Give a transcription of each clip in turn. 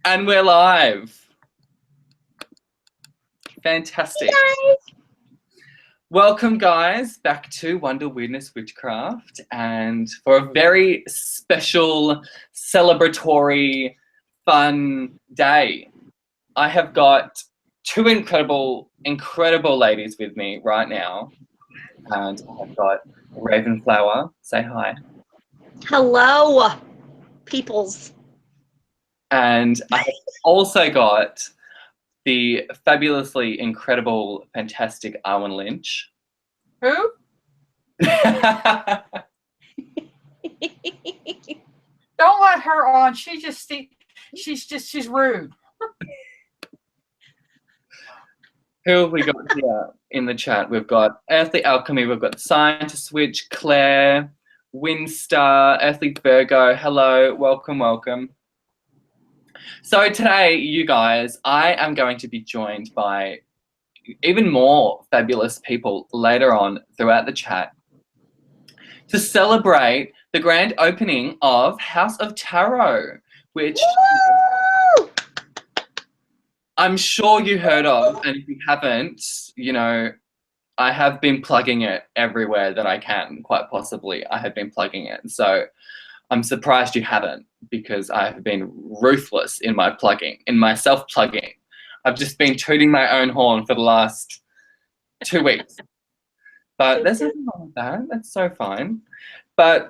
And we're live. Fantastic. Hey guys. Welcome, guys, back to Wonder Weirdness Witchcraft, and for a very special, celebratory, fun day, I have got two incredible ladies with me right now, and I've got Ravenflower. Say hi. Hello, peoples. And I have also got the fabulously incredible, fantastic Arwen Lynch. Who? Don't let her on. She's rude. Who have we got here in the chat? We've got Earthly Alchemy, we've got Scientist Witch, Claire, Windstar, Earthly Virgo. Hello, welcome, welcome. So today, you guys, I am going to be joined by even more fabulous people later on throughout the chat to celebrate the grand opening of House of Tarot, which I'm sure you heard of, and if you haven't, you know, I have been plugging it everywhere that I can, quite possibly. I have been plugging it. So I'm surprised you haven't, because I have been ruthless in my plugging, in my self-plugging. I've just been tooting my own horn for the last 2 weeks. But there's nothing wrong with that. That's so fine. But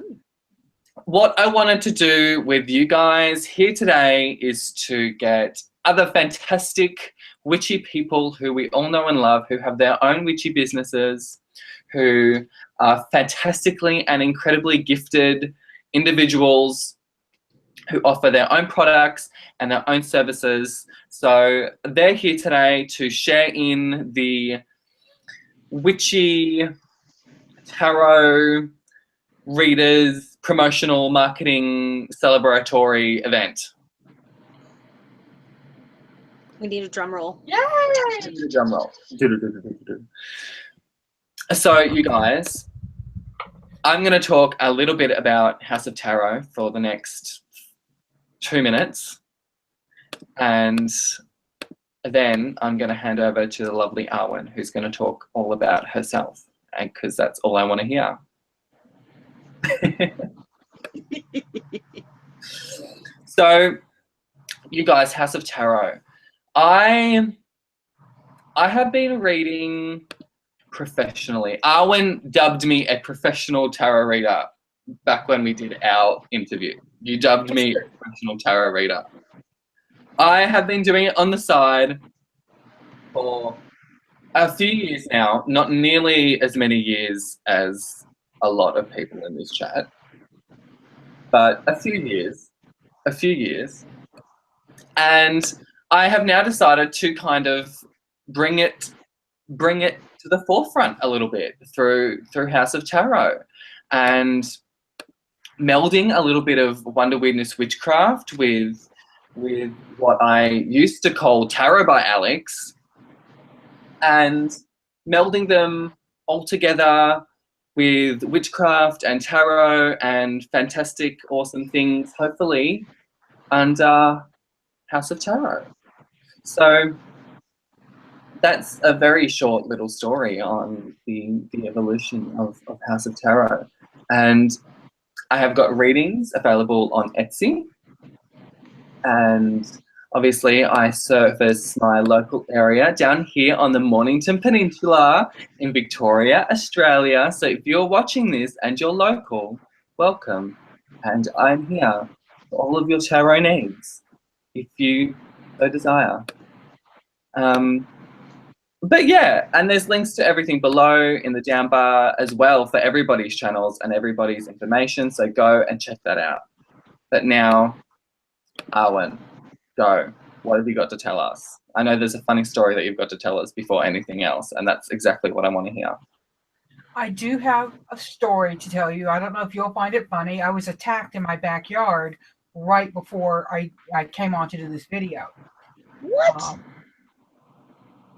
what I wanted to do with you guys here today is to get other fantastic witchy people who we all know and love, who have their own witchy businesses, who are fantastically and incredibly gifted individuals who offer their own products and their own services. So they're here today to share in the witchy tarot readers promotional marketing celebratory event. We need a drum roll. Yay! Drum roll. So you guys, I'm going to talk a little bit about House of Tarot for the next 2 minutes, and then I'm going to hand over to the lovely Arwen, who's going to talk all about herself, because that's all I want to hear. So, you guys, House of Tarot. I have been reading professionally. Arwen dubbed me a professional tarot reader back when we did our interview. You dubbed me a professional tarot reader. I have been doing it on the side for a few years now, not nearly as many years as a lot of people in this chat, but a few years. And I have now decided to kind of bring it to the forefront a little bit through House of Tarot, and melding a little bit of Wonder Weirdness Witchcraft with what I used to call Tarot by Alex, and melding them all together with witchcraft and tarot and fantastic, awesome things, hopefully, under House of Tarot. So that's a very short little story on the evolution of House of Tarot. And I have got readings available on Etsy. And obviously I service my local area down here on the Mornington Peninsula in Victoria, Australia. So if you're watching this and you're local, welcome. And I'm here for all of your tarot needs, if you so desire. But yeah, and there's links to everything below in the down bar as well for everybody's channels and everybody's information, so go and check that out. But now, Arwen, go. What have you got to tell us? I know there's a funny story that you've got to tell us before anything else, and that's exactly what I want to hear. I do have a story to tell you. I don't know if you'll find it funny. I was attacked in my backyard right before I came on to do this video. What?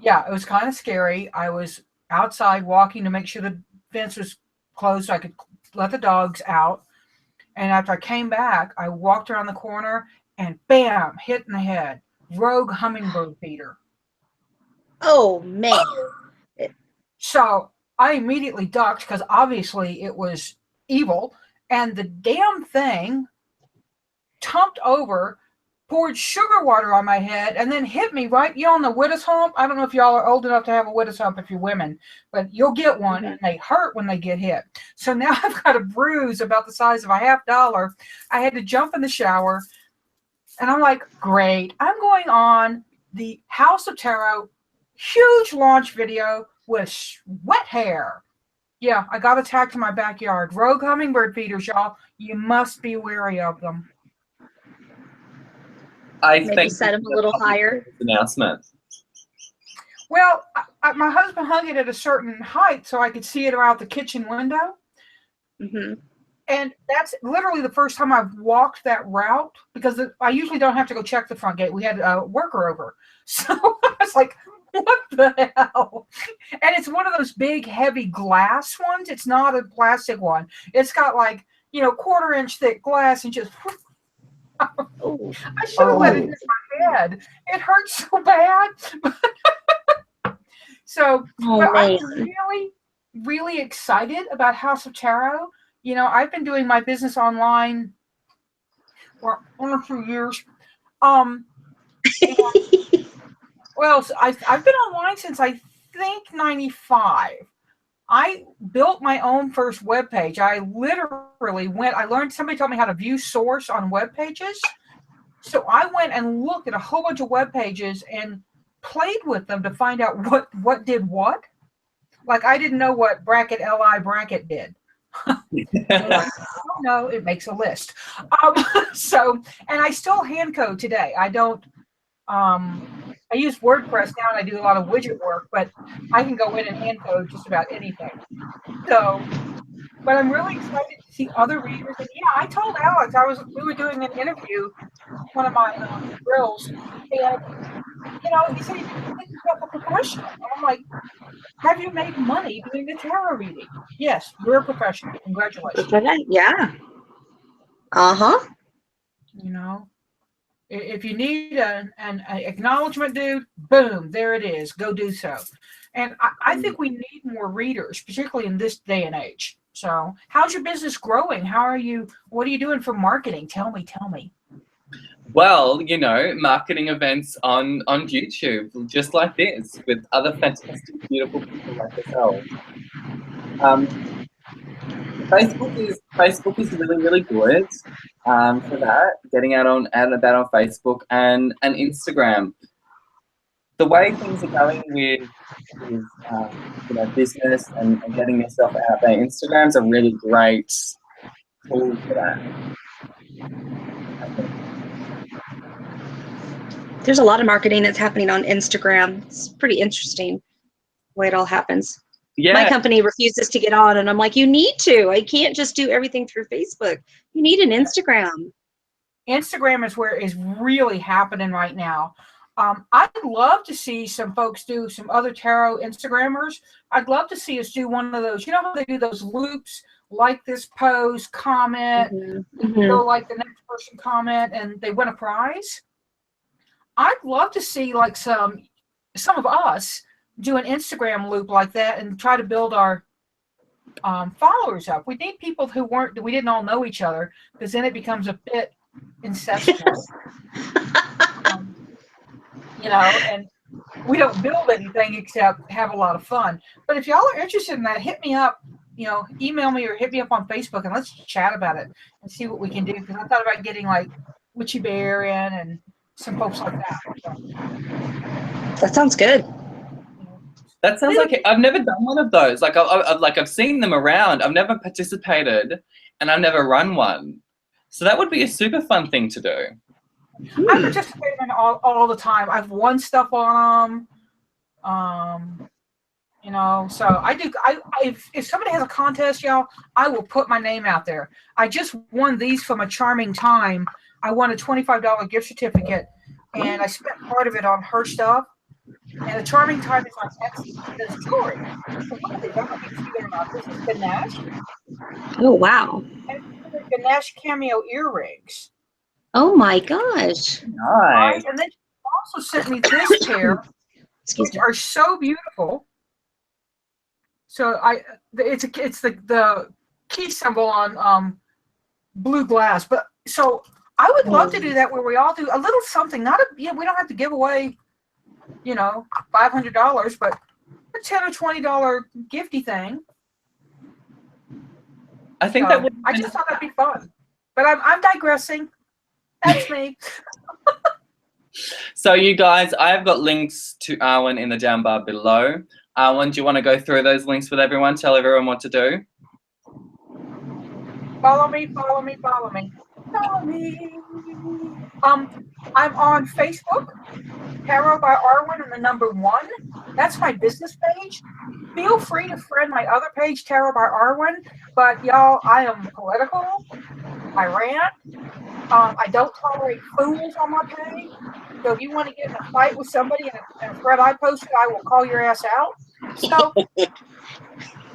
Yeah, it was kind of scary. I was outside walking to make sure the fence was closed so I could let the dogs out. And after I came back, I walked around the corner and bam, hit in the head. Rogue hummingbird feeder. Oh, man. So I immediately ducked because obviously it was evil. And the damn thing tumped over, poured sugar water on my head, and then hit me right, on the widow's hump. I don't know if y'all are old enough to have a widow's hump if you're women, but you'll get one, and they hurt when they get hit. So now I've got a bruise about the size of a $50. I had to jump in the shower, and I'm like, great. I'm going on the House of Tarot huge launch video with wet hair. Yeah, I got attacked in my backyard. Rogue hummingbird feeders, y'all. You must be wary of them. Maybe set them a little higher. Announcement. Well, my husband hung it at a certain height so I could see it out the kitchen window. Mm-hmm. And that's literally the first time I've walked that route because I usually don't have to go check the front gate. We had a worker over. So I was like, what the hell? And it's one of those big, heavy glass ones. It's not a plastic one. It's got like, 1/4-inch thick glass and just... Oh. I should have let it hit my head. It hurts so bad. So I'm really, really excited about House of Tarot. I've been doing my business online for 1 or 2 years. Well, so I've been online since I think 95. I built my own first web page. I literally somebody told me how to view source on web pages. So I went and looked at a whole bunch of web pages and played with them to find out what did what. Like I didn't know what bracket LI bracket did. No, it makes a list. And I still hand code today. I don't, I use WordPress now and I do a lot of widget work, but I can go in and hand code just about anything. So, but I'm really excited to see other readers. And yeah, I told Alex, we were doing an interview, one of my drills, and he said, "You think yourself a professional?" And I'm like, "Have you made money doing the tarot reading?" Yes, you're a professional. Congratulations. Yeah. Uh-huh. If you need an acknowledgement, dude, boom, there it is. Go do so. And I think we need more readers, particularly in this day and age. So how's your business growing? What are you doing for marketing? Tell me. Well, marketing events on YouTube, just like this, with other fantastic, beautiful people like yourself. Facebook is really, really good for that. Getting out and about on Facebook and Instagram. The way things are going with business and getting yourself out there, Instagram's a really great tool for that. There's a lot of marketing that's happening on Instagram. It's pretty interesting the way it all happens. Yeah. My company refuses to get on, and I'm like, you need to. I can't just do everything through Facebook. You need an Instagram. Instagram is where is really happening right now. I'd love to see some folks do some other tarot Instagrammers. I'd love to see us do one of those. You know how they do those loops, like this post, comment, go like the next person comment, and they win a prize? I'd love to see like some of us do an Instagram loop like that and try to build our followers up. We need people we didn't all know each other, because then it becomes a bit incestuous. And we don't build anything except have a lot of fun. But if y'all are interested in that, hit me up, email me or hit me up on Facebook and let's chat about it and see what we can do. Because I thought about getting like Witchy Bear in and some folks like that. So. That sounds good. That sounds like I've never done one of those. Like I've seen them around. I've never participated, and I've never run one. So that would be a super fun thing to do. I participate in all the time. I've won stuff on them. So I do. If somebody has a contest, y'all, I will put my name out there. I just won these from a Charming Time. I won a $25 gift certificate, and I spent part of it on her stuff. And the Charming Time is on Etsy. There's jewelry. So what are they? I don't know if you see them or not. This is Ganache. Oh, wow. And Ganesh cameo earrings. Oh my gosh. Nice. Right? And then she also sent me this pair, Excuse which me. are so beautiful. So it's the key symbol on blue glass. But so I would love to do that where we all do a little something. Not a we don't have to give away, $500, but a $10 or $20 gifty thing. I think that would. I just thought that'd be fun. But I'm digressing. That's me. So you guys, I've got links to Arwen in the down bar below. Arwen, do you want to go through those links with everyone? Tell everyone what to do. Follow me, follow me, follow me. Follow me. I'm on Facebook, Tarot by Arwen and the number 1. That's my business page. Feel free to friend my other page, Tarot by Arwen. But y'all, I am political. I rant. I don't tolerate fools on my page. So if you want to get in a fight with somebody in a thread I posted, I will call your ass out. So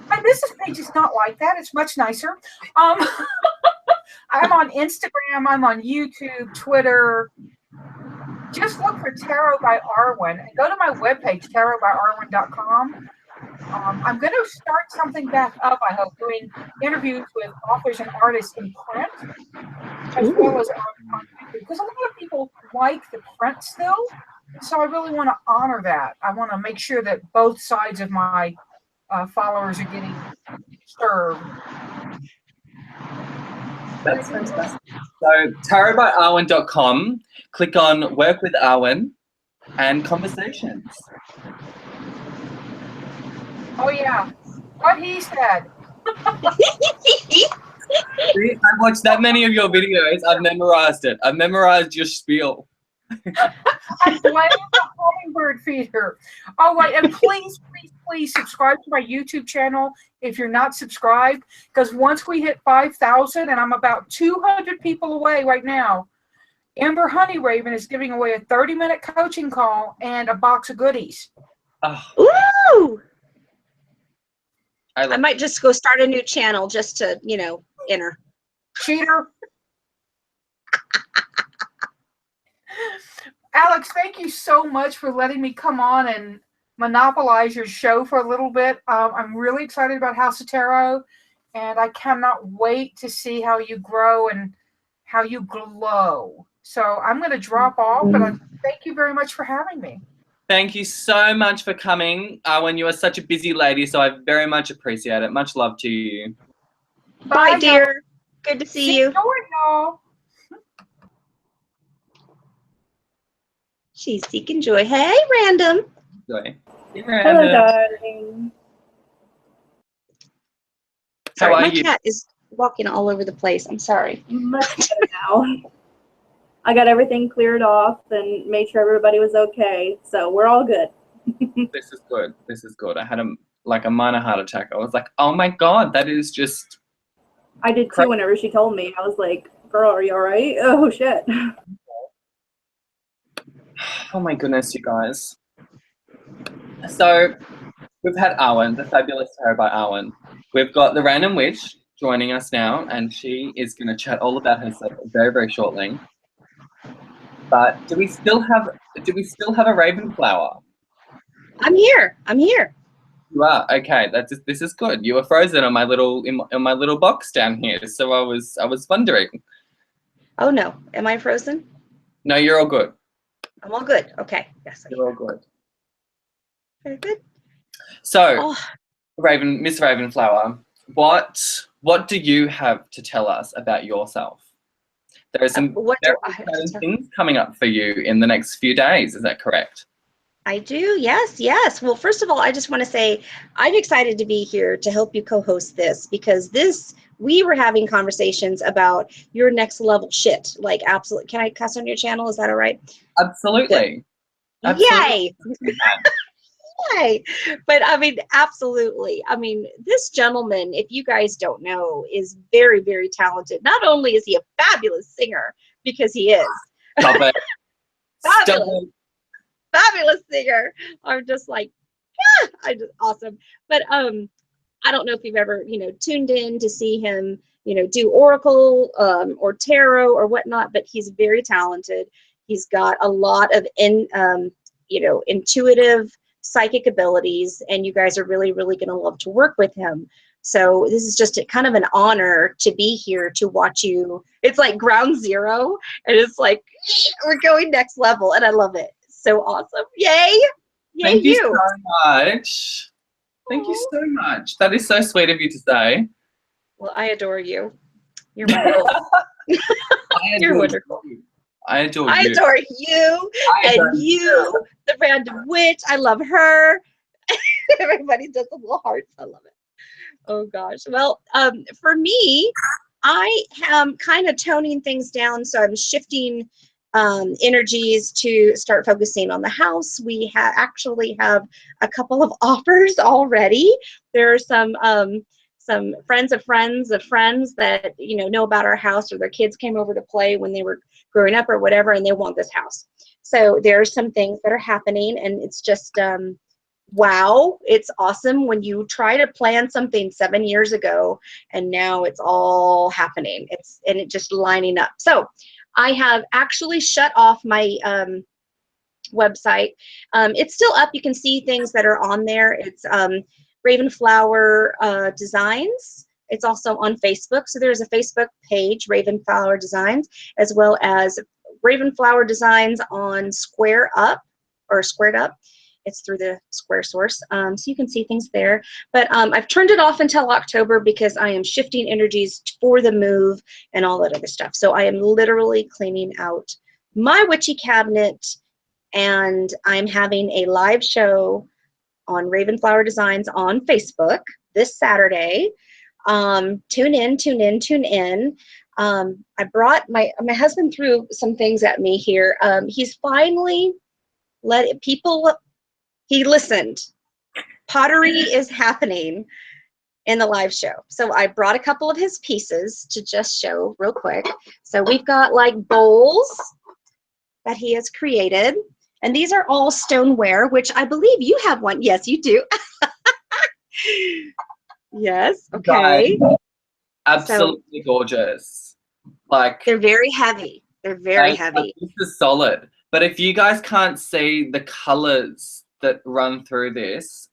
my business page is not like that. It's much nicer. I'm on Instagram. I'm on YouTube, Twitter. Just look for Tarot by Arwen and go to my webpage, tarotbyarwen.com. I'm going to start something back up, I hope, doing interviews with authors and artists in print, as well as on YouTube, because a lot of people like the print still. So I really want to honor that. I want to make sure that both sides of my followers are getting served. That's fantastic. So tarotbyarwen.com, click on Work with Arwen and Conversations. Oh, yeah. What he said. See, I've watched that many of your videos. I've memorized it. I've memorized your spiel. I blame the hummingbird feeder. Oh, wait, and please, please, please subscribe to my YouTube channel if you're not subscribed, because once we hit 5,000, and I'm about 200 people away right now, Amber Honeyraven is giving away a 30-minute coaching call and a box of goodies. Oh. Woo! I might just go start a new channel just to, enter. Cheater. Alex, thank you so much for letting me come on and monopolize your show for a little bit. I'm really excited about House of Tarot, and I cannot wait to see how you grow and how you glow. So I'm going to drop off, but thank you very much for having me. Thank you so much for coming, Arwen. You are such a busy lady, so I very much appreciate it. Much love to you. Bye, dear. Good to see you. Y'all. She's seeking joy. Hey, Random. Joy. Hello, darling. Sorry, How are my you? cat is walking all over the place. I'm sorry. Much better now. I got everything cleared off and made sure everybody was okay, so we're all good. This is good. This is good. I had a minor heart attack. I was like, oh my God, that is just... I did too whenever she told me. I was like, girl, are you all right? Oh, shit. Oh my goodness, you guys. So we've had Arwen, the fabulous tarot by Arwen. We've got the Random Witch joining us now, and she is going to chat all about herself very, very shortly. But do we still have a Raven flower? I'm here. I'm here. You are? Okay. This is good. You were frozen on my little box down here, so I was wondering. Oh no, am I frozen? No, you're all good. I'm all good. Okay. Yes. You're all good. Very good. So, Miss Ravenflower, what do you have to tell us about yourself? There are some very exciting things coming up for you in the next few days. Is that correct? I do. Yes. Well, first of all, I just want to say I'm excited to be here to help you co-host this, because we were having conversations about your next level shit. Like, absolutely. Can I cuss on your channel? Is that all right? Absolutely. Yay. Yay. But I mean, absolutely. I mean, this gentleman, if you guys don't know, is very, very talented. Not only is he a fabulous singer, because he is. Stop it. Fabulous singer. I'm just like, awesome. But I don't know if you've ever, tuned in to see him you know, do oracle or tarot or whatnot, but he's very talented. He's got a lot of you know, intuitive psychic abilities, and you guys are really, really going to love to work with him. So this is just kind of an honor to be here to watch you. It's like ground zero, and it's like we're going next level, and I love it. So awesome. Yay. Yay. Thank you so much. Thank you so much. that is so sweet of you to say. Well, I adore you. You're wonderful. You're wonderful. I adore you. I adore you. You, the random witch. I love her. Everybody does the little hearts. I love it. Oh gosh. Well, for me, I am kind of toning things down, so I'm shifting energies to start focusing on the house. We actually have a couple of offers already. There are some friends of friends of friends that, you know about our house, or their kids came over to play when they were growing up or whatever, and they want this house. So there are some things that are happening, and it's just wow, it's awesome when you try to plan something 7 years ago and now it's all happening. And it just lining up. So I have actually shut off my website. It's still up. You can see things that are on there. It's Ravenflower Designs. It's also on Facebook. So there's a Facebook page, Ravenflower Designs, as well as Ravenflower Designs on Square Up or Squared Up. It's through the Square Source. So you can see things there. But I've turned it off until October because I am shifting energies for the move and all that other stuff. So I am literally cleaning out my witchy cabinet, and I'm having a live show on Ravenflower Designs on Facebook this Saturday. Tune in, tune in, tune in. I brought my husband threw some things at me here. He's finally let people. He listened. Pottery is happening in the live show. So I brought a couple of his pieces to just show real quick. So we've got like bowls that he has created. And these are all stoneware, which I believe you have one. Yes, you do. Yes. Okay. Absolutely gorgeous. Like, they're very heavy. They're very heavy. This is solid. But if you guys can't see the colors that run through this,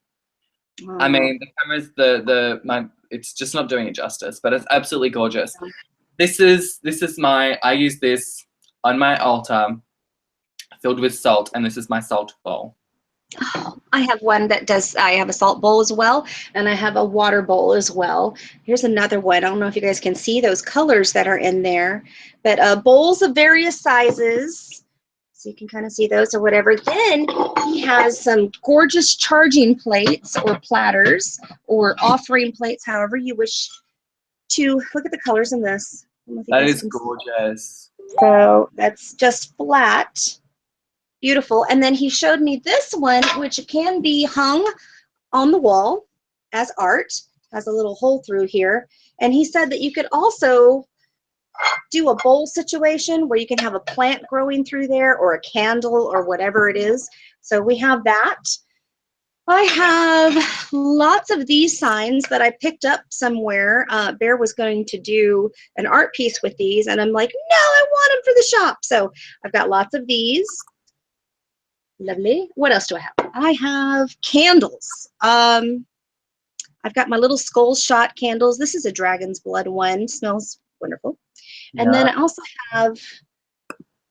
I mean, the camera's it's just not doing it justice, but it's absolutely gorgeous. This is I use this on my altar filled with salt, and this is my salt bowl. I have one that does, I have a salt bowl as well, and I have a water bowl as well. Here's another one. I don't know if you guys can see those colors that are in there, but bowls of various sizes. So you can kind of see those or whatever. Then he has some gorgeous charging plates or platters or offering plates, however you wish to. Look at the colors in this. That is gorgeous. So that's just flat. Beautiful. And then he showed me this one, which can be hung on the wall as art. Has a little hole through here. And he said that you could also do a bowl situation where you can have a plant growing through there or a candle or whatever it is. So we have that. I have lots of these signs that I picked up somewhere. Bear was going to do an art piece with these, and I'm like, no, I want them for the shop. So I've got lots of these. Lovely. What else do I have? I have candles. I've got my little skull shot candles. This is a dragon's blood one. Smells wonderful. And then I also have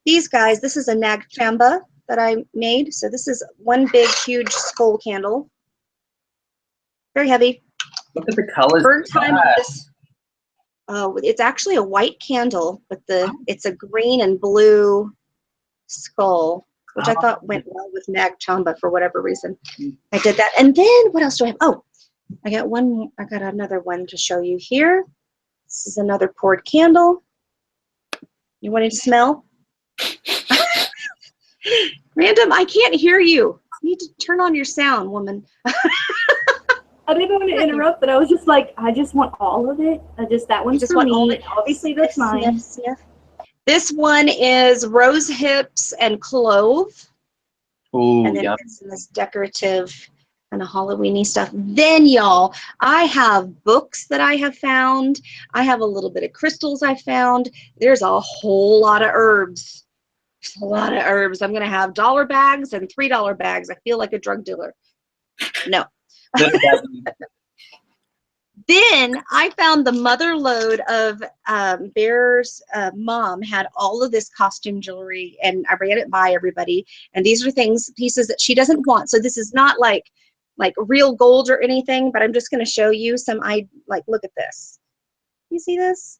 these guys. This is a Nag Chamba that I made. So this is one big, huge skull candle. Very heavy. Look at the colors. Burnt time of this. Oh, it's actually a white candle, but it's a green and blue skull, which I thought went well with Nag Chamba for whatever reason. I did that. And then what else do I have? Oh, I got another one to show you here. This is another poured candle. You wanting to smell? Random, I can't hear you. You need to turn on your sound, woman. I didn't want to interrupt, but I was just like, I just want all of it. That one's for me. Obviously, that's mine. Sniff. This one is rose hips and clove. Ooh, and then yum. it's in this decorative kind of Halloween-y stuff. Then, y'all, I have books that I have found. I have a little bit of crystals I found. There's a whole lot of herbs. There's a lot of herbs. I'm going to have $1 bags and $3 bags. I feel like a drug dealer. No. Then I found the mother load of Bear's mom had all of this costume jewelry, and I ran it by everybody. And these are pieces that she doesn't want. So this is not like real gold or anything, but I'm just going to show you some. Look at this. You see this?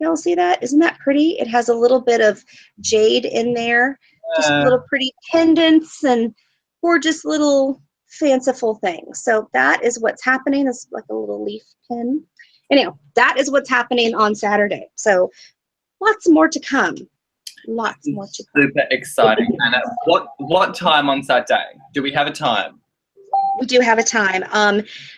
Y'all see that? Isn't that pretty? It has a little bit of jade in there, just little pretty pendants and gorgeous little fanciful things. So that is what's happening. It's like a little leaf pin. Anyhow, that is what's happening on Saturday. So lots more to come. Lots more to come. Super exciting. And at what time on Saturday? Do we have a time? We do have a time.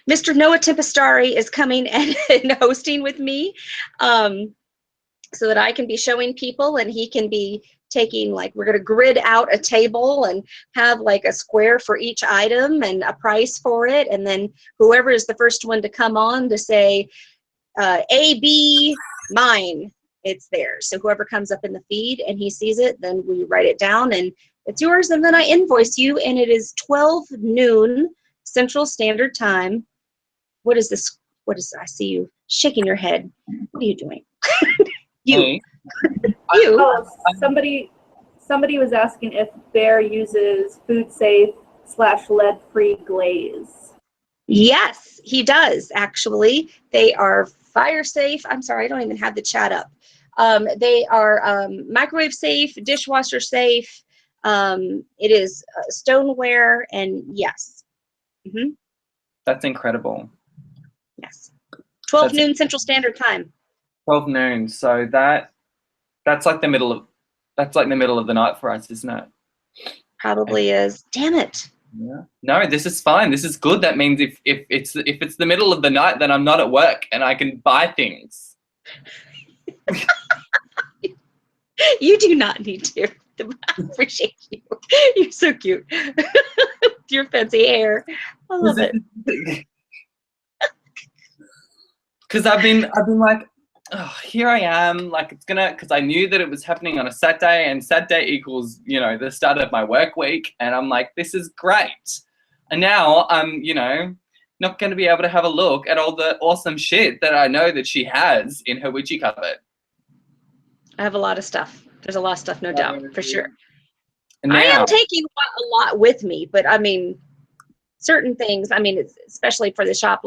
Mr. Noah Tempestari is coming and hosting with me, so that I can be showing people and he can be taking, we're going to grid out a table and have a square for each item and a price for it. And then whoever is the first one to come on to say, A, B, mine, it's theirs. So whoever comes up in the feed and he sees it, then we write it down and it's yours. And then I invoice you, and it is 12 noon Central Standard Time. What is this? I see you shaking your head. What are you doing? You. Oh, somebody was asking if Bear uses food safe / lead-free glaze. Yes, he does, actually. They are fire safe. I'm sorry, I don't even have the chat up. They are microwave safe, dishwasher safe. It is stoneware, and yes. Mm-hmm. That's incredible. Yes. 12 noon Central Standard Time. 12 noon. So that's like the middle of the night for us, isn't it? Probably is. Damn it. Yeah. No, this is fine. This is good. That means if it's the middle of the night, then I'm not at work and I can buy things. You do not need to. I appreciate you. You're so cute. Your fancy hair. I love it. Because I've been like, oh, here I am, because I knew that it was happening on a Saturday, and Saturday equals, the start of my work week, and I'm like, this is great. And now I'm, not going to be able to have a look at all the awesome shit that I know that she has in her witchy cupboard. I have a lot of stuff. There's a lot of stuff, no doubt, for sure. Now, I am taking a lot with me, but I mean, certain things, especially for the shop,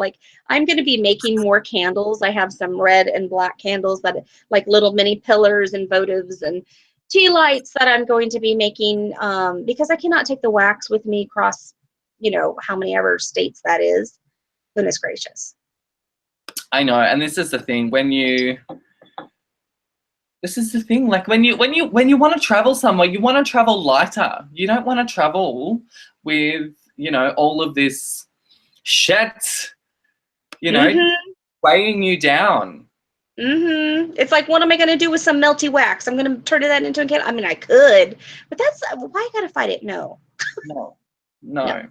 I'm going to be making more candles. I have some red and black candles that little mini pillars and votives and tea lights that I'm going to be making, because I cannot take the wax with me across, how many ever states that is. Goodness gracious. I know. And this is the thing, when you want to travel somewhere, you want to travel lighter. You don't want to travel with, all of this shit, weighing you down. Mm-hmm. It's like, what am I going to do with some melty wax? I'm going to turn that into a candle. I could, but that's why I got to fight it. No. No.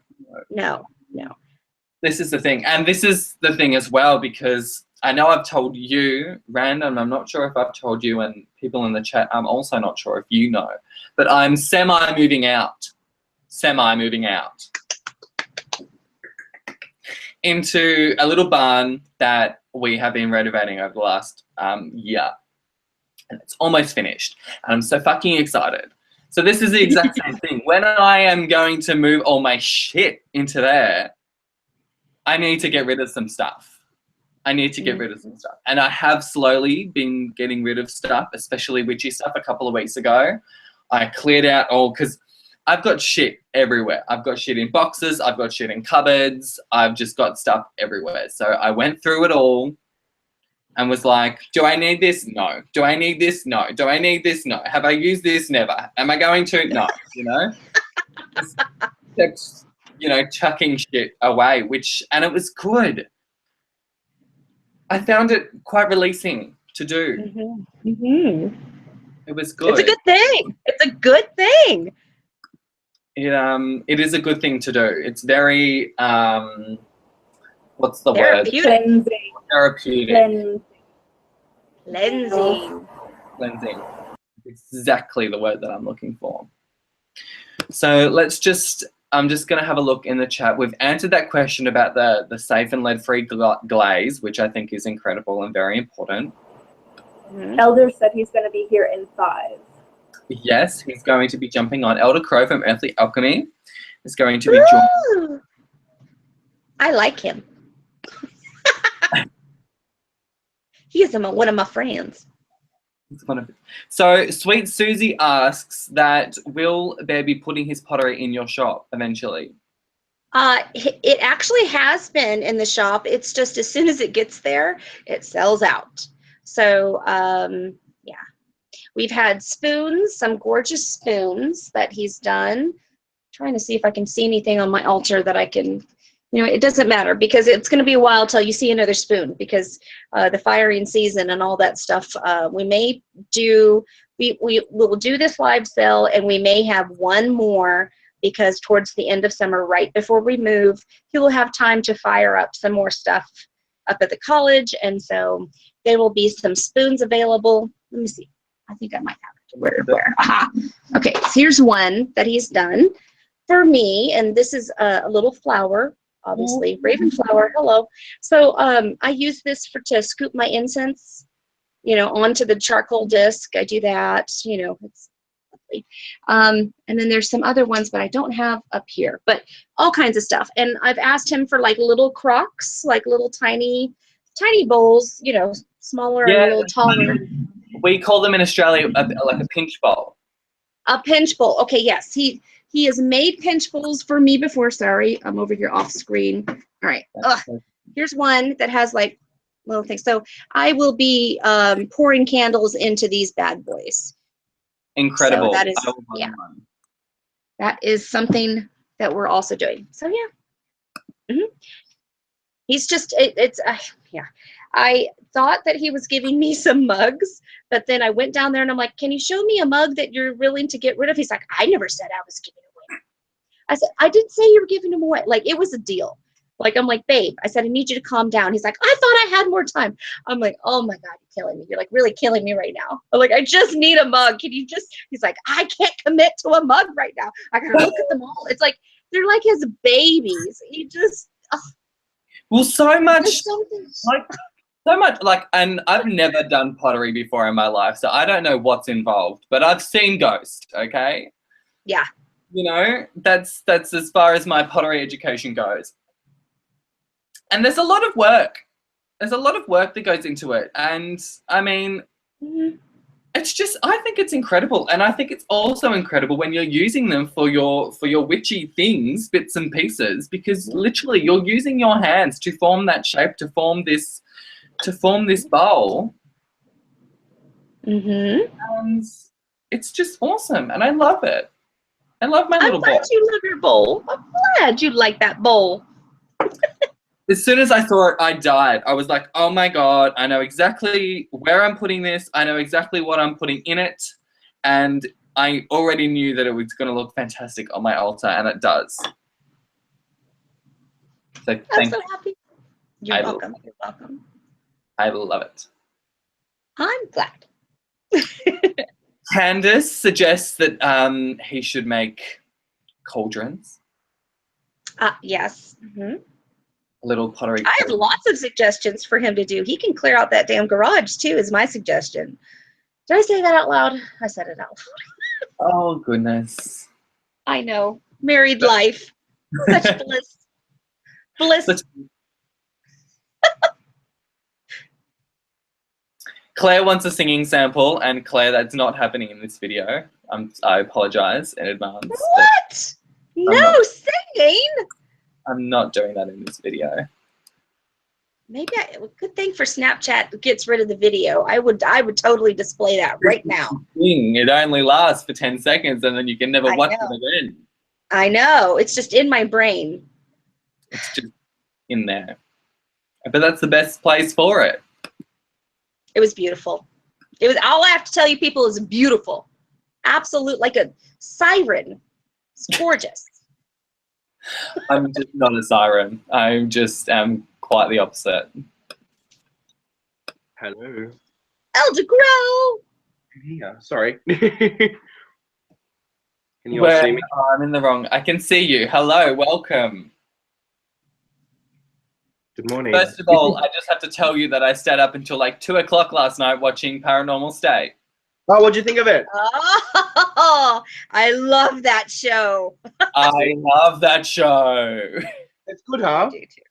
This is the thing. And this is the thing as well, because I know I've told you, Random, I'm not sure if I've told you, and people in the chat, I'm also not sure if you know, but I'm semi-moving out into a little barn that we have been renovating over the last year. And it's almost finished. And I'm so fucking excited. So this is the exact same thing. When I am going to move all my shit into there, I need to get rid of some stuff. And I have slowly been getting rid of stuff, especially witchy stuff. A couple of weeks ago, I cleared out all, because I've got shit everywhere. I've got shit in boxes. I've got shit in cupboards. I've just got stuff everywhere. So I went through it all and was like, do I need this? No. Do I need this? No. Do I need this? No. Have I used this? Never. Am I going to? No. Just kept, chucking shit away, and it was good. I found it quite releasing to do. Mm-hmm. Mm-hmm. It was good. It's a good thing. it is a good thing to do. It's very what's the word? Cleansing. Therapeutic. Cleansing. Cleansing. Exactly the word that I'm looking for. So let's just, I'm just going to have a look in the chat. We've answered that question about the safe and lead-free glaze, which I think is incredible and very important. Elder said he's going to be here in 5. Yes, he's going to be jumping on. Elder Crow from Earthly Alchemy is going to be joining. I like him. He is one of my friends. So Sweet Susie asks that will Bear be putting his pottery in your shop eventually? It actually has been in the shop. It's just as soon as it gets there, it sells out. So yeah, we've had spoons, some gorgeous spoons that he's done. Trying to see if I can see anything on my altar that I can, you know, it doesn't matter because it's going to be a while till you see another spoon because the firing season and all that stuff. We may do, we will do this live sale and we may have one more because towards the end of summer, right before we move, he will have time to fire up some more stuff up at the college. And so there will be some spoons available. Let me see. I think I might have it. Where? Aha. Okay, so here's one that he's done for me. And this is a little flower, obviously. Raven flower, hello. So I use this to scoop my incense, you know, onto the charcoal disc. I do that, you know, it's lovely. And then there's some other ones, but I don't have up here, but all kinds of stuff. And I've asked him for like little crocks, like little tiny bowls, you know, smaller and a little taller. We call them in Australia like a pinch bowl. A pinch bowl. Okay, yes. He has made pinch bowls for me before. Sorry, I'm over here off screen. All right. Here's one that has like little things. So I will be pouring candles into these bad boys. Incredible. So that is, yeah. That is something that we're also doing. So yeah. He's just, yeah. I thought that he was giving me some mugs, but then I went down there and I'm like, can you show me a mug that you're willing to get rid of? He's like, I never said I was giving away. I said, I didn't say you were giving them away. Like, it was a deal. Like, I'm like, babe, I said, I need you to calm down. He's like, I thought I had more time. I'm like, oh my God, you're killing me. You're like really killing me right now. I'm like, I just need a mug. Can you just, he's like, I can't commit to a mug right now. I gotta look at them all. It's like, they're like his babies. He just, well, so much, and I've never done pottery before in my life, so I don't know what's involved, but I've seen Ghost, okay? Yeah. You know, that's as far as my pottery education goes. And there's a lot of work. There's a lot of work that goes into it. And I mean, it's just, I think it's incredible. And I think it's also incredible when you're using them for your witchy things, bits and pieces, because literally you're using your hands to form that shape, to form this bowl. And it's just awesome. And I love it. I love my little bowl. I'm glad you love your bowl. I'm glad you like that bowl. As soon as I saw it, I died. I was like, oh my God, I know exactly where I'm putting this. I know exactly what I'm putting in it. And I already knew that it was going to look fantastic on my altar, and it does. So I'm so happy. You're welcome. You're welcome. I love it. I'm glad. Candace suggests that he should make cauldrons. Yes. Little pottery. I have lots of suggestions for him to do. He can clear out that damn garage too, is my suggestion. Did I say that out loud? I said it out loud. Oh, goodness. I know. Married life. Such bliss. Bliss. Claire wants a singing sample, and Claire, that's not happening in this video. I apologize in advance. What? No singing? I'm not doing that in this video. Maybe good thing for Snapchat gets rid of the video. I would totally display that right now. It only lasts for 10 seconds and then you can never watch it again. I know. It's just in my brain. It's just in there. But that's the best place for it. It was beautiful. It was, all I have to tell you people is beautiful. Absolute, like a siren. It's gorgeous. I'm just not a siren. I'm just quite the opposite. Hello. Elder Grow. Yeah, sorry. Can you all see me? Oh, I'm in the wrong. I can see you. Hello, welcome. Good morning. First of all, I just have to tell you that I stayed up until like 2 o'clock last night watching Paranormal State. Oh, what'd you think of it? Oh, I love that show. I love that show. It's good, huh? I do too.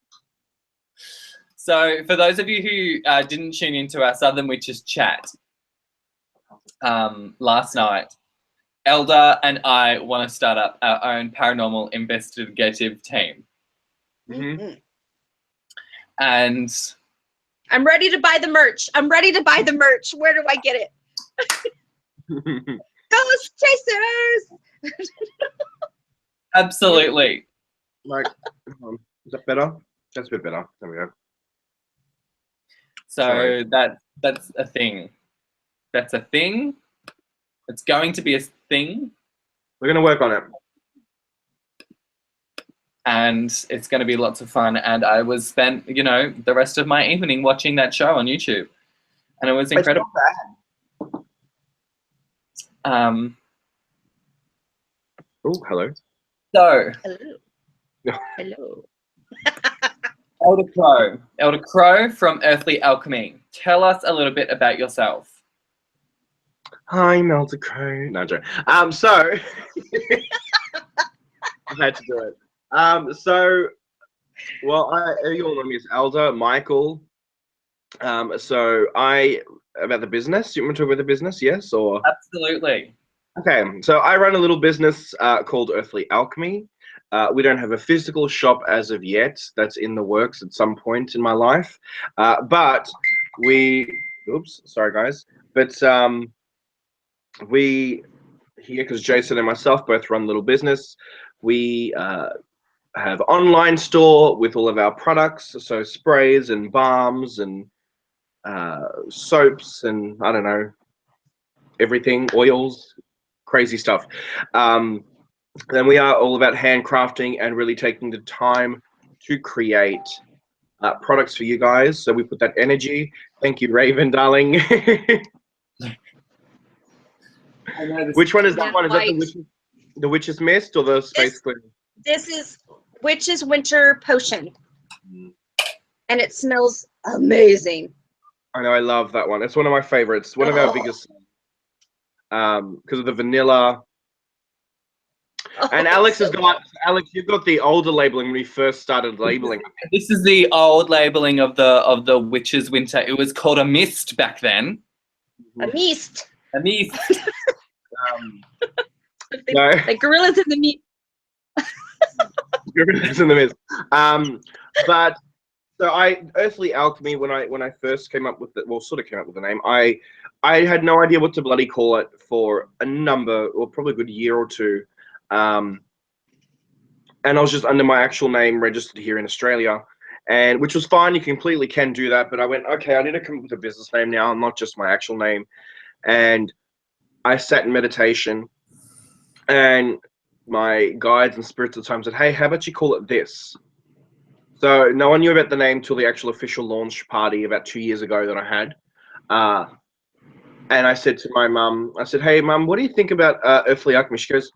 So, for those of you who didn't tune into our Southern Witches chat last night, Elder and I want to start up our own paranormal investigative team. Mm-hmm. And I'm ready to buy the merch. I'm ready to buy the merch. Where do I get it? Ghost Chasers! absolutely. Like, is that better? That's a bit better. There we go. So Sorry. that's a thing. That's a thing. It's going to be a thing. We're gonna work on it. And it's going to be lots of fun. And I was spent, you know, the rest of my evening watching that show on YouTube, and it was incredible. Oh, hello. So, Hello. Hello. Elder Crow from Earthly Alchemy. Tell us a little bit about yourself. Hi, Melter Crow. No, I'm joking. So I had to do it. Well, you all know me as Elder Michael. So about the business. You want to talk about the business? Yes, or Absolutely. okay. So I run a little business called Earthly Alchemy. We don't have a physical shop as of yet. That's in the works at some point in my life. But we, oops, sorry guys. But we here, because Jason and myself both run a little business. We have online store with all of our products, so sprays and balms and soaps and I don't know, everything, oils, crazy stuff. Then we are all about handcrafting and really taking the time to create products for you guys. So we put that energy. Thank you, Raven, darling. Which one is that one? Is that the Witch's Mist or the Space Queen? This is Witch's Winter Potion. And it smells amazing. I know, I love that one. It's one of my favorites. One of our biggest, because of the vanilla. And Alex has got, Alex, you've got the older labeling when we first started labeling. This is the old labeling of the Witch's Winter. It was called a mist back then. A mist. A mist. No. Like gorillas in the mist. Gorillas in the mist. But so Earthly Alchemy, when I first came up with it, well, sort of came up with the name, I had no idea what to bloody call it for a number, or probably a good year or two. And I was just under my actual name registered here in Australia, and which was fine. You completely can do that, but I went, okay, I need to come up with a business name now, not just my actual name. And I sat in meditation, and my guides and spirits at the time said, hey, how about you call it this? So no one knew about the name till the actual official launch party about 2 years ago that I had. And I said to my mum, I said, hey, mum, what do you think about Earthly Alchemy? She goes,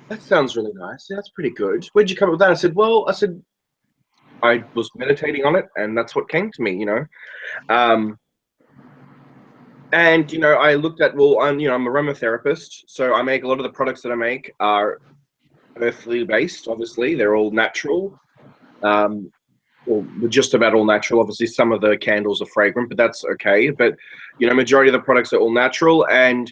that sounds really nice. Yeah, that's pretty good. Where'd you come up with that? I said, well, I was meditating on it, and that's what came to me, you know. And, you know, I looked at, well, I'm a aromatherapist, so I make a lot of the products that I make are earthly based, obviously. They're all natural. Well, just about all natural. Obviously, some of the candles are fragrant, but that's okay. But, you know, majority of the products are all natural. And,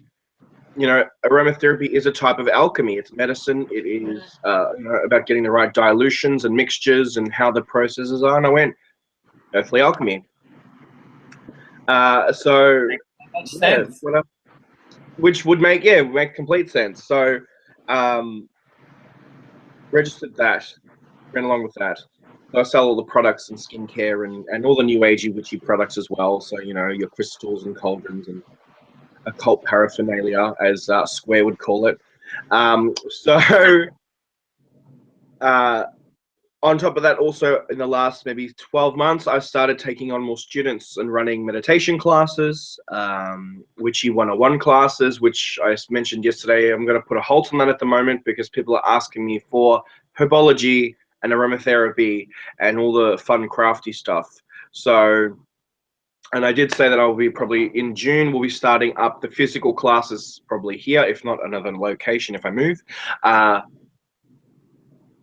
you know, aromatherapy is a type of alchemy. It's medicine. It is you know, about getting the right dilutions and mixtures and how the processes are. And I went, Earthly Alchemy. So, yeah, which would make complete sense. So, registered that, ran along with that. So I sell all the products and skincare and all the new agey witchy products as well. So, you know, your crystals and cauldrons and occult paraphernalia, as Square would call it. On top of that, also in the last maybe 12 months, I started taking on more students and running meditation classes, witchy 101 classes, which I mentioned yesterday. I'm going to put a halt on that at the moment because people are asking me for herbology and aromatherapy and all the fun crafty stuff. So, and I did say that I'll be probably in June, we'll be starting up the physical classes probably here, if not another location if I move.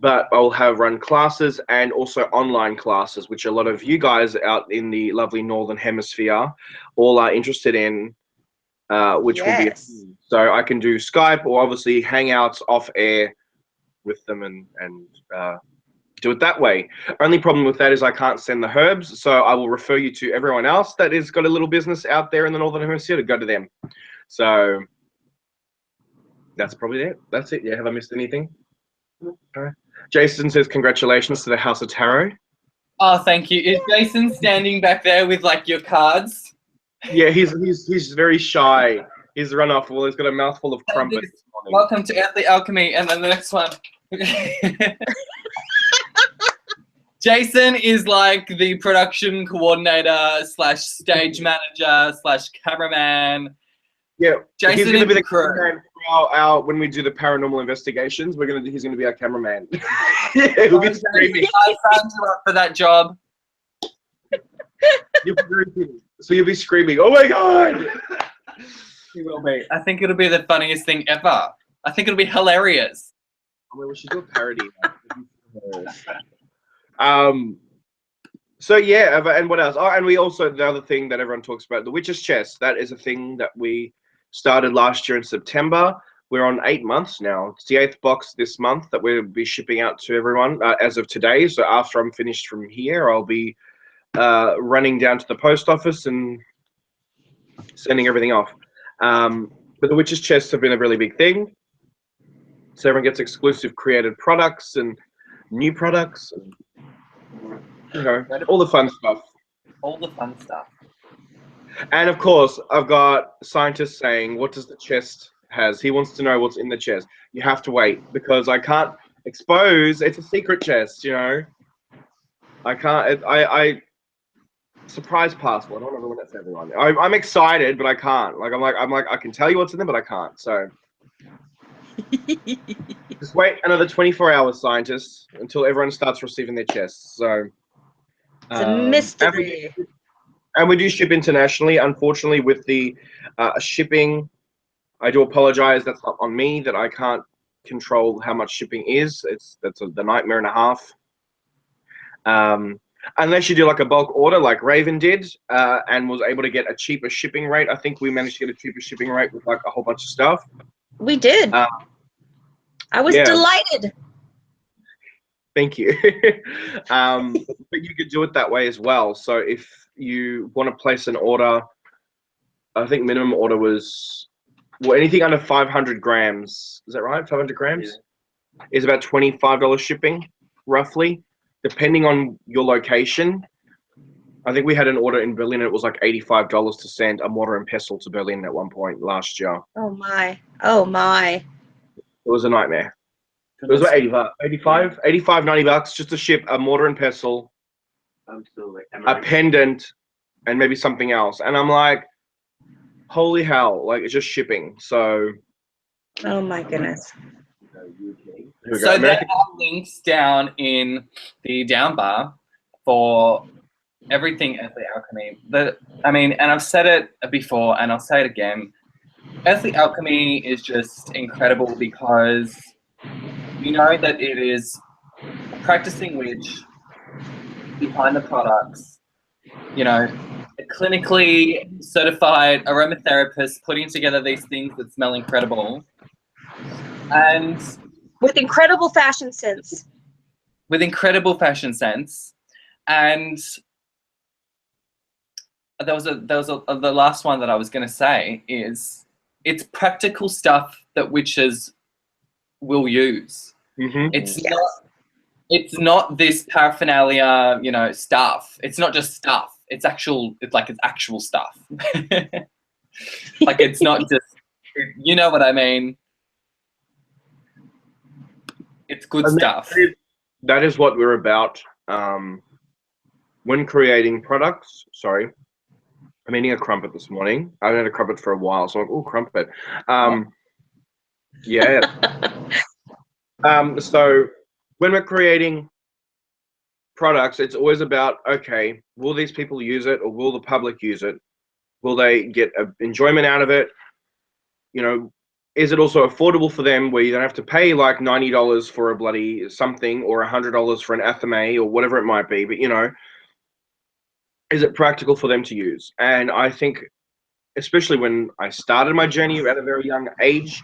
But I'll have run classes and also online classes, which a lot of you guys out in the lovely Northern Hemisphere all are interested in, which will be, so I can do Skype or obviously Hangouts off air with them and do it that way. Only problem with that is I can't send the herbs, so I will refer you to everyone else that has got a little business out there in the Northern Hemisphere to go to them. So that's probably it. That's it. Yeah, have I missed anything? Okay. Jason says congratulations to the House of Tarot. Oh, thank you. Is Jason standing back there with like your cards? Yeah, he's very shy. He's run off. Well, he's got a mouthful of crumpets. Welcome to Earthly Alchemy, and then the next one. Jason is like the production coordinator / stage manager / cameraman. Yeah, Jason he's going to be the crew. cameraman for our when we do the paranormal investigations. He's going to be our cameraman. He'll be screaming. I signed you up for that job. So you'll be screaming, "Oh my god!" He will be. I think it'll be the funniest thing ever. I think it'll be hilarious. I mean, we should do a parody. So yeah, and what else? Oh, and we also, the other thing that everyone talks about, the Witch's Chest. That is a thing that we started last year in September. We're on 8 months now. It's the 8th box this month that we'll be shipping out to everyone as of today. So after I'm finished from here, I'll be running down to the post office and sending everything off. But the Witch's Chests have been a really big thing. So everyone gets exclusive created products and new products. And, you know, all the fun stuff. All the fun stuff. And of course, I've got scientists saying, what does the chest has? He wants to know what's in the chest. You have to wait because I can't expose. It's a secret chest, you know. I can't. I surprise passport. I don't know when that's everyone. I'm excited, but I can't. Like I'm like I can tell you what's in there, but I can't. So just wait another 24 hours, scientists, until everyone starts receiving their chests. So it's a mystery. And we do ship internationally. Unfortunately, with the shipping, I do apologize. That's not on me. That I can't control how much shipping is. That's the nightmare and a half. Unless you do like a bulk order, like Raven did, and was able to get a cheaper shipping rate. I think we managed to get a cheaper shipping rate with like a whole bunch of stuff. We did. I was delighted. Thank you. But you could do it that way as well. So if you want to place an order, I think minimum order was, well, anything under 500 grams. Is that right? 500 grams is about $25 shipping, roughly, depending on your location. I think we had an order in Berlin. And it was like $85 to send a mortar and pestle to Berlin at one point last year. Oh my! Oh my! It was a nightmare. It was about 85, 90 bucks just to ship a mortar and pestle, a pendant, and maybe something else. And I'm like, holy hell, like it's just shipping. So. Oh my goodness. So there are links down in the down bar for everything Earthly Alchemy. And I've said it before and I'll say it again. Earthly Alchemy is just incredible because you know that it is a practicing witch behind the products, you know, a clinically certified aromatherapist putting together these things that smell incredible. And with incredible fashion sense. And the last one that I was going to say is it's practical stuff that witches will use. Mm-hmm. It's not this paraphernalia, you know, stuff. It's not just stuff. It's actual stuff. Like, it's not just, you know what I mean? It's good And stuff. that is what we're about when creating products. Sorry, I'm eating a crumpet this morning. I haven't had a crumpet for a while, so I'm like, oh, crumpet. Yeah. So when we're creating products, it's always about, okay, will these people use it, or will the public use it? Will they get enjoyment out of it? You know, is it also affordable for them, where you don't have to pay like $90 for a bloody something, or $100 for an athame, or whatever it might be? But, you know, is it practical for them to use? And I think, especially when I started my journey at a very young age,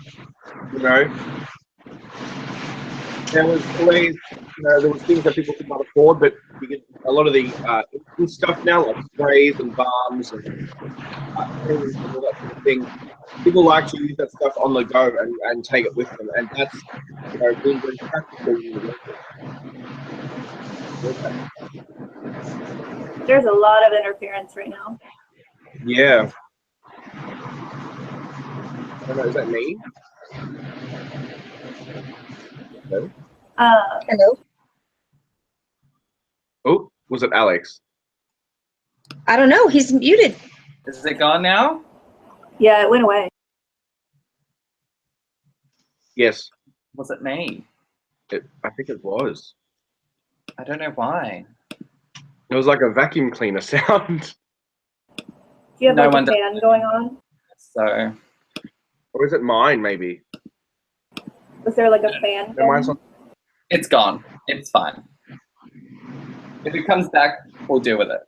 you know, there was always, you know, there was things that people could not afford, but you get a lot of the instant stuff now, like sprays and balms and creams and all that sort of thing. People like to use that stuff on the go and take it with them, and that's, you know, being very practical. There's a lot of interference right now. Yeah. I don't know, is that me? No. Hello. Oh, was it Alex? I don't know. He's muted. Is it gone now? Yeah, it went away. Yes. Was it me? I think it was. I don't know why. It was like a vacuum cleaner sound. Do you have No like one a fan going on? So Or is it mine, maybe? Was there like a fan No, mine's going? not. it's gone. It's fine. If it comes back, we'll deal with it.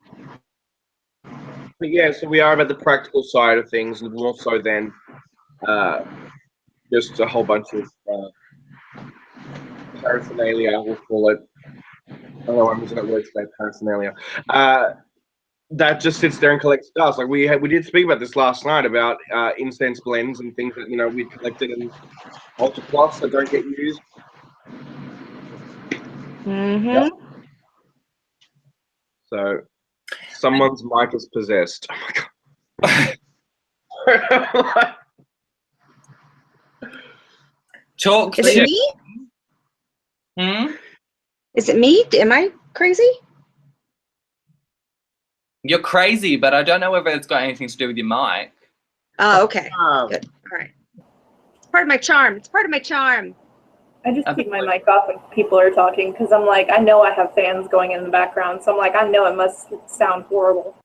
But yeah, so we are about the practical side of things, and more so than just a whole bunch of paraphernalia, we'll call it. Although I'm using that word today, paraphernalia. That just sits there and collects dust. Like we did speak about this last night about incense blends and things that, you know, we collected in altar cloths that don't get used. Mm-hmm. Yep. So someone's mic is possessed. Oh my god. Talk Is to it me? Hmm? Is it me? Am I crazy? You're crazy, but I don't know whether it's got anything to do with your mic. Oh, okay. Good. All right. It's part of my charm. It's part of my charm. I just keep my mic off when people are talking because I'm like, I know I have fans going in the background, so I'm like, I know it must sound horrible.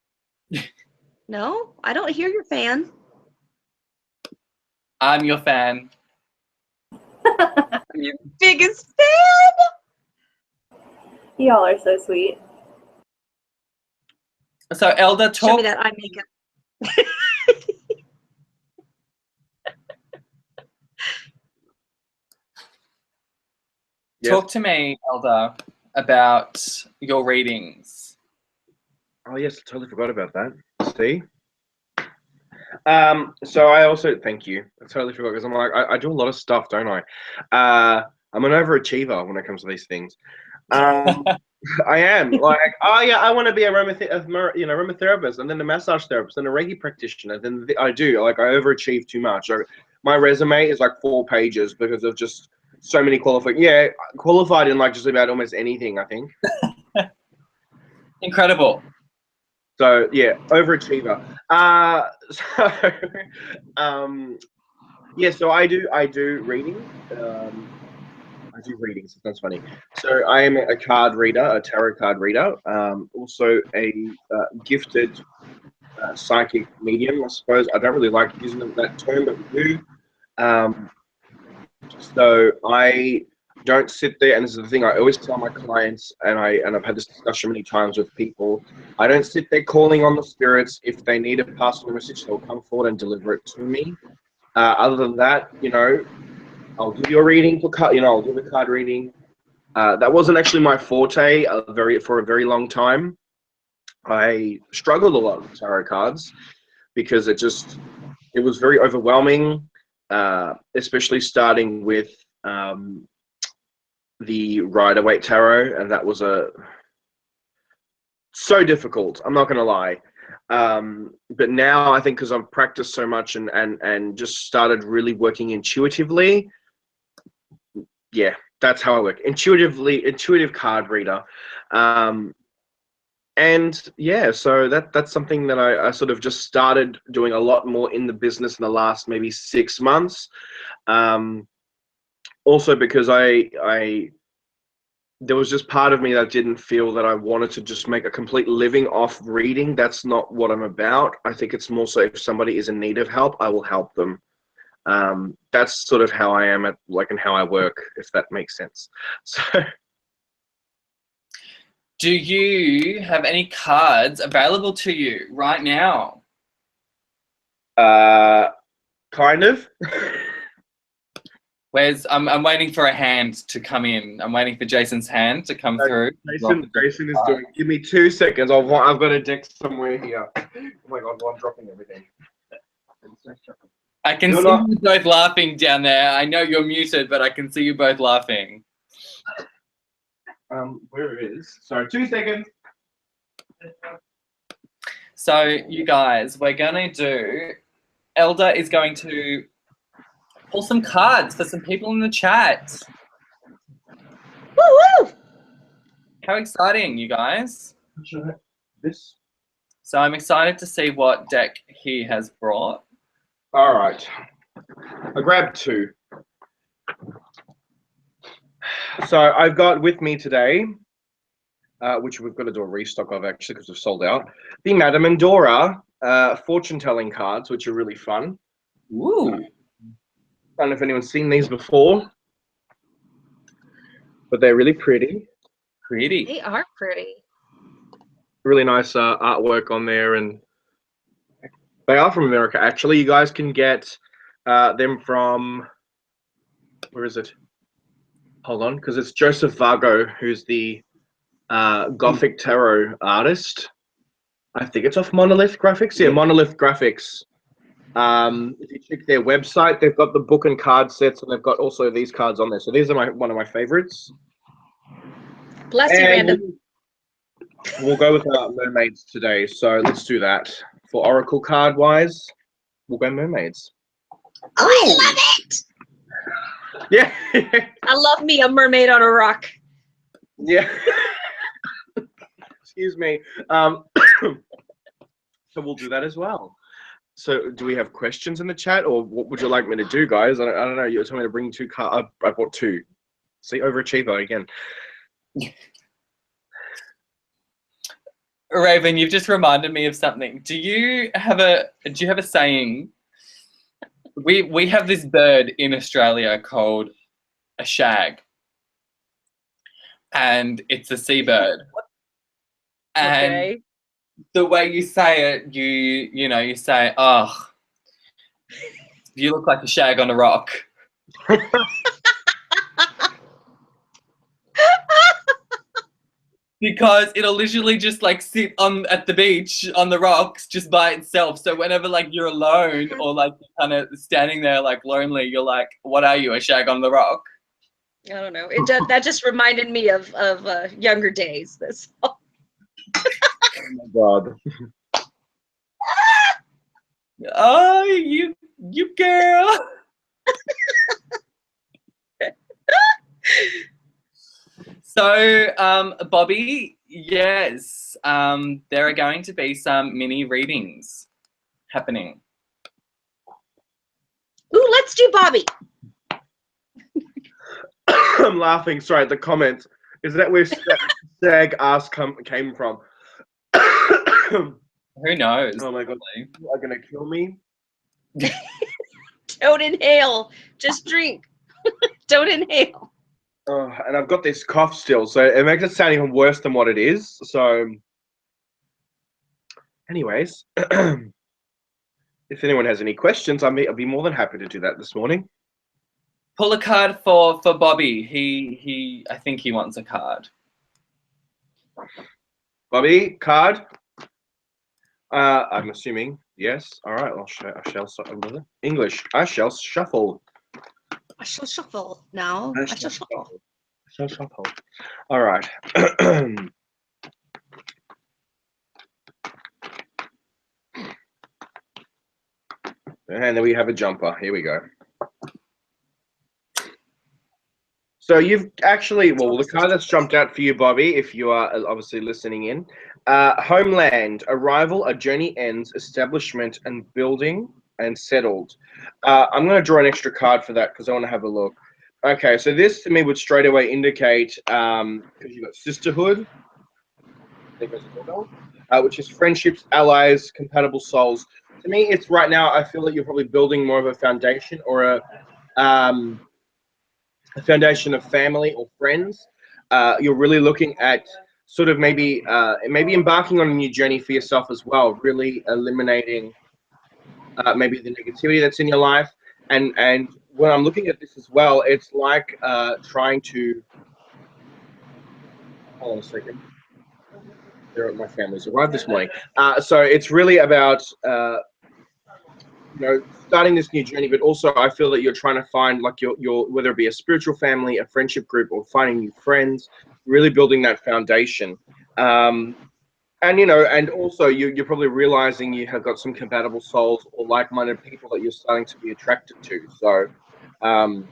No, I don't hear your fan. I'm your fan. I'm your biggest fan. Y'all are so sweet. So Elder, Show me talk. that eye makeup. Talk to me, Elder, about your readings. Oh yes, I totally forgot about that. See? So I also, thank you. I totally forgot, because I'm like, I do a lot of stuff, don't I? I'm an overachiever when it comes to these things. I am like, oh yeah, I want to be a aromatherapist, and then a massage therapist, and a Reiki practitioner. Then I overachieve too much. My resume is like 4 pages because of just so many qualified. Yeah, qualified in like just about almost anything, I think. Incredible. So yeah, overachiever. Yeah, so I do reading. I do readings. That's funny. So I am a card reader, a tarot card reader. Also a gifted psychic medium, I suppose. I don't really like using that term, but we do. So I don't sit there, and this is the thing I always tell my clients, and I've had this discussion many times with people. I don't sit there calling on the spirits. If they need to pass on a message, they'll come forward and deliver it to me. Other than that, you know, I'll give you a reading for card. You know, I'll give a card reading. That wasn't actually my forte for a very long time. I struggled a lot with tarot cards because it was very overwhelming, especially starting with the Rider-Waite Tarot, and that was so difficult. I'm not going to lie. But now I think because I've practiced so much and just started really working intuitively, yeah, that's how I work. Intuitive card reader. And yeah, so that's something that I sort of just started doing a lot more in the business in the last maybe 6 months. Also because there was just part of me that didn't feel that I wanted to just make a complete living off reading. That's not what I'm about. I think it's more so if somebody is in need of help, I will help them. That's sort of how I am and how I work, if that makes sense. So, do you have any cards available to you right now? kind of. I'm waiting for a hand to come in. I'm waiting for Jason's hand to come through. Jason is doing. Give me 2 seconds. I've got a deck somewhere here. Oh my god! I'm dropping everything. I can see you both laughing down there. I know you're muted, but I can see you both laughing. Where it is? Sorry, 2 seconds. So you guys, we're gonna do. Elder is going to pull some cards for some people in the chat. Woo woo! How exciting, you guys. This. So I'm excited to see what deck he has brought. All right. I grabbed 2. So I've got with me today, which we've got to do a restock of actually because we've sold out, the Madame Endora fortune-telling cards, which are really fun. Ooh. I don't know if anyone's seen these before, but they're really pretty. Pretty. They are pretty. Really nice artwork on there, and they are from America. Actually, you guys can get them from, where is it? Hold on, because it's Joseph Vargo, who's the Gothic Tarot artist. I think it's off Monolith Graphics. Yeah, Monolith Graphics. If you check their website, they've got the book and card sets, and they've got also these cards on there. So these are one of my favorites. Bless you, Random. We'll go with mermaids today. So let's do that. For oracle card wise, we'll go mermaids. Oh, I love it. Yeah. I love me a mermaid on a rock. Yeah. Excuse me. So we'll do that as well. So do we have questions in the chat, or what would you like me to do, guys? I don't know. You told me to bring 2 cards. I bought 2. See, overachiever again. Raven, you've just reminded me of something. Do you have a saying? We have this bird in Australia called a shag, and it's a seabird. And Okay. the way you say it, you say, "Oh, you look like a shag on a rock." Because it'll literally just like sit at the beach on the rocks just by itself. So whenever like you're alone or like kind of standing there like lonely, you're like, "What are you, a shag on the rock?" I don't know. That just reminded me of younger days. This. Oh my god. Oh, you girl. So, Bobby, yes, there are going to be some mini readings happening. Ooh, let's do Bobby. I'm laughing. Sorry, the comments. Is that where Sag ass came from? Who knows? Oh my god. You are going to kill me? Don't inhale. Just drink. Don't inhale. Oh, and I've got this cough still, so it makes it sound even worse than what it is. So, anyways, if anyone has any questions, I'll be more than happy to do that this morning. Pull a card for Bobby. I think he wants a card. Bobby, card. I'm assuming yes. All right. I shall English. I shall shuffle. I shall shuffle now. I shall shuffle. I shall shuffle. All right. And then we have a jumper. Here we go. So you've actually, well, the card that's jumped out for you, Bobby, if you are obviously listening in, homeland, arrival, a journey ends, establishment and building and settled. I'm going to draw an extra card for that because I want to have a look. Okay, so this to me would straight away indicate, because you've got sisterhood, which is friendships, allies, compatible souls. To me, it's right now, I feel that you're probably building more of a foundation or a foundation of family or friends. You're really looking at sort of maybe embarking on a new journey for yourself as well, really eliminating maybe the negativity that's in your life. And when I'm looking at this as well, it's like trying to, hold on a second. My family's arrived this morning. So it's really about starting this new journey, but also I feel that you're trying to find like your whether it be a spiritual family, a friendship group, or finding new friends, really building that foundation. And and also you're probably realizing you have got some compatible souls or like-minded people that you're starting to be attracted to. So I'm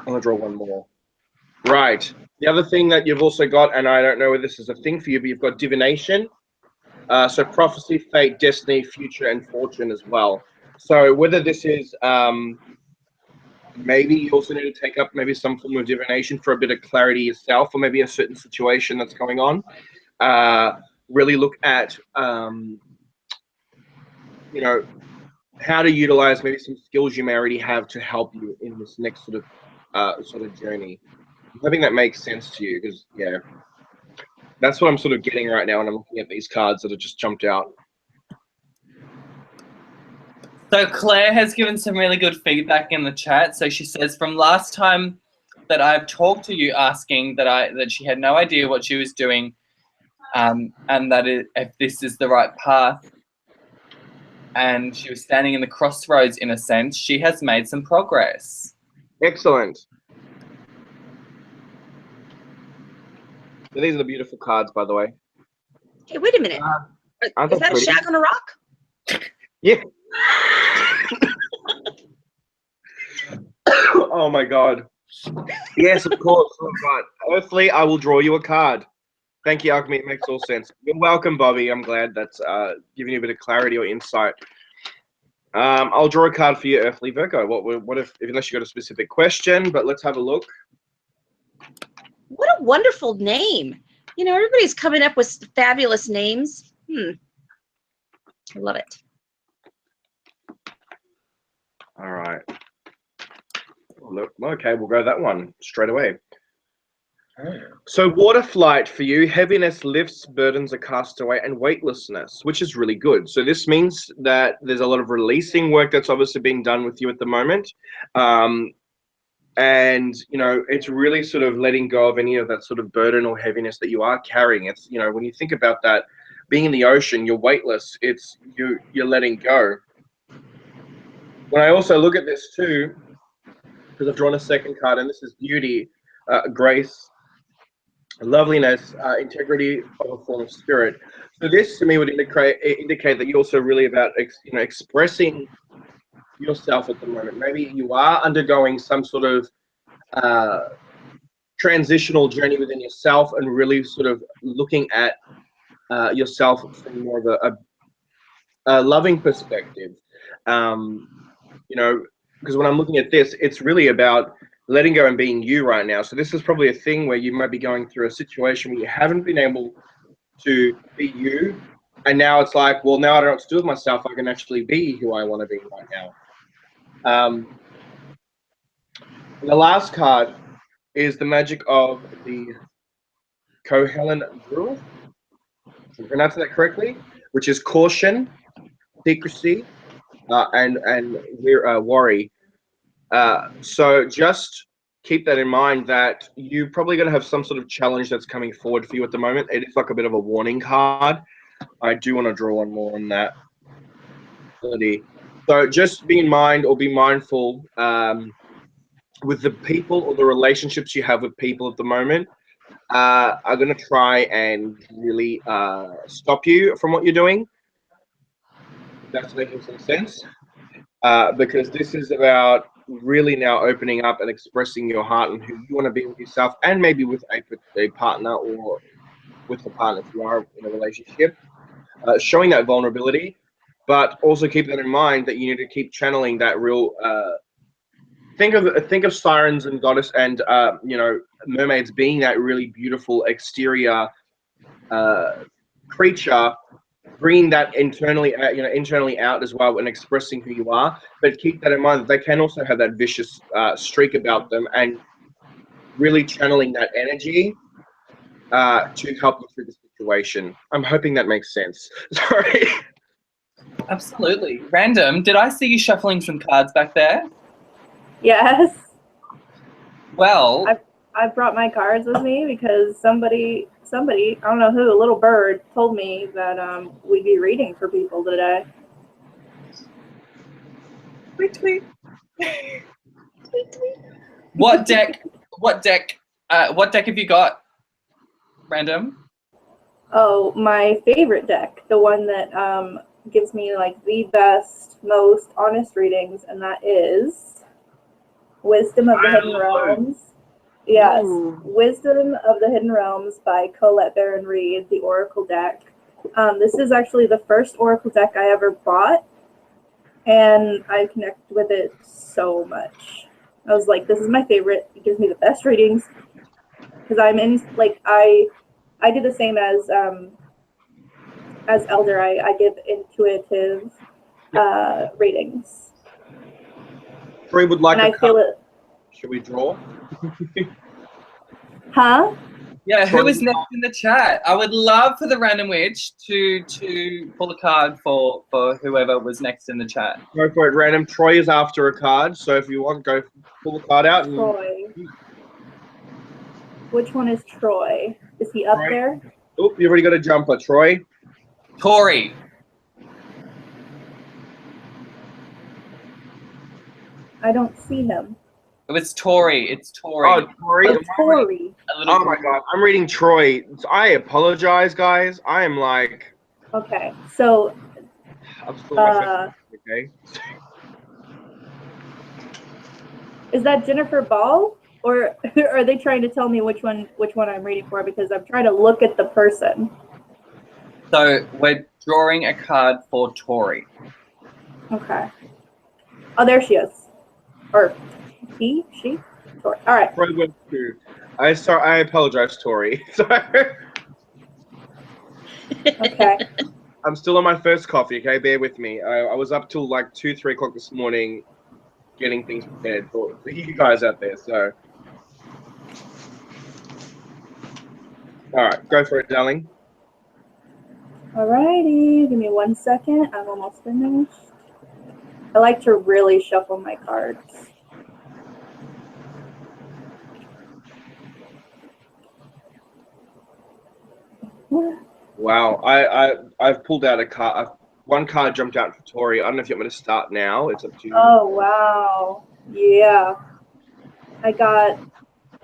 gonna draw one more. Right. The other thing that you've also got, and I don't know whether this is a thing for you, but you've got divination. So prophecy, fate, destiny, future, and fortune as well. So whether this is maybe you also need to take up maybe some form of divination for a bit of clarity yourself, or maybe a certain situation that's going on. Really look at how to utilize maybe some skills you may already have to help you in this next sort of journey. I'm hoping that makes sense to you, because yeah, that's what I'm sort of getting right now when I'm looking at these cards that have just jumped out. So Claire has given some really good feedback in the chat. So she says, from last time that I've talked to you, asking that she had no idea what she was doing, and that if this is the right path, and she was standing in the crossroads in a sense, she has made some progress. Excellent. So these are the beautiful cards, by the way. Hey, wait a minute. Is that a shag on a rock? Yeah. Oh my God. Yes, of course. Right. Earthly, I will draw you a card. Thank you, Alchemy. It makes all sense. You're welcome, Bobby. I'm glad that's giving you a bit of clarity or insight. I'll draw a card for you, Earthly Virgo. What if unless you got a specific question, but let's have a look. What a wonderful name. Everybody's coming up with fabulous names. I love it. All right. Look, okay, we'll go that one straight away. So water flight for you, heaviness lifts, burdens are cast away, and weightlessness, which is really good. So this means that there's a lot of releasing work that's obviously being done with you at the moment. And it's really sort of letting go of any of that sort of burden or heaviness that you are carrying. It's when you think about that, being in the ocean, you're weightless. It's you're letting go. When I also look at this too, because I've drawn a second card, and this is beauty, grace, loveliness, integrity of a form of spirit. So this to me would indicate that you're also really about expressing yourself at the moment. Maybe you are undergoing some sort of transitional journey within yourself, and really sort of looking at yourself from more of a loving perspective. Because when I'm looking at this, it's really about letting go and being you right now. So this is probably a thing where you might be going through a situation where you haven't been able to be you, and now it's like, well, now I don't know what to do with myself. I can actually be who I want to be right now. The last card is the magic of the Kohelen Druid. Am I pronouncing that correctly? Which is caution, secrecy, and worry. So just keep that in mind, that you're probably going to have some sort of challenge that's coming forward for you at the moment. It is like a bit of a warning card. I do want to draw one more on that. So just be in mind, or be mindful with the people or the relationships you have with people at the moment. Are going to try and really stop you from what you're doing. If that's making some sense. Because this is about really now opening up and expressing your heart and who you want to be with yourself, and maybe with a partner or with a partner if you are in a relationship, showing that vulnerability, but also keep that in mind that you need to keep channeling that real. Think of sirens and goddess and mermaids being that really beautiful exterior creature, bringing that internally out as well and expressing who you are. But keep that in mind that they can also have that vicious streak about them, and really channeling that energy to help you through the situation. I'm hoping that makes sense. Sorry. Absolutely. Random, did I see you shuffling some cards back there? Yes. Well, I brought my cards with me because somebody, I don't know who, a little bird, told me that we'd be reading for people today. tweet, tweet. What deck have you got, Random? Oh, my favorite deck, the one that gives me like the best, most honest readings, and that is Wisdom of the Hidden Realms. Yes, Wisdom of the Hidden Realms by Colette Baron Reed, the Oracle deck. This is actually the first Oracle deck I ever bought, and I connect with it so much. I was like, this is my favorite. It gives me the best readings because I'm in, like, I do the same as Elder. I give intuitive readings. Troy would like and I feel it. Should we draw? Huh? Yeah, who is next in the chat? I would love for the Random Witch to pull a card for whoever was next in the chat. Go for it, Random. Troy is after a card, so if you want, go pull the card out. Troy. Which one is Troy? Is he up there? Oh, you already got a jumper, Troy. Tori. I don't see him. It's Tori. It's Tori. Oh, Tori. Oh, Tori. Oh my God, I'm reading Troy. I apologize, guys. I am like. Okay, so. I'm still okay. Is that Jennifer Ball, or are they trying to tell me which one I'm reading for? Because I'm trying to look at the person. So we're drawing a card for Tori. Okay. Oh, there she is. Or he, she, Tori. All right. I apologize, Tori. Okay. I'm still on my first coffee. Okay, bear with me. I was up till like 2-3 o'clock this morning, getting things prepared for you guys out there. So, all right, go for it, darling. Alrighty, give me 1 second. I'm almost finished. I like to really shuffle my cards. Wow, I've pulled out a card. One card jumped out for Tori. I don't know if you want me to start now. It's up to you. Oh wow, yeah. I got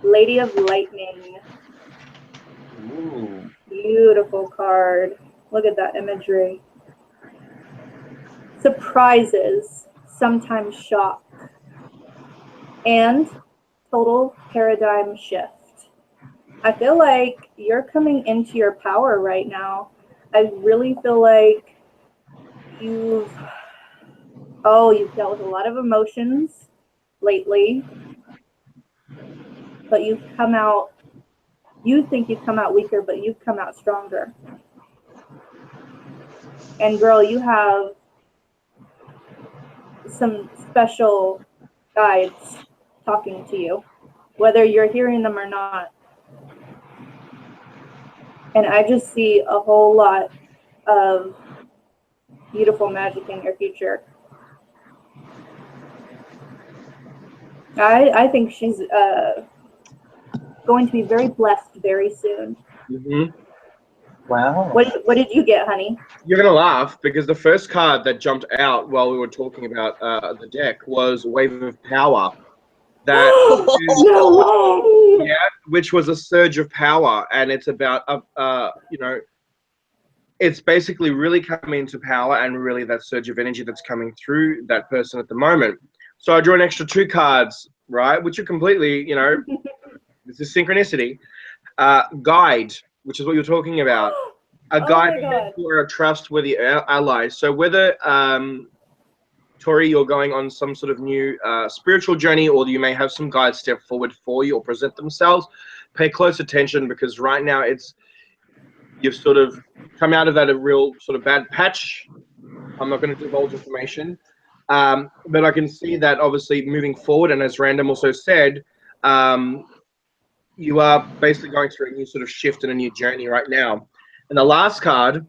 Lady of Lightning. Ooh. Beautiful card. Look at that imagery. Surprises, sometimes shock, and total paradigm shift. I feel like you're coming into your power right now. I really feel like you've dealt with a lot of emotions lately, but you've come out, you think you've come out weaker, but you've come out stronger. And girl, you have some special guides talking to you, whether you're hearing them or not. And I just see a whole lot of beautiful magic in your future. I think she's going to be very blessed very soon. Mm-hmm. Wow. What did you get, honey? You're gonna laugh because the first card that jumped out while we were talking about the deck was Wave of Power. That No way! Yeah, which was a surge of power, and it's about it's basically really coming into power and really that surge of energy that's coming through that person at the moment. So I drew an extra 2 cards, right? Which are completely, you know, this is synchronicity. Guide, which is what you're talking about. A guide for a trustworthy ally. So whether, Tori, you're going on some sort of new spiritual journey, or you may have some guides step forward for you or present themselves, pay close attention, because right now you've sort of come out of that a real sort of bad patch. I'm not going to divulge information, but I can see that obviously moving forward, and as Random also said, you are basically going through a new sort of shift and a new journey right now. And the last card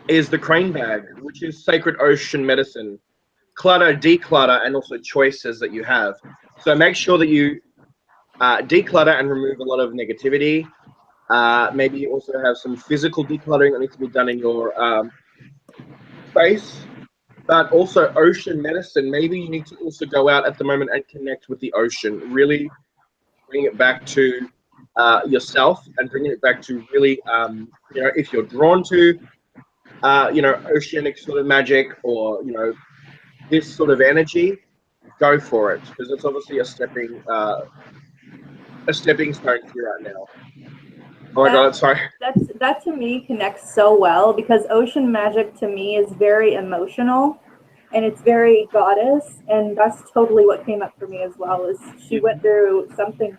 is the Crane Bag, which is Sacred Ocean Medicine. Clutter, declutter, and also choices that you have. So make sure that you declutter and remove a lot of negativity. Maybe you also have some physical decluttering that needs to be done in your space. But also ocean medicine. Maybe you need to also go out at the moment and connect with the ocean. Really bring it back to yourself, and bringing it back to really, you know, if you're drawn to, you know, oceanic sort of magic, or, you know, this sort of energy, go for it, because it's obviously a stepping stone to you right now. Oh my God, sorry. That to me connects so well, because ocean magic to me is very emotional, and it's very goddess, and that's totally what came up for me as well. Is she went through something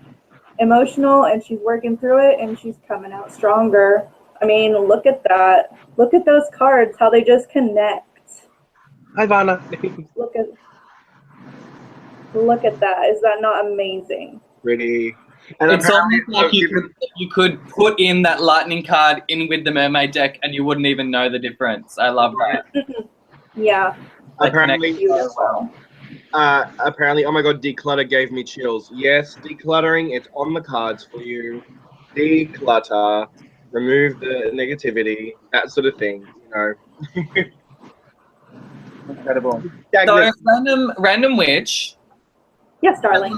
emotional, and she's working through it, and she's coming out stronger. I mean, look at that. Look at those cards, how they just connect. Hi, Vanna. Look at that. Is that not amazing? Pretty. And it's almost like you could put in that lightning card in with the mermaid deck and you wouldn't even know the difference. I love that. Yeah. Apparently, apparently, oh my God, declutter gave me chills. Yes, decluttering, it's on the cards for you. Declutter, remove the negativity, that sort of thing, you know. Incredible. So, random witch. Yes, darling.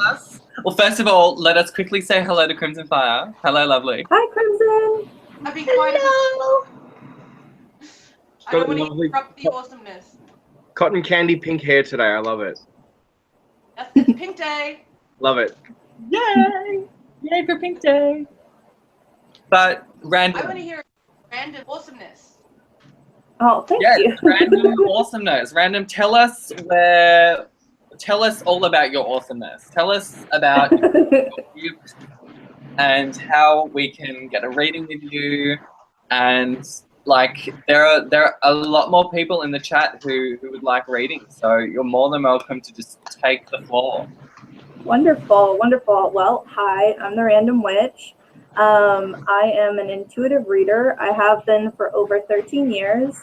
Well, first of all, let us quickly say hello to Crimson Fire. Hello, lovely. Hi, Crimson. I've been quiet. I don't want to interrupt the awesomeness. Cotton candy pink hair today. I love it. It's Pink Day. Love it. Yay! Yay for Pink Day. But random. I want to hear random awesomeness. Oh, thank you. Random awesomeness. Random, tell us all about your awesomeness. Tell us about you and how we can get a reading with you. And like, there are a lot more people in the chat who would like readings. So you're more than welcome to just take the floor. Wonderful, wonderful. Well, hi, I'm the Random Witch. I am an intuitive reader. I have been for over 13 years.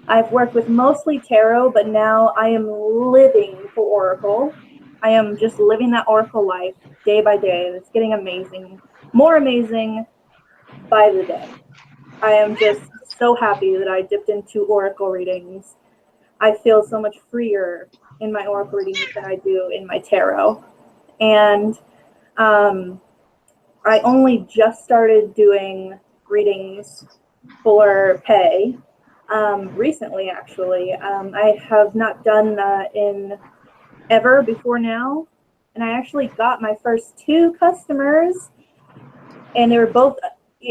I've worked with mostly tarot, but now I am living for Oracle. I am just living that Oracle life day by day, and it's getting amazing, more amazing by the day. I am just so happy that I dipped into Oracle readings. I feel so much freer in my Oracle readings than I do in my tarot. And I only just started doing readings for pay. Recently, actually. I have not done that in ever before now, and I actually got my first 2 customers, and they were both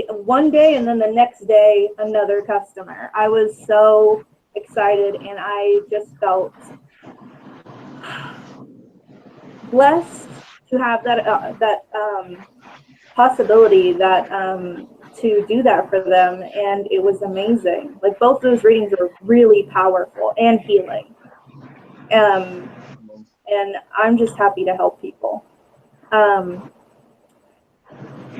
one day, and then the next day another customer. I was so excited, and I just felt blessed to have that possibility, that to do that for them, and it was amazing. Like, both those readings are really powerful and healing, and I'm just happy to help people.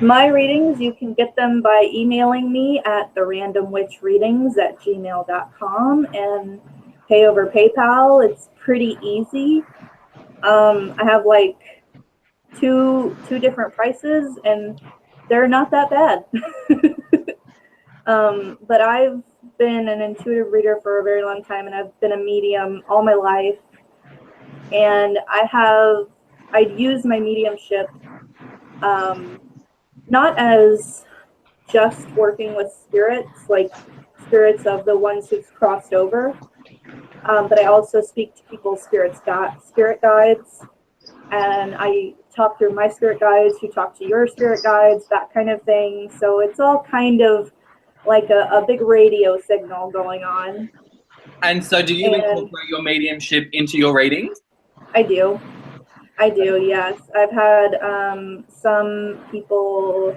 My readings, you can get them by emailing me at therandomwitchreadings@gmail.com and pay over PayPal. It's pretty easy. I have like two different prices, and they're not that bad. But I've been an intuitive reader for a very long time, and I've been a medium all my life. And I'd use my mediumship not as just working with spirits, like spirits of the ones who've crossed over, but I also speak to people's spirit guides, and I talk through my spirit guides who talk to your spirit guides, that kind of thing. So it's all kind of like a big radio signal going on. And so do you incorporate your mediumship into your readings? I do, yes. I've had some people's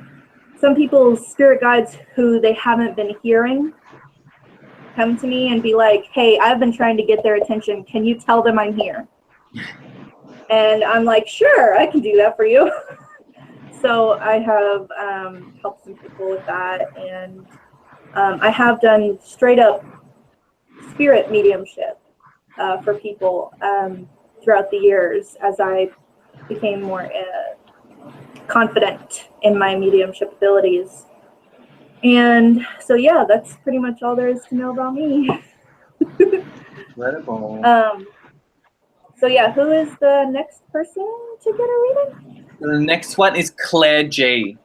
spirit guides who they haven't been hearing come to me and be like, hey, I've been trying to get their attention. Can you tell them I'm here? And I'm like, sure, I can do that for you. So I have helped some people with that. And I have done straight up spirit mediumship for people throughout the years as I became more confident in my mediumship abilities. And so, yeah, that's pretty much all there is to know about me. Incredible. So, yeah, who is the next person to get a reading? The next one is Claire G.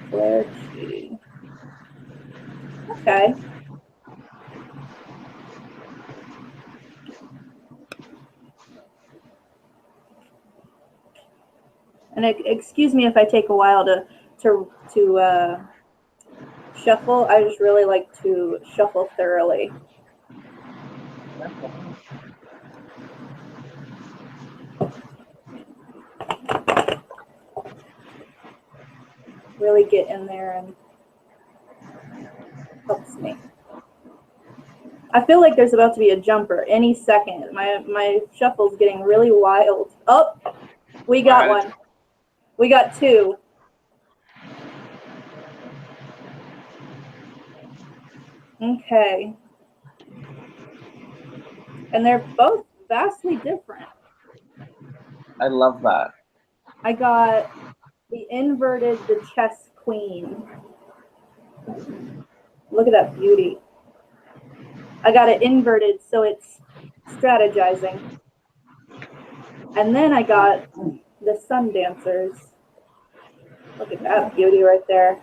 Claire G. Okay. And excuse me if I take a while to shuffle. I just really like to shuffle thoroughly. Really get in there and helps me. I feel like there's about to be a jumper any second. My shuffle's getting really wild. Oh, we got one. We got two. Okay. And they're both vastly different. I love that. I got the inverted, the chess queen. Look at that beauty. I got it inverted, so it's strategizing. And then I got the sun dancers. Look at that beauty right there.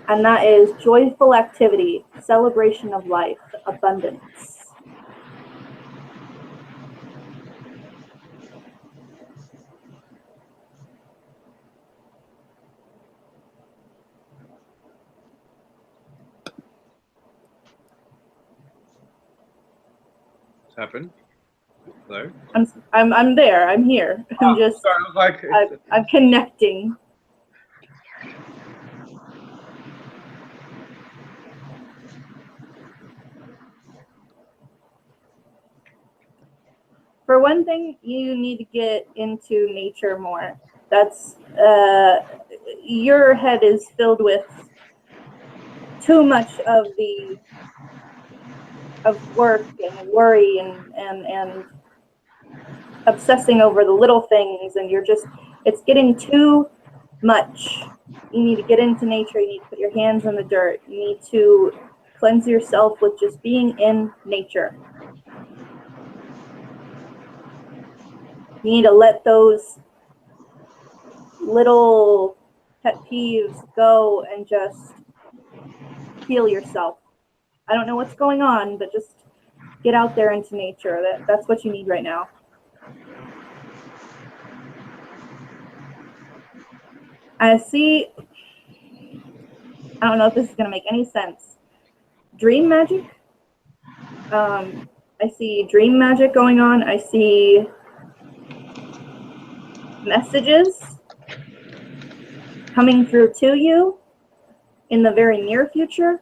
And that is joyful activity, celebration of life, abundance. Happened. Hello. I'm there. I'm here. I'm just. Sorry, I was like, I'm connecting. For one thing, you need to get into nature more. That's your head is filled with too much of work and worry and obsessing over the little things, and it's getting too much. You need to get into nature. You need to put your hands in the dirt. You need to cleanse yourself with just being in nature. You need to let those little pet peeves go and just heal yourself. I don't know what's going on, but just get out there into nature. That's what you need right now. I see, I don't know if this is going to make any sense. Dream magic. I see dream magic going on. I see messages coming through to you in the very near future.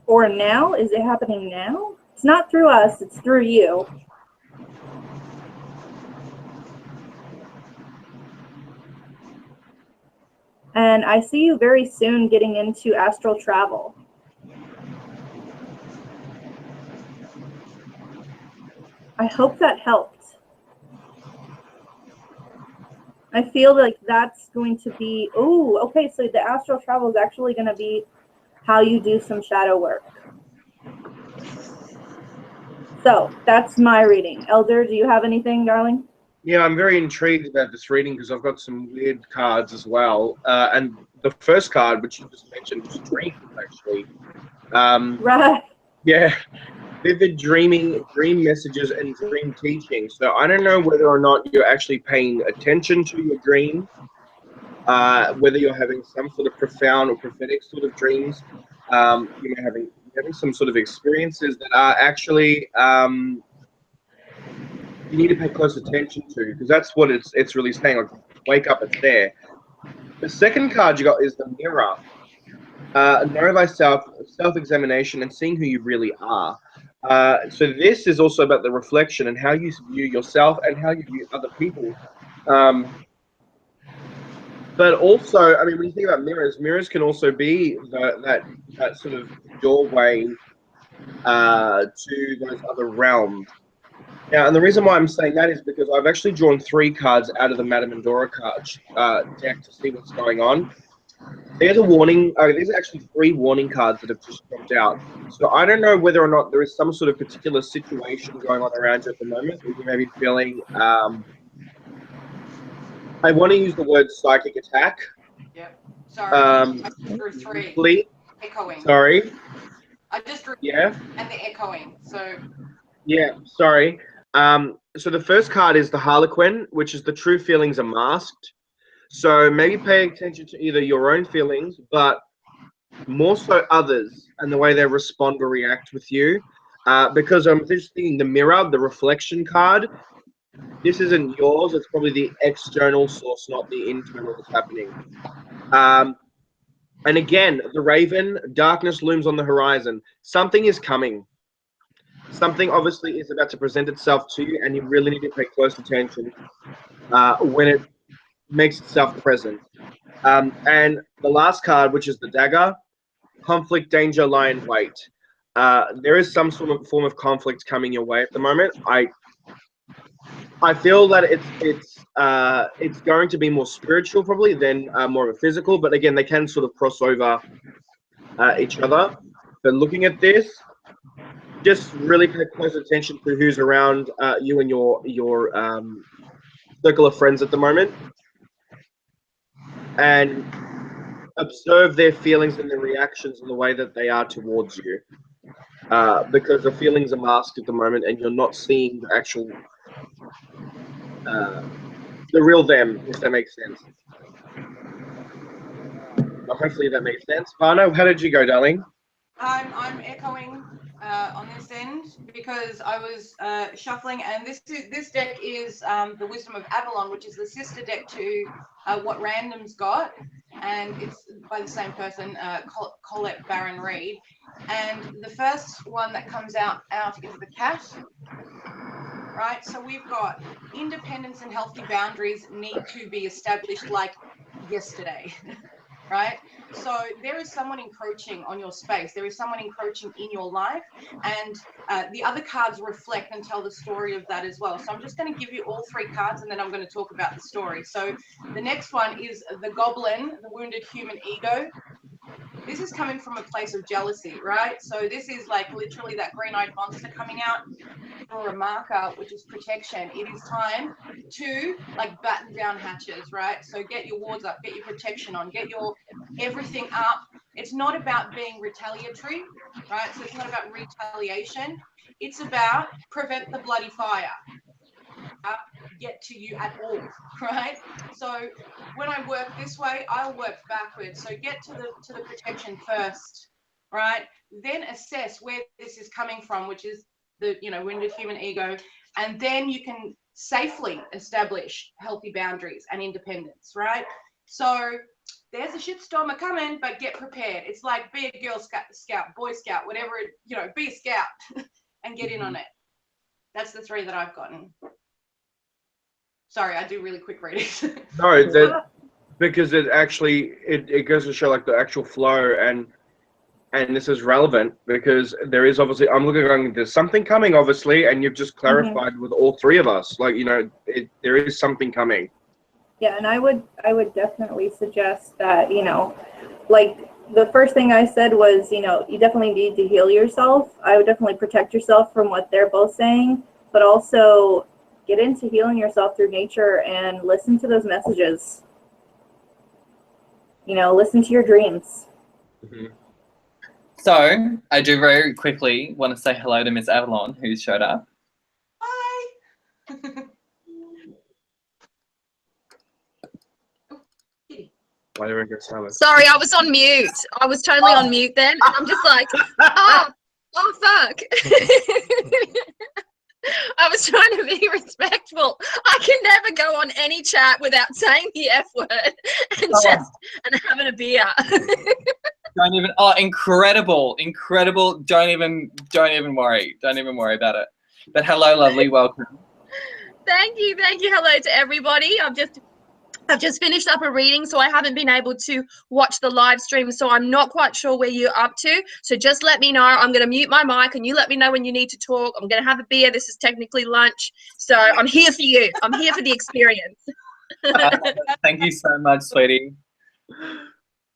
Or now? Is it happening now? It's not through us, it's through you. And I see you very soon getting into astral travel. I hope that helped. I feel like that's going to be, oh, okay, so the astral travel is actually going to be how you do some shadow work. So that's my reading. Elder, do you have anything, darling? Yeah, I'm very intrigued about this reading because I've got some weird cards as well. And the first card, which you just mentioned, was dreams, actually. Right. Yeah. vivid dream messages and dream teaching. So I don't know whether or not you're actually paying attention to your dreams, whether you're having some sort of profound or prophetic sort of dreams. You may having some sort of experiences that are actually you need to pay close attention to, because that's what it's really saying. Like, wake up, it's there. The second card you got is the mirror. Know thyself, self-examination, and seeing who you really are. So this is also about the reflection and how you view yourself and how you view other people. But also, I mean, when you think about mirrors, mirrors can also be that sort of doorway to those other realms. Now, and the reason why I'm saying that is because I've actually drawn 3 cards out of the Madame Endora card deck to see what's going on. There's a warning. There's actually 3 warning cards that have just jumped out. So I don't know whether or not there is some sort of particular situation going on around you at the moment where you may be feeling. I want to use the word psychic attack. Yep. Sorry. I just drew 3. Please. Echoing. Sorry. I just drew. Yeah. And the echoing. So. Yeah. Sorry. So the first card is the Harlequin, which is the true feelings are masked. So maybe pay attention to either your own feelings, but more so others and the way they respond or react with you. Because I'm just thinking the mirror, the reflection card, this isn't yours. It's probably the external source, not the internal that's happening. And again, the Raven, darkness looms on the horizon. Something is coming. Something obviously is about to present itself to you, and you really need to pay close attention when it makes itself present. And the last card, which is the Dagger, conflict, danger, lie in wait. There is some sort of form of conflict coming your way at the moment. I feel that it's going to be more spiritual probably than more of a physical, but again, they can sort of cross over each other. But looking at this, just really pay close attention to who's around you and your circle of friends at the moment, and observe their feelings and their reactions and the way that they are towards you, because the feelings are masked at the moment and you're not seeing the actual the real them, if that makes sense. Hopefully that makes sense. Varno, how did you go, darling? I'm echoing on this end because I was shuffling, and this deck is the Wisdom of Avalon, which is the sister deck to what Random's got, and it's by the same person, Colette Baron Reed. And the first one that comes out is the cat, right? So we've got independence and healthy boundaries need to be established like yesterday. Right? So there is someone encroaching on your space. There is someone encroaching in your life, and the other cards reflect and tell the story of that as well. So I'm just going to give you all 3 cards, and then I'm going to talk about the story. So the next one is the Goblin, the wounded human ego. This is coming from a place of jealousy, right? So this is like literally that green-eyed monster coming out for a marker, which is protection. It is time to like batten down hatches, right? So get your wards up, get your protection on, get your everything up. It's not about being retaliatory, right? So it's not about retaliation. It's about prevent the bloody fire. Get to you at all, right? So when I work this way, I'll work backwards. So get to the protection first, right? Then assess where this is coming from, which is the wounded human ego, and then you can safely establish healthy boundaries and independence, right? So there's a shitstorm a coming, but get prepared. It's like be a Girl Scout, Boy Scout, whatever, be a scout and get in on it. That's the 3 that I've gotten. Sorry, I do really quick readings. No, because it actually it goes to show like the actual flow, and this is relevant because there is obviously, I'm looking going, there's something coming obviously, and you've just clarified with all 3 of us, like, there is something coming. Yeah, and I would definitely suggest that, like the first thing I said was, you definitely need to heal yourself. I would definitely protect yourself from what they're both saying, but also get into healing yourself through nature and listen to those messages. Listen to your dreams. Mm-hmm. So I do very quickly want to say hello to Miss Avalon, who's showed up. Hi. Why everyone go silent? Sorry, I was on mute. I was totally on mute then. And I'm just like, oh fuck. I was trying to be respectful. I can never go on any chat without saying the F word and having a beer. Don't even. Oh, incredible! Don't even worry. Don't even worry about it. But hello, lovely. Welcome. Thank you. Hello to everybody. I've just finished up a reading, so I haven't been able to watch the live stream, so I'm not quite sure where you're up to. So just let me know. I'm going to mute my mic, and you let me know when you need to talk. I'm going to have a beer. This is technically lunch, so I'm here for you. I'm here for the experience. Thank you so much, sweetie.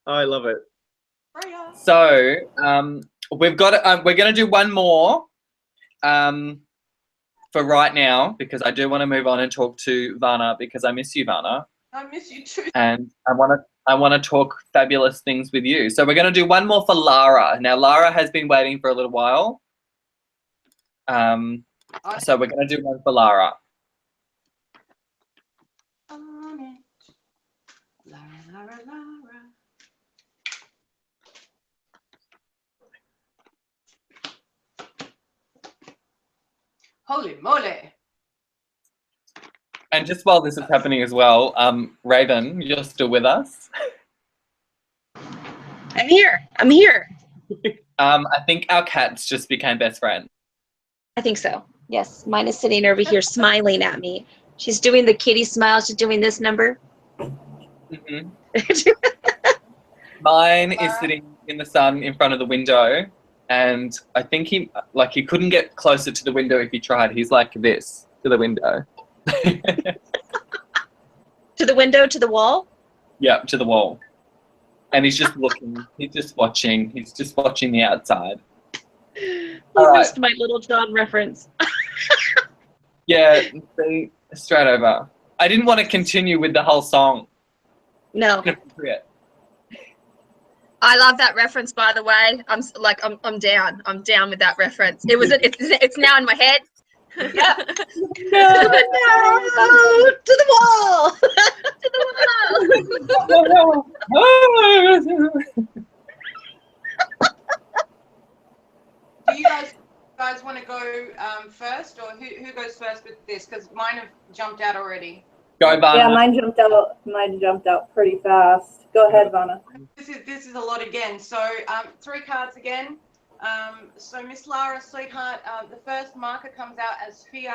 I love it. So we've got. We're going to do one more for right now, because I do want to move on and talk to Vanna, because I miss you, Vanna. I miss you too. And I want to talk fabulous things with you. So we're going to do one more for Lara. Now, Lara has been waiting for a little while. So we're going to do one for Lara. Lara. Holy moly. And just while this is happening as well, Raven, you're still with us? I'm here. I think our cats just became best friends. I think so. Yes, mine is sitting over here smiling at me. She's doing the kitty smile. She's doing this number. Mm-hmm. Mine is sitting in the sun in front of the window, and I think he couldn't get closer to the window if he tried. He's like this to the window. To the window, to the wall? Yeah, to the wall. And he's just looking. He's just watching. He's just watching the outside. You missed my Little John reference. Yeah, see, straight over. I didn't want to continue with the whole song. No. I love that reference, by the way. I'm down. I'm down with that reference. It's now in my head. Yeah. No, to the wall. To the wall. Do you guys want to go first, or who goes first with this? Because mine have jumped out already. Go, Vanna. Yeah, mine jumped out pretty fast. Go ahead, Vanna. This is a lot again. So 3 cards again. So Miss Lara, sweetheart, the first marker comes out as fear.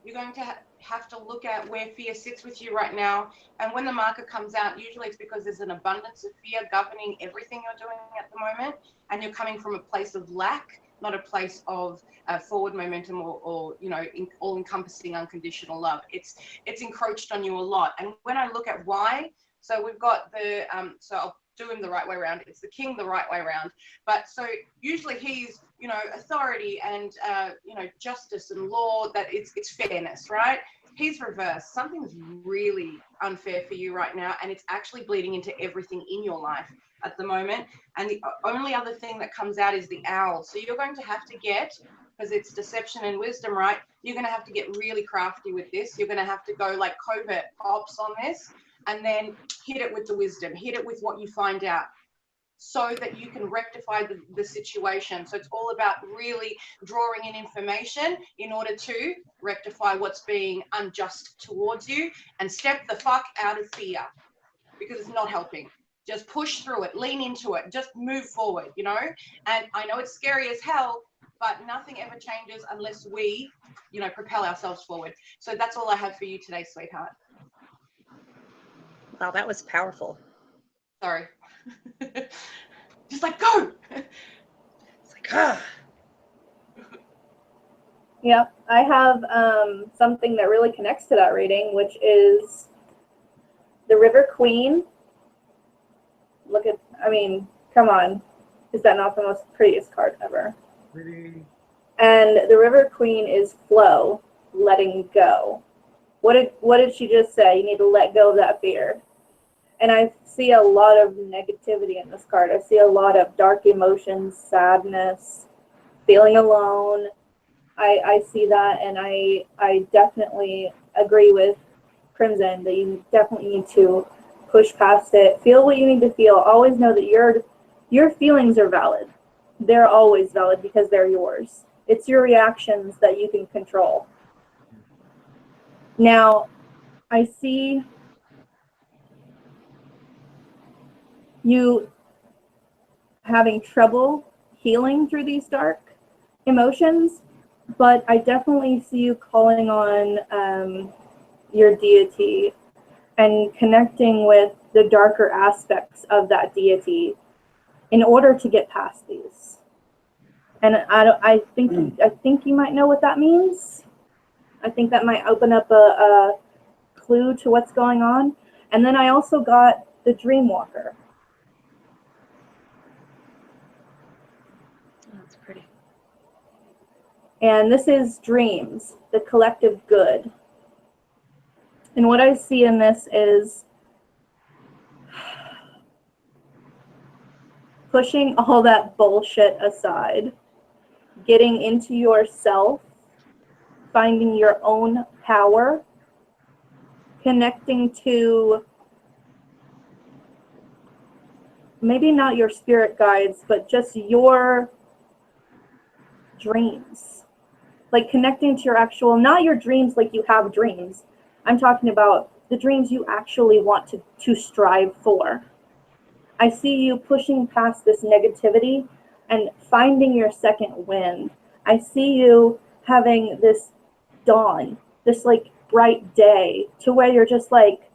You're going to have to look at where fear sits with you right now. And when the marker comes out, usually it's because there's an abundance of fear governing everything you're doing at the moment. And you're coming from a place of lack, not a place of forward momentum or all-encompassing unconditional love. It's encroached on you a lot. And when I look at why, so we've got the, so I'll do him the right way around. It's the king the right way around. But so usually he's, authority and, justice and law, that it's fairness, right? He's reversed. Something's really unfair for you right now, and it's actually bleeding into everything in your life at the moment. And the only other thing that comes out is the owl. So you're going to have to get, because it's deception and wisdom, right? You're going to have to get really crafty with this. You're going to have to go like covert ops on this, and then hit it with the wisdom, hit it with what you find out, so that you can rectify the situation. So it's all about really drawing in information in order to rectify what's being unjust towards you, and step the fuck out of fear, because it's not helping. Just push through it, lean into it, just move forward, And I know it's scary as hell, but nothing ever changes unless we, propel ourselves forward. So that's all I have for you today, sweetheart. Wow, that was powerful. Sorry. Just like, go. It's like, ah. Yeah, I have something that really connects to that reading, which is the River Queen. Come on. Is that not the most prettiest card ever? Pretty. And the River Queen is flow, letting go. What did she just say? You need to let go of that fear. And I see a lot of negativity in this card. I see a lot of dark emotions, sadness, feeling alone. I see that, and I definitely agree with Crimson that you definitely need to push past it. Feel what you need to feel. Always know that your feelings are valid. They're always valid because they're yours. It's your reactions that you can control. Now, I see you having trouble healing through these dark emotions, but I definitely see you calling on your deity and connecting with the darker aspects of that deity in order to get past these. And I think you might know what that means. I think that might open up a clue to what's going on. And then I also got the Dreamwalker. That's pretty. And this is dreams, the collective good. And what I see in this is pushing all that bullshit aside, getting into yourself, finding your own power, connecting to maybe not your spirit guides, but just your dreams. Like connecting to your actual, not your dreams like you have dreams. I'm talking about the dreams you actually want to strive for. I see you pushing past this negativity and finding your second wind. I see you having this dawn, this like bright day to where you're just like,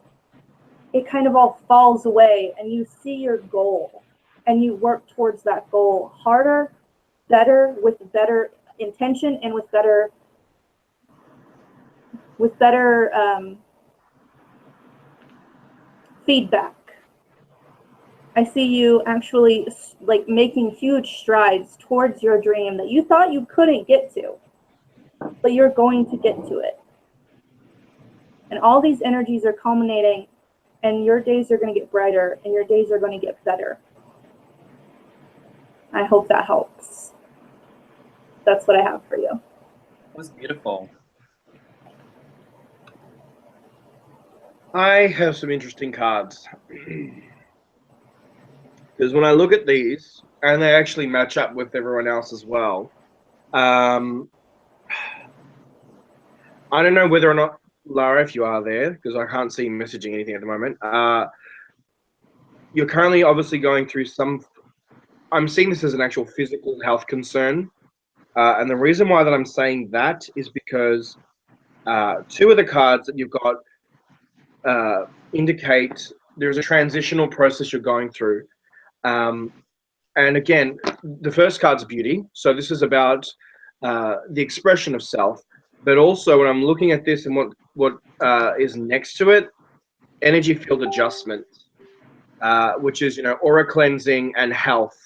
it kind of all falls away and you see your goal and you work towards that goal harder, better, with better intention and with better feedback. I see you actually like making huge strides towards your dream that you thought you couldn't get to, but you're going to get to it. And all these energies are culminating, and your days are going to get brighter and your days are going to get better. I hope that helps. That's what I have for you. That was beautiful. I have some interesting cards. Because when I look at these, and they actually match up with everyone else as well, I don't know whether or not, Lara, if you are there, because I can't see messaging anything at the moment. You're currently obviously going through some, I'm seeing this as an actual physical health concern. And the reason why that I'm saying that is because two of the cards that you've got indicate there's a transitional process you're going through. And again, the first card's beauty. So this is about the expression of self. But also when I'm looking at this and what is next to it, energy field adjustment, which is, aura cleansing and health.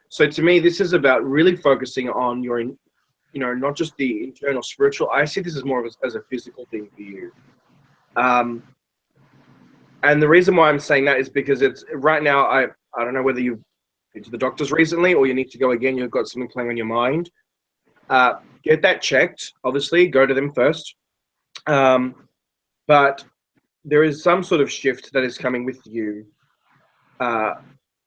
So to me, this is about really focusing on your, not just the internal spiritual. I see this as more of as a physical thing for you. And the reason why I'm saying that is because it's right now, I don't know whether you've been to the doctors recently or you need to go again, you've got something playing on your mind. Get that checked, obviously, go to them first. But there is some sort of shift that is coming with you.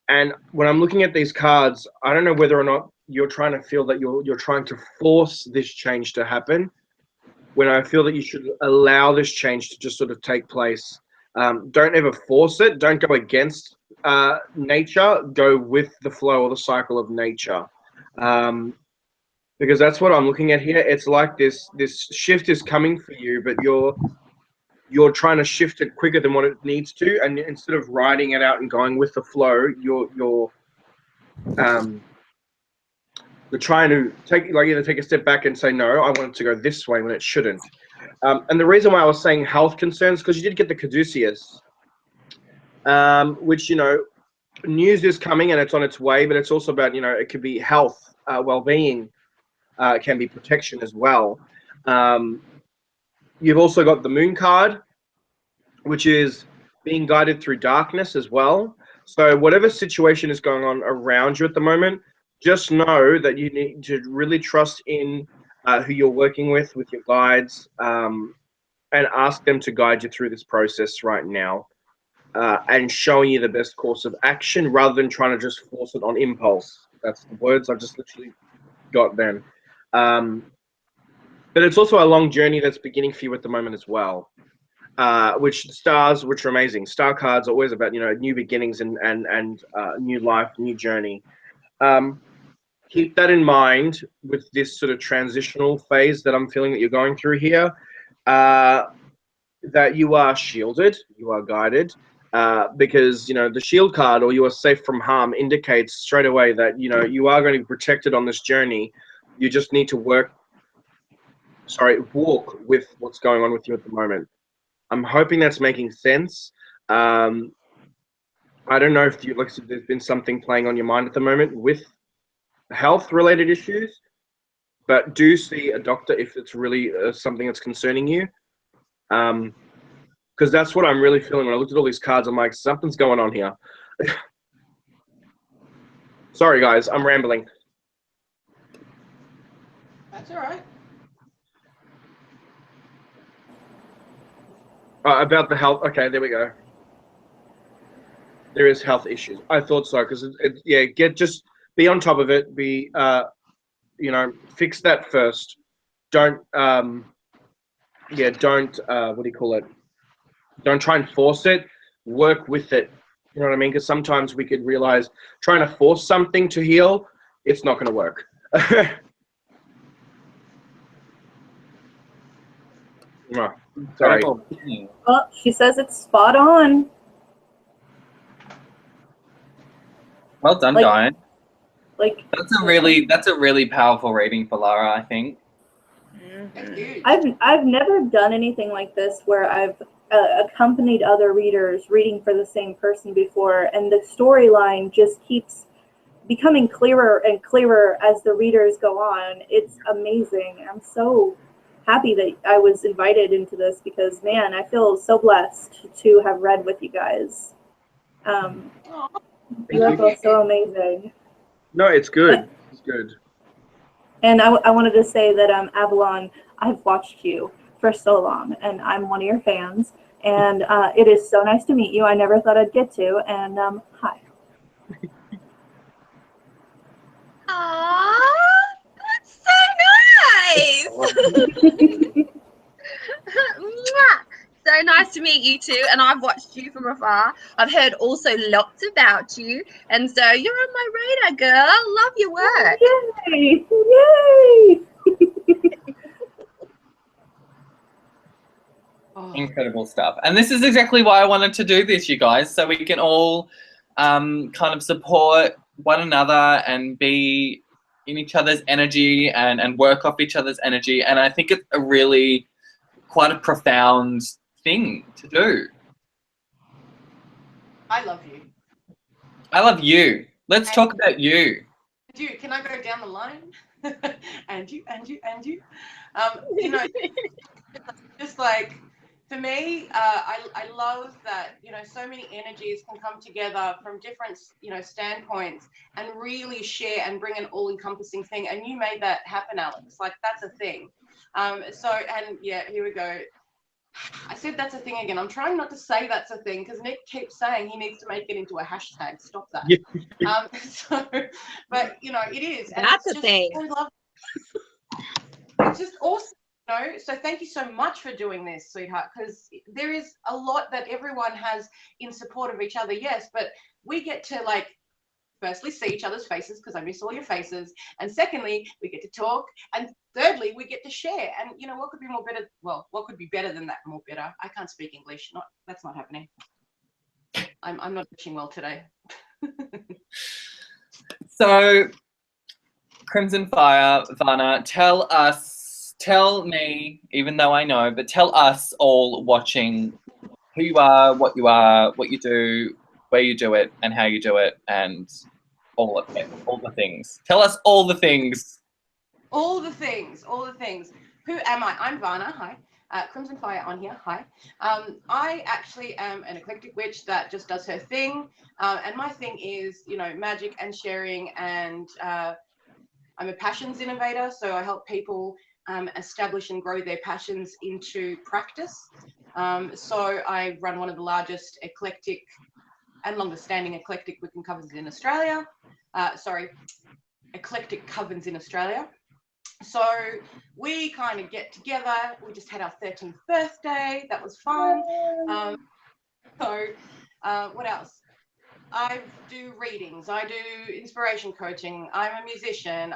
And when I'm looking at these cards, I don't know whether or not you're trying to feel that you're trying to force this change to happen, when I feel that you should allow this change to just sort of take place. Don't ever force it. Don't go against nature. Go with the flow or the cycle of nature. Because that's what I'm looking at here. It's like this shift is coming for you, but you're trying to shift it quicker than what it needs to, and instead of riding it out and going with the flow, you're trying to either take a step back and say, no, I want it to go this way when it shouldn't. And the reason why I was saying health concerns, because you did get the caduceus, which, news is coming and it's on its way, but it's also about, it could be health, well-being, can be protection as well. You've also got the moon card, which is being guided through darkness as well. So whatever situation is going on around you at the moment, just know that you need to really trust in who you're working with your guides, and ask them to guide you through this process right now, and showing you the best course of action rather than trying to just force it on impulse. That's the words I've just literally got then. But it's also a long journey that's beginning for you at the moment as well. Which are amazing. Star cards are always about, new beginnings and new life, new journey. Keep that in mind with this sort of transitional phase that I'm feeling that you're going through here. That you are shielded, you are guided, because the shield card, or you are safe from harm, indicates straight away that you are going to be protected on this journey. You just need to walk with what's going on with you at the moment. I'm hoping that's making sense. I don't know if there's been something playing on your mind at the moment with health-related issues, but do see a doctor if it's really something that's concerning you. Because that's what I'm really feeling when I looked at all these cards. I'm like, something's going on here. Sorry, guys, I'm rambling. That's all right. About the health. Okay, there we go. There is health issues. I thought so, because just be on top of it. Be fix that first. Don't what do you call it? Don't try and force it. Work with it. You know what I mean? Because sometimes we could realize trying to force something to heal, it's not going to work. Oh, sorry. Oh, she says it's spot on. Well done, Diane. That's a really powerful reading for Lara, I think. Thank you. I've never done anything like this where I've accompanied other readers reading for the same person before, and the storyline just keeps becoming clearer and clearer as the readers go on. It's amazing. I'm so happy that I was invited into this, because man, I feel so blessed to have read with you guys. You are both so amazing. No, it's good. It's good. And I wanted to say that Avalon, I've watched you for so long, and I'm one of your fans, and it is so nice to meet you. I never thought I'd get to, and hi. Aww, that's so nice. So nice to meet you too, and I've watched you from afar. I've heard also lots about you, and so you're on my radar, girl. Love your work. Yay! Yay! Incredible stuff. And this is exactly why I wanted to do this, you guys, so we can all kind of support one another and be in each other's energy and work off each other's energy. And I think it's a really quite a profound thing to do. I love you. I love you. Let's talk about you. Dude, can I go down the line? and you. Just like, for me, I love that, so many energies can come together from different, standpoints and really share and bring an all-encompassing thing. And you made that happen, Alex. Like, that's a thing. Here we go. I said that's a thing again. I'm trying not to say that's a thing, because Nick keeps saying he needs to make it into a hashtag. Stop that. But it is. And that's it's a thing. So it's just awesome. So thank you so much for doing this, sweetheart, because there is a lot that everyone has in support of each other, yes, but we get to, like, firstly, see each other's faces, because I miss all your faces, and secondly, we get to talk, and thirdly, we get to share. And what could be more better? Well, what could be better than that? More better. I can't speak English. That's not happening. I'm not teaching well today. So, Crimson Fyre, Vanna, tell me, even though I know, but tell us all watching who you are, what you do, where you do it, and how you do it, and all of it, all the things. Tell us all the things. All the things. Who am I? I'm Vanna. Hi. Crimson Fyre on here. Hi. I actually am an eclectic witch that just does her thing. And my thing is, you know, magic and sharing, and I'm a passions innovator. So I help people establish and grow their passions into practice. So I run one of the largest eclectic and longest standing eclectic Wiccan covens in Australia. Eclectic covens in Australia. So we kind of get together. We just had our 13th birthday. That was fun. What else? I do readings. I do inspiration coaching. I'm a musician.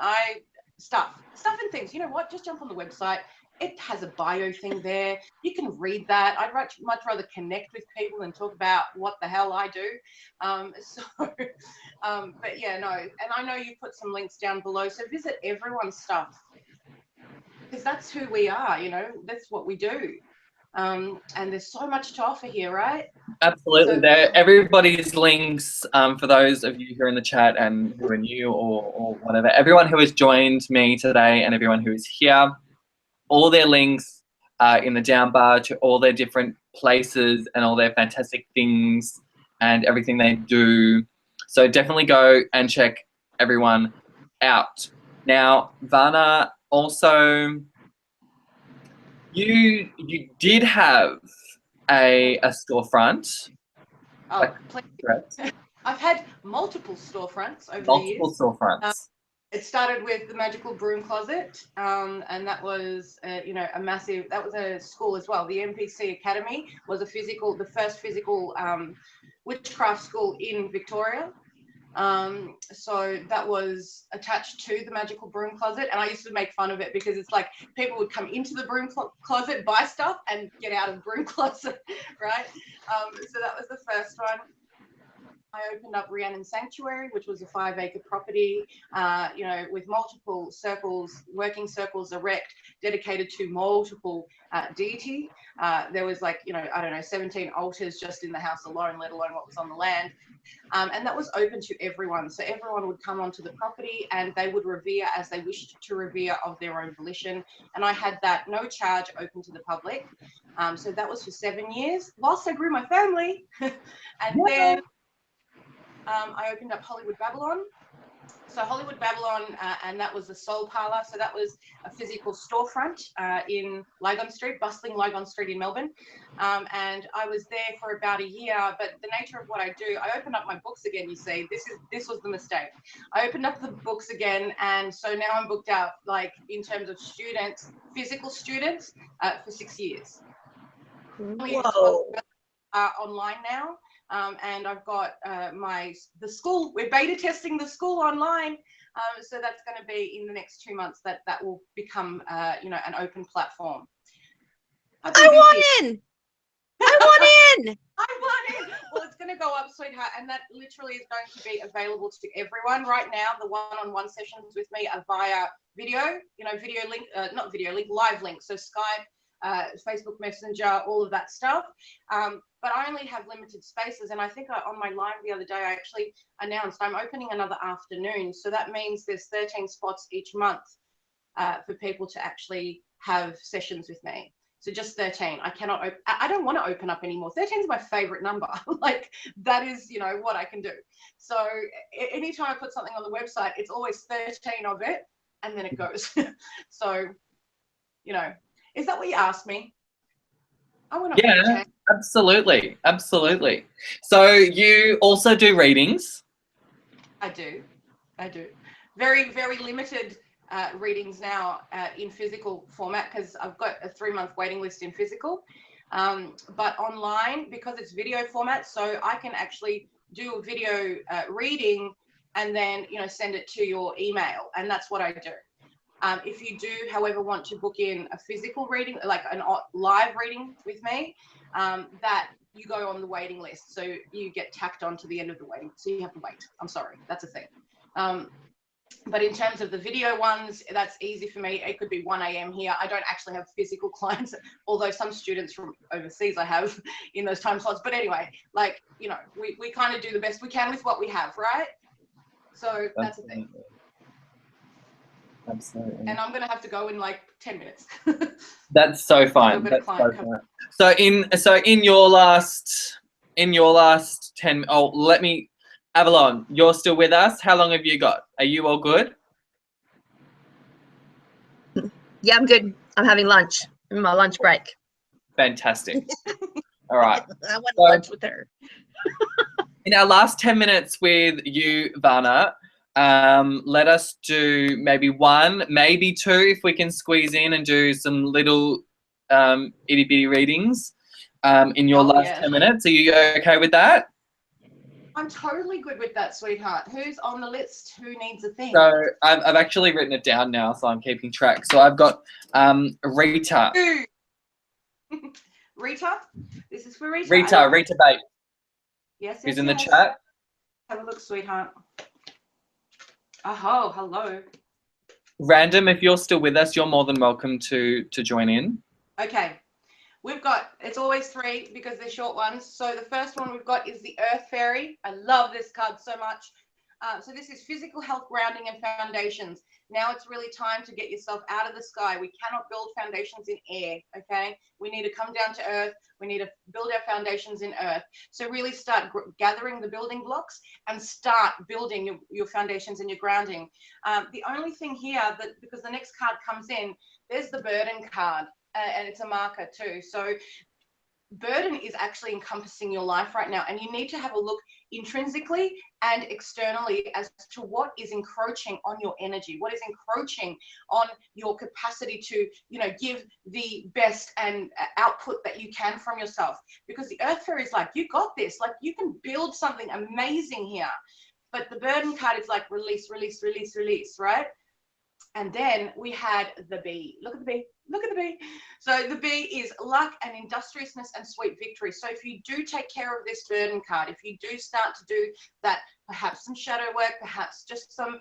Stuff and things. You know what? Just jump on the website. It has a bio thing there. You can read that. I'd much rather connect with people than talk about what the hell I do. But yeah, no. And I know you put some links down below. So visit everyone's stuff, because that's who we are. You know, that's what we do. And there's so much to offer here, right? Absolutely. So, There, everybody's links, for those of you who are in the chat and who are new or whatever, everyone who has joined me today and everyone who is here, all their links are in the down bar to all their different places and all their fantastic things and everything they do. So definitely go and check everyone out. Now, Vana, also, you did have a storefront. oh, please. I've had multiple storefronts over the years. Multiple storefronts. It started with the Magical Broom Closet, and that was, you know, that was a school as well. The MPC Academy was the first physical witchcraft school in Victoria. So that was attached to the Magical Broom Closet, and I used to make fun of it because it's like people would come into the broom closet, buy stuff, and get out of the broom closet, right? So that was the first one. I opened up Rhiannon Sanctuary, which was a 5-acre property, you know, with multiple circles, working circles erect, dedicated to multiple deity. There was like, you know, I don't know, 17 altars just in the house alone, let alone what was on the land. And that was open to everyone. So everyone would come onto the property and they would revere as they wished to revere of their own volition. And I had that no charge open to the public. So that was for 7 years whilst I grew my family. And then I opened up Hollywood Babylon. So Hollywood Babylon, and that was a soul parlor. So that was a physical storefront in Lygon Street, bustling Lygon Street in Melbourne. And I was there for about a year, but the nature of what I do, I opened up my books again, you see. This was the mistake. I opened up the books again, and so now I'm booked out, like, in terms of students, physical students, for 6 years. Whoa. Online now. And I've got the school. We're beta testing the school online, so that's going to be in the next 2 months. That will become, you know, an open platform. I want in. Well, it's going to go up, sweetheart, and that literally is going to be available to everyone. Right now, the one-on-one sessions with me are via video. You know, video link, not video link, live link. So Skype, Facebook Messenger, all of that stuff. But I only have limited spaces, and I think on my live the other day I actually announced I'm opening another afternoon. So that means there's 13 spots each month for people to actually have sessions with me. So just 13. I don't want to open up anymore. 13 is my favorite number. Like, that is, you know, what I can do. So anytime I put something on the website, it's always 13 of it, and then it goes. So, you know, is that what you asked me? I want to. Yeah, absolutely. So you also do readings? I do. Very, very limited readings now in physical format, because I've got a 3-month waiting list in physical. But online, because it's video format, so I can actually do a video reading and then, you know, send it to your email, and that's what I do. If you do, however, want to book in a physical reading, like a live reading with me, that you go on the waiting list. So you get tacked on to the end of the waiting. So you have to wait. I'm sorry. That's a thing. But in terms of the video ones, that's easy for me. It could be 1 a.m. here. I don't actually have physical clients, although some students from overseas I have in those time slots. But anyway, like, you know, we kind of do the best we can with what we have, right? So that's the thing. Absolutely. And I'm gonna have to go in like 10 minutes. That's so fine. That's so fine. So in your last 10, let me, Avalon, you're still with us. How long have you got? Are you all good? Yeah, I'm good. I'm having lunch. I'm my lunch break. Fantastic. All right. I want lunch with her. In our last 10 minutes with you, Varna, let us do maybe one, maybe two, if we can squeeze in and do some little itty bitty readings in your last 10 minutes. Are you okay with that? I'm totally good with that, sweetheart. Who's on the list? Who needs a thing? So I've actually written it down now, so I'm keeping track. So I've got Rita. Rita? This is for Rita. Rita Bates. Yes, Who's in the chat? Have a look, sweetheart. Oh, hello. Random, if you're still with us, you're more than welcome to join in. Okay. We've got, it's always 3 because they're short ones. So the first one we've got is the Earth Fairy. I love this card so much. So this is physical health, grounding, and foundations. Now it's really time to get yourself out of the sky. We cannot build foundations in air, okay? We need to come down to earth. We need to build our foundations in earth. So really start gathering the building blocks and start building your foundations and your grounding. The only thing here, that because the next card comes in, there's the burden card, and it's a marker too. So burden is actually encompassing your life right now, and you need to have a look intrinsically and externally as to what is encroaching on your energy, what is encroaching on your capacity to, you know, give the best and output that you can from yourself. Because the Earth Fairy is like, you got this, like you can build something amazing here. But the burden card is like release, release, release, release, right? And then we had the bee. Look at the bee. Look at the bee. So the bee is luck and industriousness and sweet victory. So if you do take care of this burden card, if you do start to do that, perhaps some shadow work, perhaps just some,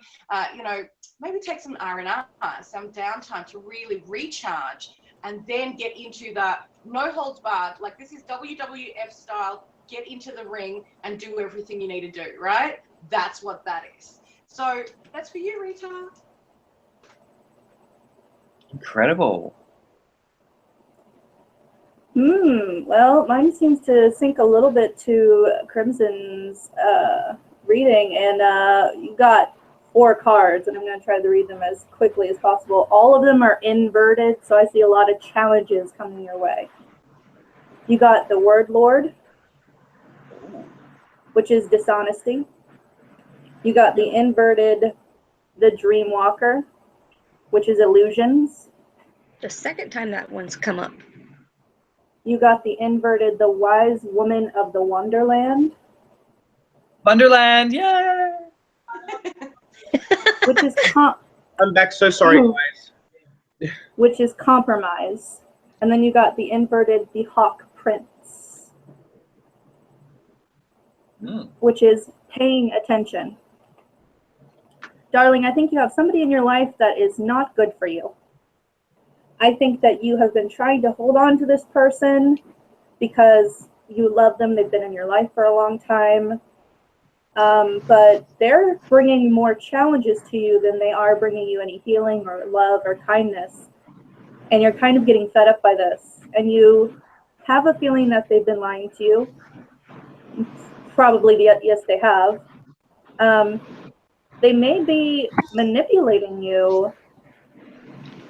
you know, maybe take some R&R, some downtime to really recharge, and then get into the no holds barred. Like this is WWF style. Get into the ring and do everything you need to do, right? That's what that is. So that's for you, Rita. Incredible. Well, mine seems to sync a little bit to Crimson's reading, and you got 4 cards, and I'm going to try to read them as quickly as possible. All of them are inverted, so I see a lot of challenges coming your way. You got the Word Lord, which is dishonesty. You got the inverted, the Dream Walker, which is illusions. The second time that one's come up. You got the inverted, the Wise Woman of the Wonderland. Wonderland, yay! Which is I'm back, so sorry, guys. Which is compromise. And then you got the inverted, the Hawk Prince. Which is paying attention. Darling, I think you have somebody in your life that is not good for you. I think that you have been trying to hold on to this person because you love them. They've been in your life for a long time. But they're bringing more challenges to you than they are bringing you any healing or love or kindness. And you're kind of getting fed up by this. And you have a feeling that they've been lying to you. Probably, yes, they have. They may be manipulating you.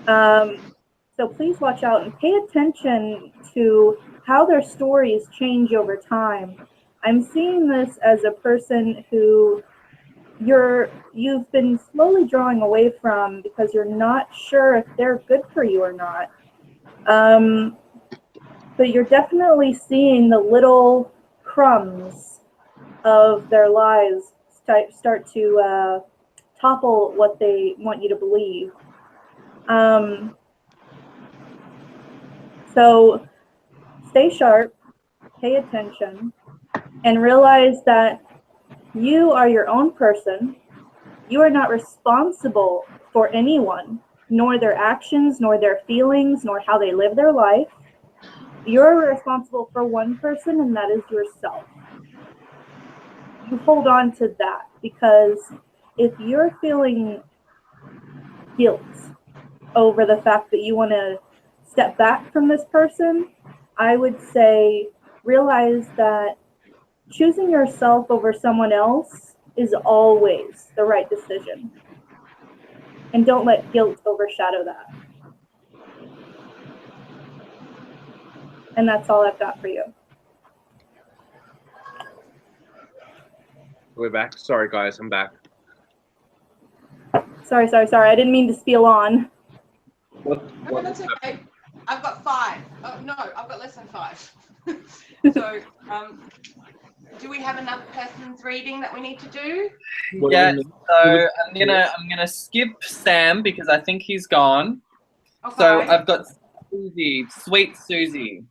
So please watch out and pay attention to how their stories change over time. I'm seeing this as a person who you've been slowly drawing away from because you're not sure if they're good for you or not. But you're definitely seeing the little crumbs of their lives start to topple what they want you to believe. So stay sharp, pay attention, and realize that you are your own person. You are not responsible for anyone, nor their actions, nor their feelings, nor how they live their life. You're responsible for one person, and that is yourself. You hold on to that, because if you're feeling guilt over the fact that you want to step back from this person, I would say realize that choosing yourself over someone else is always the right decision. And don't let guilt overshadow that. And that's all I've got for you. We're back. Sorry, guys, I'm back. Sorry. I didn't mean to spiel on. No, that's okay. I've got 5. Oh, no, I've got less than 5. So, do we have another person's reading that we need to do? Yeah, so I'm gonna skip Sam because I think he's gone. Okay. So I've got Susie, Sweet Susie.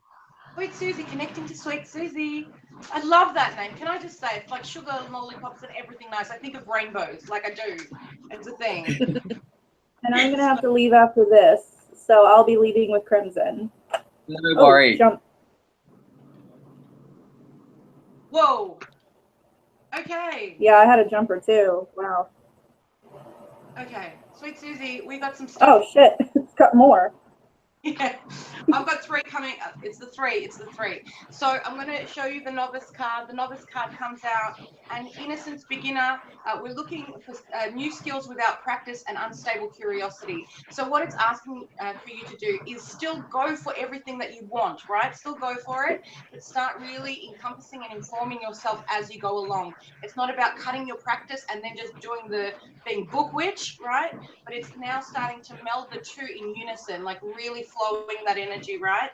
Sweet Susie, connecting to Sweet Susie. I love that name. Can I just say, it's like sugar and lollipops and everything nice. I think of rainbows, like I do. It's a thing. And I'm going to have to leave after this, so I'll be leaving with Crimson. No worries. Jump. Whoa. Okay. Yeah, I had a jumper too. Wow. Okay. Sweet Susie, we got some stuff. Oh, shit. It's got more. Yeah, I've got 3 coming up. It's the 3. So I'm going to show you the novice card. The novice card comes out, and innocence beginner. We're looking for new skills without practice and unstable curiosity. So what it's asking for you to do is still go for everything that you want, right? Still go for it, but start really encompassing and informing yourself as you go along. It's not about cutting your practice and then just doing being book witch, right? But it's now starting to meld the two in unison, like really flowing that energy, right?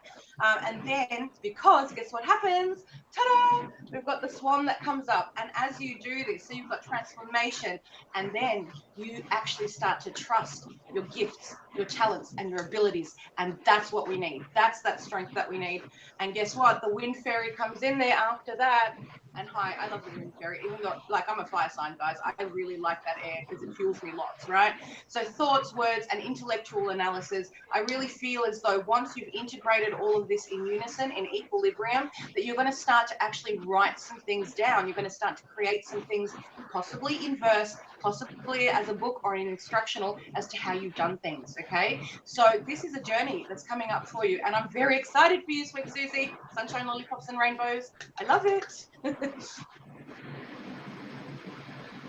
And then, because guess what happens? Ta-da! We've got the swan that comes up. And as you do this, so you've got transformation, and then you actually start to trust your gifts, your talents, and your abilities. And that's what we need. That's that strength that we need. And guess what? The wind fairy comes in there after that. And hi, I love the wind fairy, even though, like, I'm a fire sign, guys. I really like that air because it fuels me lots, right? So thoughts, words, and intellectual analysis, I really feel as though once you've integrated all of this in unison, in equilibrium, that you're going to start to actually write some things down. You're going to start to create some things, possibly in verse, possibly as a book or an instructional as to how you've done things, okay? So this is a journey that's coming up for you, and I'm very excited for you, Sweet Susie. Sunshine, lollipops, and rainbows. I love it.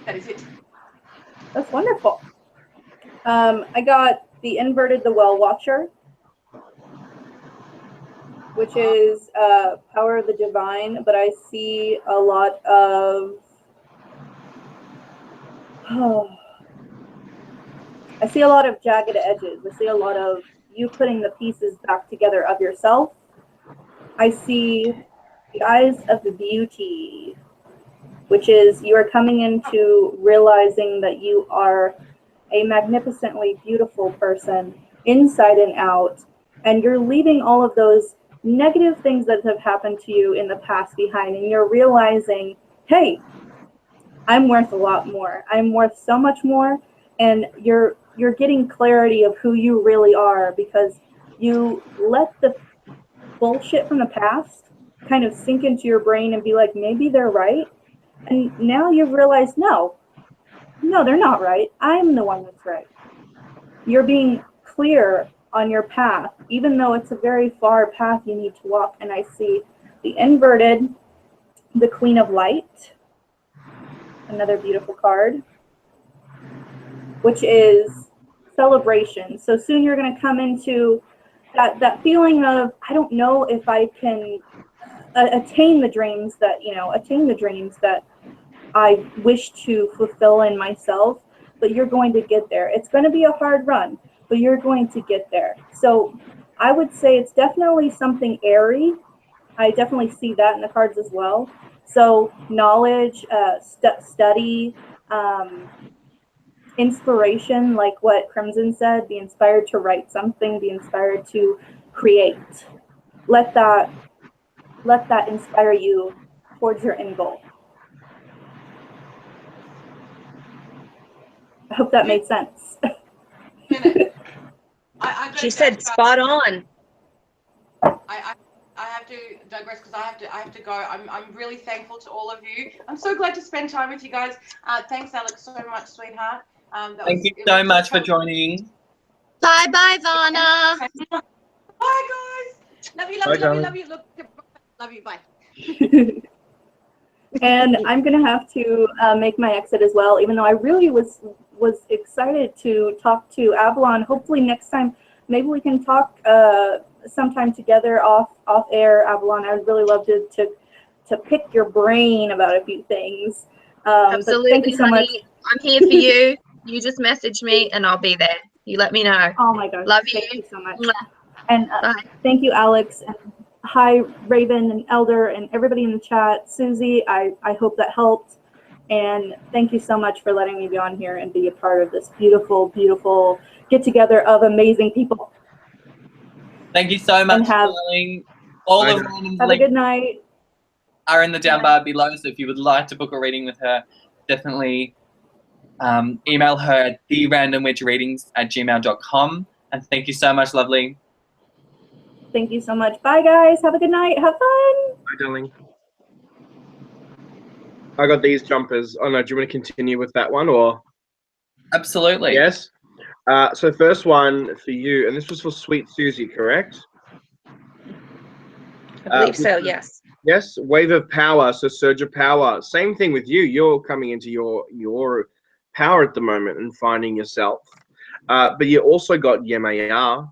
That is it. That's wonderful. I got the inverted the Well Watcher, which is power of the divine, but I see a lot of I see a lot of jagged edges. I see a lot of you putting the pieces back together of yourself. I see the eyes of the beauty, which is you are coming into realizing that you are a magnificently beautiful person inside and out, and you're leaving all of those negative things that have happened to you in the past behind, and you're realizing, hey, I'm worth a lot more. I'm worth so much more, and you're getting clarity of who you really are because you let the bullshit from the past kind of sink into your brain and be like, maybe they're right. And now you've realized, no, they're not right. I'm the one that's right. You're being clear on your path, even though it's a very far path you need to walk. And I see the inverted, the Queen of Light, another beautiful card, which is celebration. So soon you're going to come into that feeling of, I don't know if I can attain the dreams that I wish to fulfill in myself, but you're going to get there. It's going to be a hard run, but you're going to get there. So I would say it's definitely something airy. I definitely see that in the cards as well. So knowledge, study, inspiration, like what Crimson said, be inspired to write something, be inspired to create. Let that inspire you towards your end goal. I hope that made sense. She said spot on. I have to digress because I have to go. I'm really thankful to all of you. I'm so glad to spend time with you guys. Thanks, Alex, so much, sweetheart. Thank you so much for joining. Bye bye, Vana. Bye, guys. Love you, love Bye, you, love you, darling. love you. Look, love you. Bye. And I'm gonna have to make my exit as well, even though I really was excited to talk to Avalon. Hopefully next time, maybe we can talk sometime together off air, Avalon. I would really love to pick your brain about a few things. Absolutely, thank you so much. I'm here for you. You just message me and I'll be there. You let me know. Oh my gosh. Love Thank you. you so much. Mwah. And Bye. thank you, Alex. And hi, Raven and Elder and everybody in the chat. Susie, I hope that helped. And thank you so much for letting me be on here and be a part of this beautiful, beautiful get-together of amazing people. Thank you so much, have- darling. All Bye, the guys. readings Have a good night. are in the down bar below, so if you would like to book a reading with her, definitely email her at therandomwitchreadings@gmail.com. And thank you so much, lovely. Thank you so much. Bye, guys. Have a good night. Have fun. Bye, darling. I got these jumpers. Oh no, do you want to continue with that one or? Absolutely. Yes. So first one for you, and this was for Sweet Susie, correct? I believe so, yes. Yes, wave of power, so surge of power. Same thing with you. You're coming into your power at the moment and finding yourself. But you also got Yemayar,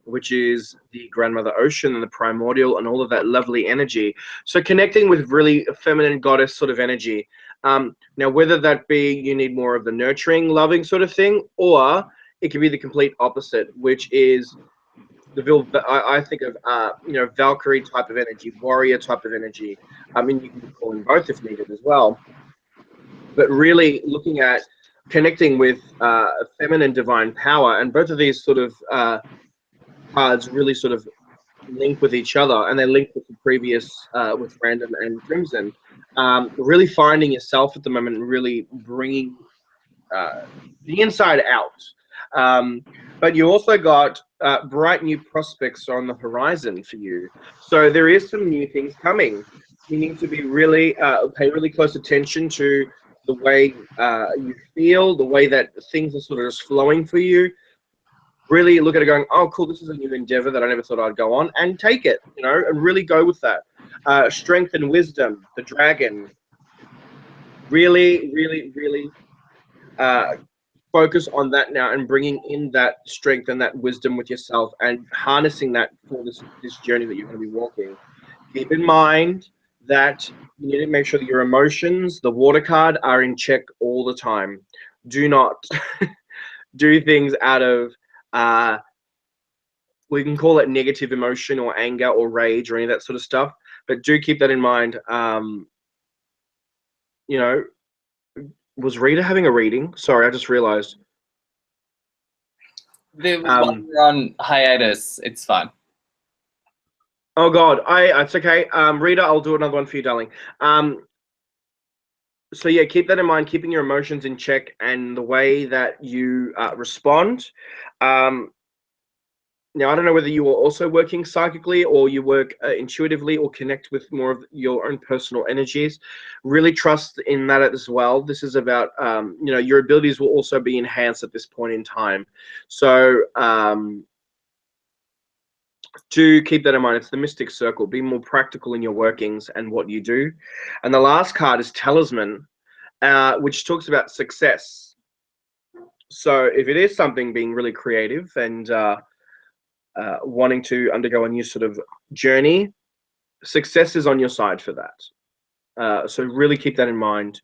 which is the grandmother ocean and the primordial and all of that lovely energy. So connecting with really feminine goddess sort of energy. Now, whether that be you need more of the nurturing, loving sort of thing, or it can be the complete opposite, which is I think of Valkyrie type of energy, warrior type of energy. I mean, you can call them both if needed as well. But really looking at connecting with feminine divine power, and both of these sort of cards really sort of link with each other, and they link with the previous with Random and Crimson. Really finding yourself at the moment and really bringing the inside out. But you also got bright new prospects on the horizon for you. So there is some new things coming. You need to be really pay really close attention to the way you feel, the way that things are sort of just flowing for you. Really look at it going, oh, cool, this is a new endeavor that I never thought I'd go on, and take it, and really go with that. Strength and wisdom, the dragon. Really, really, really focus on that now and bringing in that strength and that wisdom with yourself and harnessing that for this journey that you're going to be walking. Keep in mind that you need to make sure that your emotions, the water card, are in check all the time. Do not do things out of, we can call it negative emotion or anger or rage or any of that sort of stuff, but do keep that in mind. Was Rita having a reading? Sorry, I just realized. There was one we're on hiatus. It's fine. Oh God, it's okay. Rita, I'll do another one for you, darling. So yeah, keep that in mind, keeping your emotions in check and the way that you respond. Now, I don't know whether you are also working psychically or you work intuitively or connect with more of your own personal energies. Really trust in that as well. This is about, your abilities will also be enhanced at this point in time. So do keep that in mind. It's the Mystic Circle. Be more practical in your workings and what you do. And the last card is Talisman, which talks about success. So if it is something being really creative and wanting to undergo a new sort of journey, success is on your side for that. So really keep that in mind.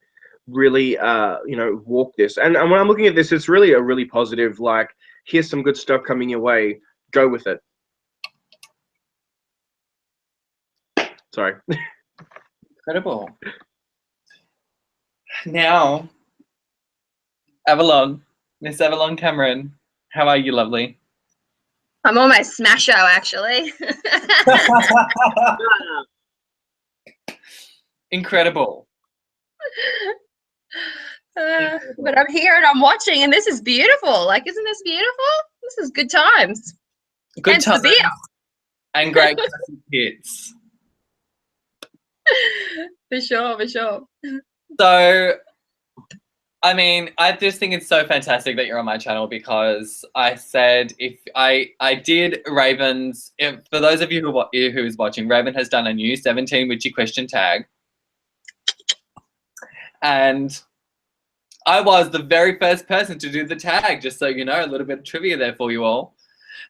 Really, walk this. And when I'm looking at this, it's really a really positive, like, here's some good stuff coming your way. Go with it. Sorry. Incredible. Now, Avalon, Miss Avalon Cameron, how are you, lovely? I'm on my smasho, actually. Incredible. But I'm here and I'm watching, and this is beautiful. Like, isn't this beautiful? This is good times. Good Hence times. the beer. And great hits. For sure, for sure. So, I mean, I just think it's so fantastic that you're on my channel because I said if I did Raven's, for those of you who is watching, Raven has done a new 17 witchy question tag. And I was the very first person to do the tag, just so you know, a little bit of trivia there for you all.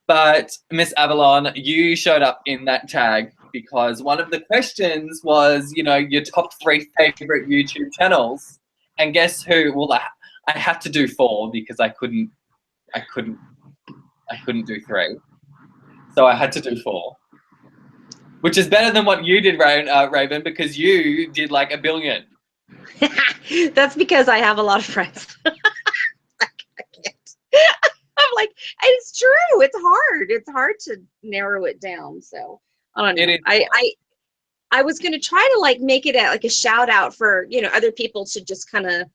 But Miss Avalon, you showed up in that tag because one of the questions was, you know, your top 3 favorite YouTube channels. And guess who? Well, I had to do 4 because I couldn't do 3. So I had to do 4, which is better than what you did, Raven, because you did like 1 billion. That's because I have a lot of friends. I can't. I'm like, it's true. It's hard. It's hard to narrow it down. So I don't know. It is. I was going to try to like make it like a shout out for, you know, other people to just kind of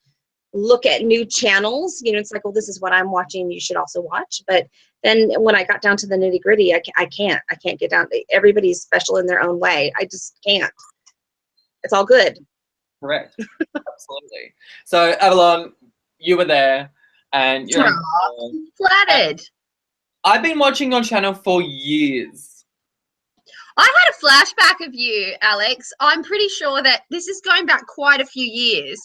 look at new channels. You know, it's like, well, this is what I'm watching. You should also watch. But then when I got down to the nitty gritty, I can't get down. Everybody's special in their own way. I just can't. It's all good. Correct. Absolutely. So Avalon, you were there and you're flattered. I've been watching your channel for years. I had a flashback of you, Alex. I'm pretty sure that this is going back quite a few years.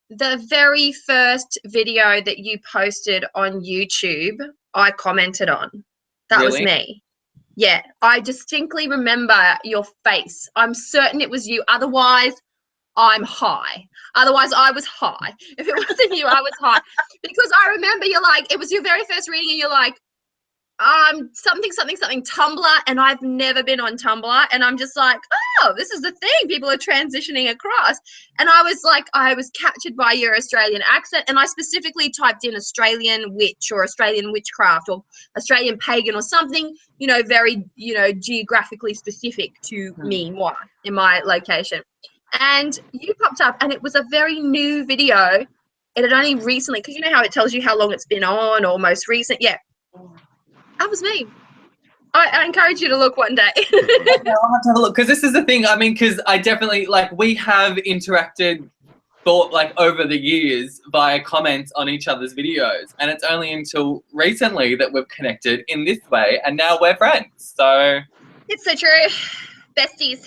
The very first video that you posted on YouTube, I commented on. That was me. Yeah, I distinctly remember your face. I'm certain it was you. Otherwise, I'm high. Otherwise, I was high. If it wasn't you, I was high. Because I remember you're like, it was your very first reading and you're like, something Tumblr, and I've never been on Tumblr, and I'm just like, oh, this is the thing, people are transitioning across. And I was like, I was captured by your Australian accent, and I specifically typed in Australian witch or Australian witchcraft or Australian pagan or something, you know, very, you know, geographically specific to me, moi, in my location. And you popped up, and it was a very new video. It had only recently, because you know how it tells you how long it's been on or most recent. Yeah. That was me. I encourage you to look one day. I'll have to have a look, because this is the thing. I mean, because I definitely, like, we have interacted like over the years via comments on each other's videos, and it's only until recently that we've connected in this way, and now we're friends. So it's so true. Besties.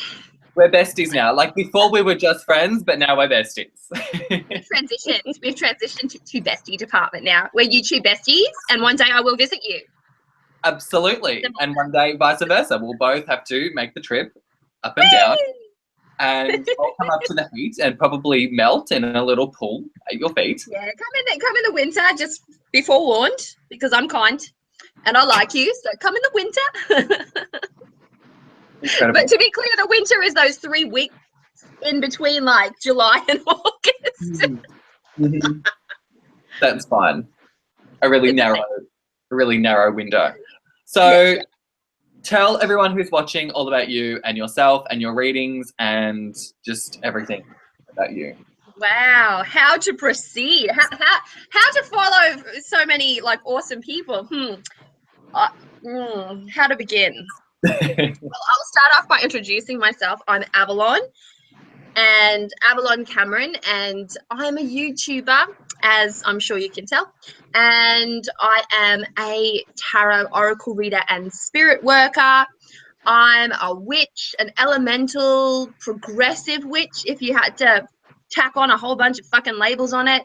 We're besties now. Like before we were just friends, but now we're besties. We've transitioned to bestie department now. We're YouTube besties, and one day I will visit you. Absolutely. And one day vice versa. We'll both have to make the trip up and down. And I'll come up to the heat and probably melt in a little pool at your feet. Yeah, come in the winter, just be forewarned, because I'm kind and I like you. So come in the winter. Incredible. But to be clear, the winter is those 3 weeks in between like July and August. Mm-hmm. That's fine. A really narrow window. So tell everyone who's watching all about you and yourself and your readings and just everything about you. Wow, how to proceed? How to follow so many like awesome people? How to begin? Well, I'll start off by introducing myself. I'm Avalon, and Avalon Cameron, and I'm a YouTuber, as I'm sure you can tell, and I am a tarot oracle reader and spirit worker. I'm a witch, an elemental progressive witch, if you had to tack on a whole bunch of fucking labels on it.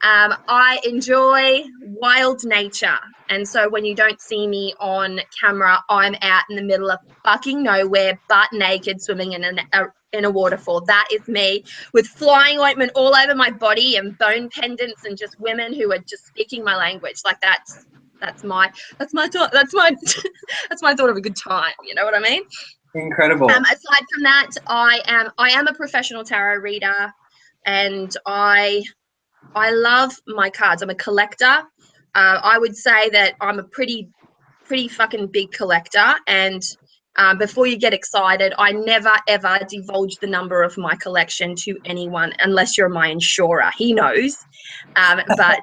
I enjoy wild nature, and so when you don't see me on camera, I'm out in the middle of fucking nowhere, butt naked, swimming in a waterfall. That is me, with flying ointment all over my body and bone pendants, and just women who are just speaking my language. Like that's my thought of a good time. You know what I mean? Incredible. Aside from that, I am a professional tarot reader, and I love my cards. I'm a collector. I would say that I'm a pretty fucking big collector, and before you get excited, I never ever divulge the number of my collection to anyone unless you're my insurer. He knows, but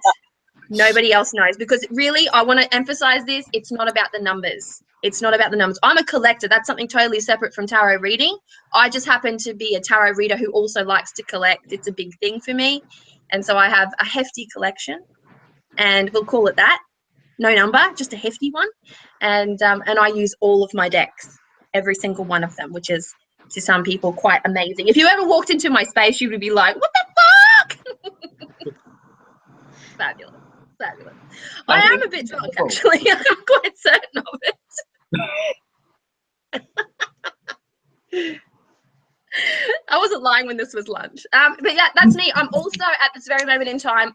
nobody else knows, because really, I want to emphasize this. It's not about the numbers. It's not about the numbers. I'm a collector. That's something totally separate from tarot reading. I just happen to be a tarot reader who also likes to collect. It's a big thing for me. And so I have a hefty collection, and we'll call it that. No number, just a hefty one. And I use all of my decks, every single one of them, which is to some people quite amazing. If you ever walked into my space, you would be like, what the fuck? Fabulous. Fabulous. I am a bit drunk, actually. I'm quite certain of it. I wasn't lying when this was lunch. But yeah, that's me. I'm also at this very moment in time,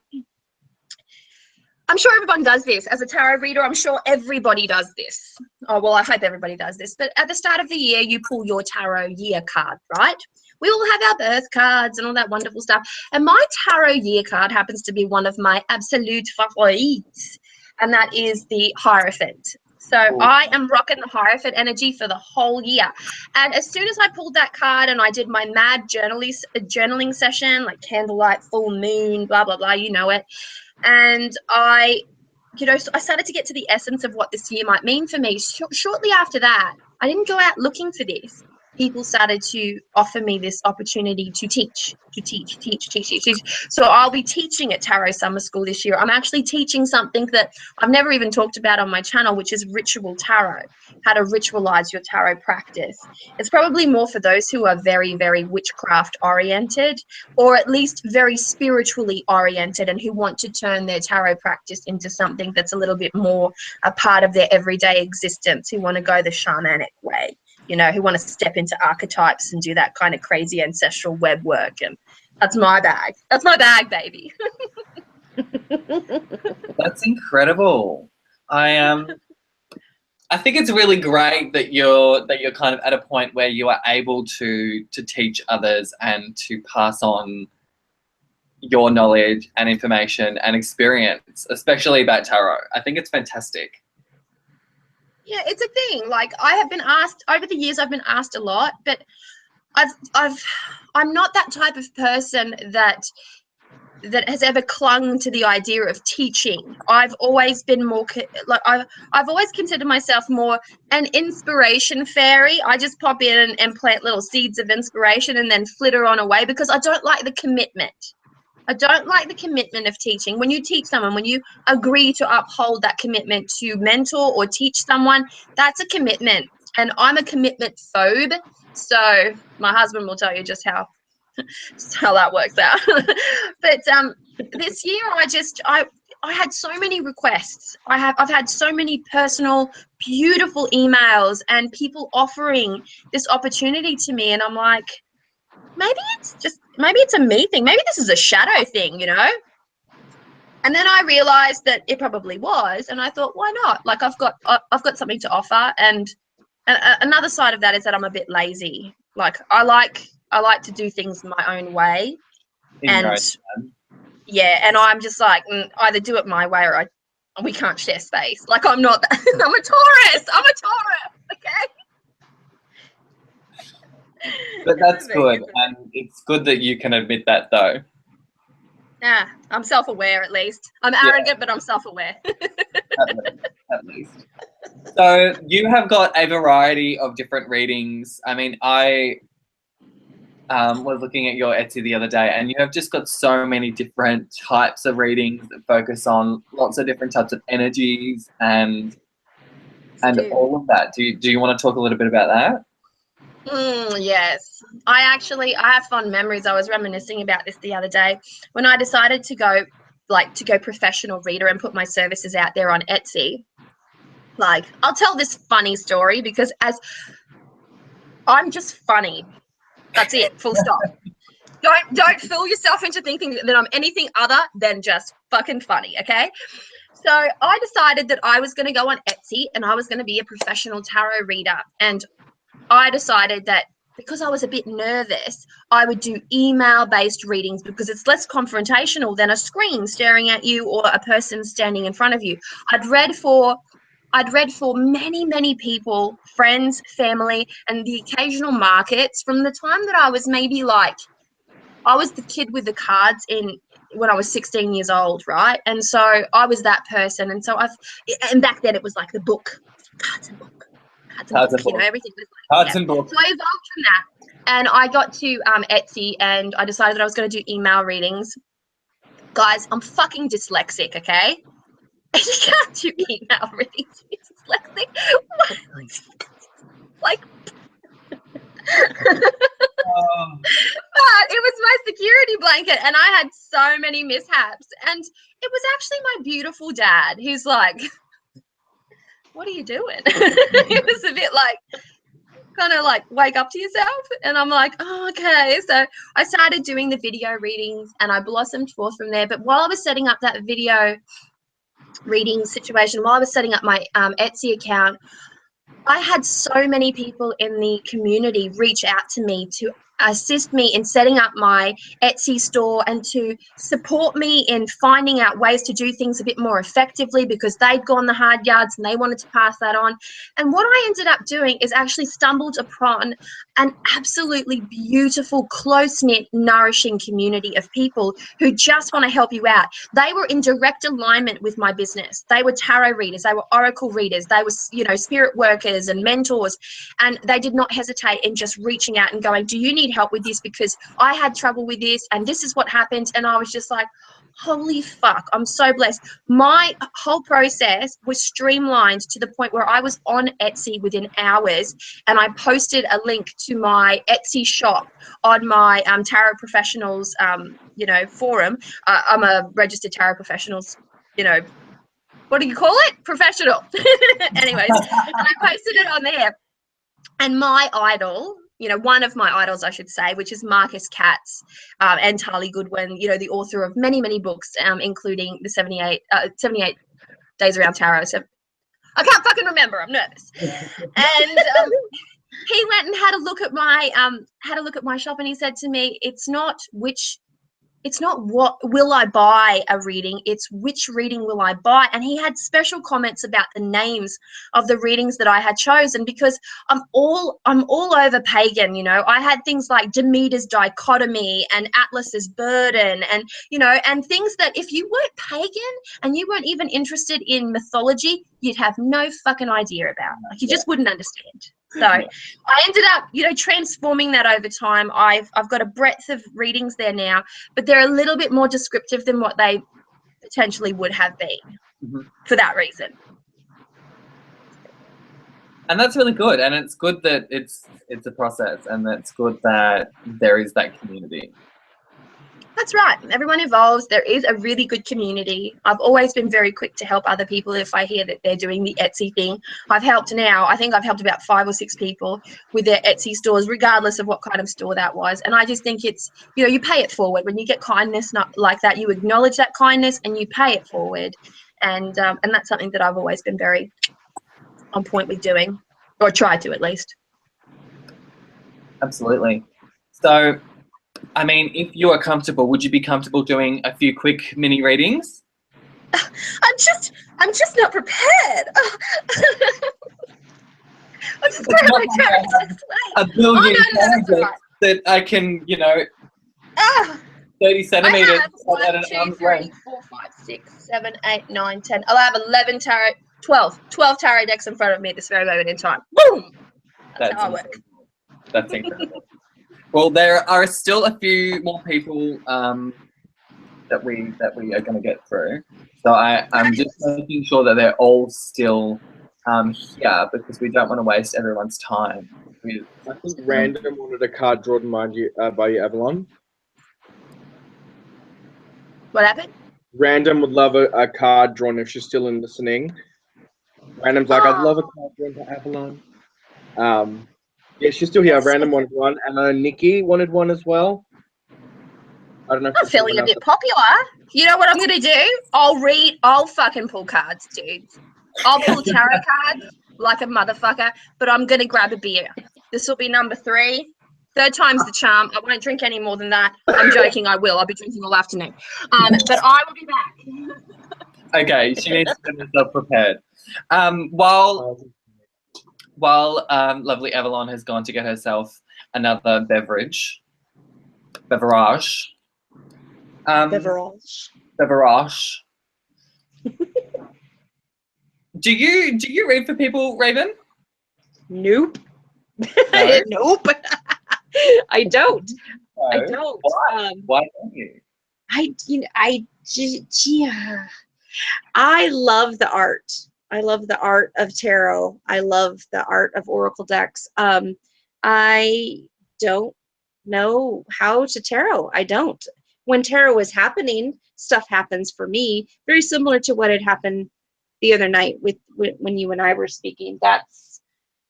I'm sure everyone does this. As a tarot reader, I'm sure everybody does this. Oh, well, I hope everybody does this. But at the start of the year, you pull your tarot year card, right? We all have our birth cards and all that wonderful stuff. And my tarot year card happens to be one of my absolute favorites. And that is the Hierophant. So I am rocking the Hierophant energy for the whole year. And as soon as I pulled that card and I did my mad journaling session, like candlelight, full moon, blah, blah, blah, you know it. And I started to get to the essence of what this year might mean for me. Shortly after that, I didn't go out looking for this. People started to offer me this opportunity to teach. So I'll be teaching at Tarot Summer School this year. I'm actually teaching something that I've never even talked about on my channel, which is ritual tarot, how to ritualize your tarot practice. It's probably more for those who are very, very witchcraft oriented, or at least very spiritually oriented, and who want to turn their tarot practice into something that's a little bit more a part of their everyday existence, who want to go the shamanic way. You know, who want to step into archetypes and do that kind of crazy ancestral web work. And that's my bag. That's my bag, baby. That's incredible. I think it's really great that you're kind of at a point where you are able to teach others and to pass on your knowledge and information and experience, especially about tarot. I think it's fantastic. Yeah, it's a thing. Like, I have been asked over the years, I've been asked a lot, but I'm not that type of person that has ever clung to the idea of teaching. I've always been more like I've always considered myself more an inspiration fairy. I just pop in and plant little seeds of inspiration and then flitter on away, because I don't like the commitment. I don't like the commitment of teaching. When you teach someone, when you agree to uphold that commitment to mentor or teach someone, that's a commitment. And I'm a commitment phobe. So my husband will tell you just how that works out. But this year I had so many requests. I've had so many personal, beautiful emails and people offering this opportunity to me. And I'm like, maybe it's a me thing. Maybe this is a shadow thing, you know? And then I realized that it probably was. And I thought, why not? Like, I've got something to offer. And another side of that is that I'm a bit lazy. Like, I like to do things my own way. And I'm just like, either do it my way or we can't share space. Like, I'm not that. I'm a Taurus. Okay? But that's good, and it's good that you can admit that, though. Yeah, I'm self-aware at least. I'm arrogant, but I'm self-aware. At least. So you have got a variety of different readings. I mean, I was looking at your Etsy the other day, and you have just got so many different types of readings that focus on lots of different types of energies and all of that. Do you want to talk a little bit about that? Yes, I have fond memories. I was reminiscing about this the other day when I decided to go professional reader and put my services out there on Etsy. Like, I'll tell this funny story because as I'm just funny. That's it, full stop. Don't fool yourself into thinking that I'm anything other than just fucking funny, okay? So I decided that I was going to go on Etsy and I was going to be a professional tarot reader. And I decided that because I was a bit nervous, I would do email-based readings because it's less confrontational than a screen staring at you or a person standing in front of you. I'd read for many, many people, friends, family, and the occasional markets from the time that I was maybe like, I was the kid with the cards when I was 16 years old, right? And so I was that person. And so and back then it was like the book, cards and book. Cards and you know, balls. everything was like, Cards yeah. and balls. So I evolved from that, and I got to Etsy, and I decided that I was going to do email readings. Guys, I'm fucking dyslexic, okay? And you can't do email readings. You're dyslexic. Like, but it was my security blanket, and I had so many mishaps. And it was actually my beautiful dad who's like, "What are you doing?" It was a bit like, kind of like, wake up to yourself. And I'm like, oh, okay. So I started doing the video readings, and I blossomed forth from there. But while I was setting up that video reading situation, while I was setting up my Etsy account, I had so many people in the community reach out to me to assist me in setting up my Etsy store and to support me in finding out ways to do things a bit more effectively, because they'd gone the hard yards and they wanted to pass that on. And what I ended up doing is actually stumbled upon an absolutely beautiful, close-knit, nourishing community of people who just want to help you out. They were in direct alignment with my business. They were tarot readers, they were oracle readers, they were, you know, spirit workers and mentors, and they did not hesitate in just reaching out and going, do you need help with this? Because I had trouble with this and this is what happened. And I was just like, holy fuck, I'm so blessed. My whole process was streamlined to the point where I was on Etsy within hours, and I posted a link to my Etsy shop on my tarot professionals you know, forum. I'm a registered tarot professionals, you know, what do you call it? Professional. Anyways, and I posted it on there. And my idol, you know, one of my idols, I should say, which is Marcus Katz and Tali Goodwin, you know, the author of many, many books, including the 78 Days Around Tarot. So I can't fucking remember. I'm nervous. And he went and had a look at my shop, and he said to me, it's not what will I buy a reading, it's which reading will I buy. And he had special comments about the names of the readings that I had chosen, because I'm all over pagan, you know. I had things like Demeter's Dichotomy and Atlas's Burden, and you know, and things that if you weren't pagan and you weren't even interested in mythology, you'd have no fucking idea about. Like, you just wouldn't understand. So I ended up, you know, transforming that over time. I've got a breadth of readings there now, but they're a little bit more descriptive than what they potentially would have been for that reason. And that's really good. And it's good that it's a process, and it's good that there is that community. That's right. Everyone evolves. There is a really good community. I've always been very quick to help other people if I hear that they're doing the Etsy thing. I've helped now. I think I've helped about 5 or 6 people with their Etsy stores, regardless of what kind of store that was. And I just think it's, you know, you pay it forward. When you get kindness not like that, you acknowledge that kindness and you pay it forward. And that's something that I've always been very on point with doing, or try to at least. Absolutely. So, I mean, if you are comfortable, would you be comfortable doing a few quick mini readings? I'm just not prepared. I'm just going to my tarot this way. A billion that's all right. that I can, you know, 30 centimeters. I have 1, 2, 3, 4, 5, 6, 7, 8, 9, 10. I'll have 11 tarot, 12 tarot decks in front of me at this very moment in time. Boom! That's how I work. That's incredible. Well, there are still a few more people that we are going to get through. So I'm just making sure that they're all still here, because we don't want to waste everyone's time. I think Random wanted a card drawn by you, Avalon. What happened? Random would love a card drawn if she's still in listening. Random's like, I'd love a card drawn to Avalon. Yeah, she's still here. Random wanted one, and Nikki wanted one as well. I don't know. I'm feeling a bit popular. You know what I'm gonna do? I'll fucking pull cards, dudes. I'll pull tarot cards like a motherfucker, but I'm gonna grab a beer. This will be number 3. 3rd time's the charm. I won't drink any more than that. I'm joking. I will. I'll be drinking all afternoon. But I will be back. Okay, she needs to get herself prepared. While lovely Avalon has gone to get herself another beverage. Do you read for people, Raven? Nope. No? Nope. I don't. I No. don't. Why don't you? I love the art. I love the art of tarot. I love the art of oracle decks. I don't know how to tarot. I don't. When tarot is happening, stuff happens for me, very similar to what had happened the other night with when you and I were speaking. That's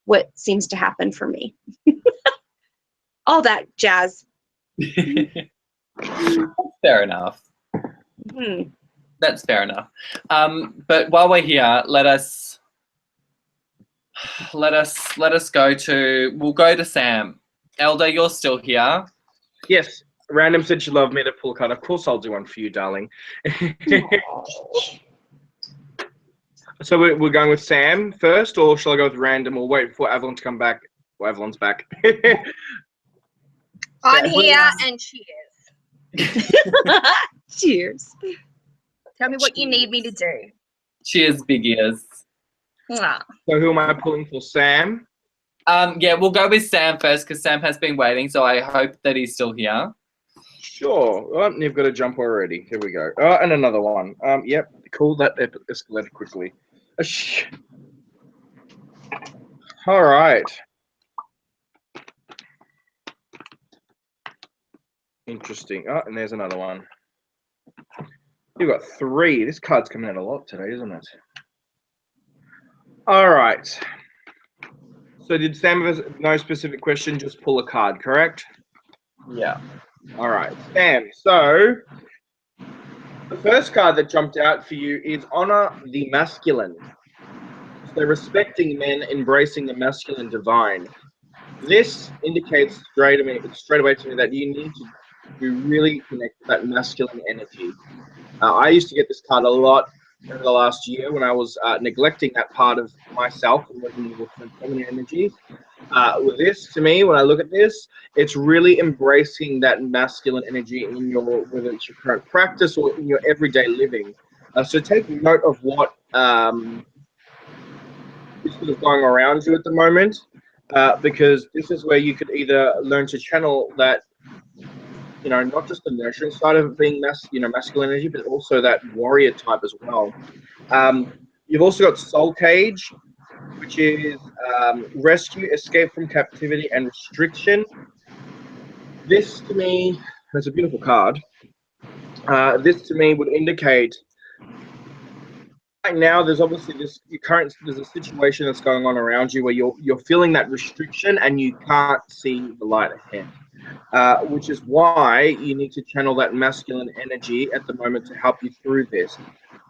what seems to happen for me. All that jazz. Fair enough. That's fair enough. But while we're here, let us go to. We'll go to Sam. Elder, you're still here. Yes. Random said she'd love me to pull a card. Of course, I'll do one for you, darling. So we're going with Sam first, or shall I go with random? Or wait for Avalon to come back. Well, Avalon's back. I'm here, and cheers. Cheers. Tell me what you need me to do. Cheers, big ears. Mwah. So who am I pulling for? Sam? Yeah, we'll go with Sam first because Sam has been waiting, so I hope that he's still here. Sure. Oh, you've got a jump already. Here we go. Oh, and another one. Yep. Cool. That escalated quickly. All right. Interesting. Oh, and there's another one. You've got 3. This card's coming out a lot today, isn't it? All right. So did Sam have no specific question? Just pull a card, correct? Yeah. All right, Sam. So the first card that jumped out for you is Honor the Masculine. So respecting men, embracing the masculine divine. This indicates straight away to me that you need to really connect with that masculine energy. I used to get this card a lot over the last year when I was neglecting that part of myself and working with feminine energies. With this, to me, when I look at this, it's really embracing that masculine energy in your, whether it's your current practice or in your everyday living. So take note of what is sort of going around you at the moment, because this is where you could either learn to channel that, you know, not just the nurturing side of being masculine energy, but also that warrior type as well. You've also got Soul Cage, which is rescue, escape from captivity, and restriction. This to me, it's a beautiful card. This to me would indicate right now there's obviously there's a situation that's going on around you where you're feeling that restriction and you can't see the light ahead. Which is why you need to channel that masculine energy at the moment to help you through this.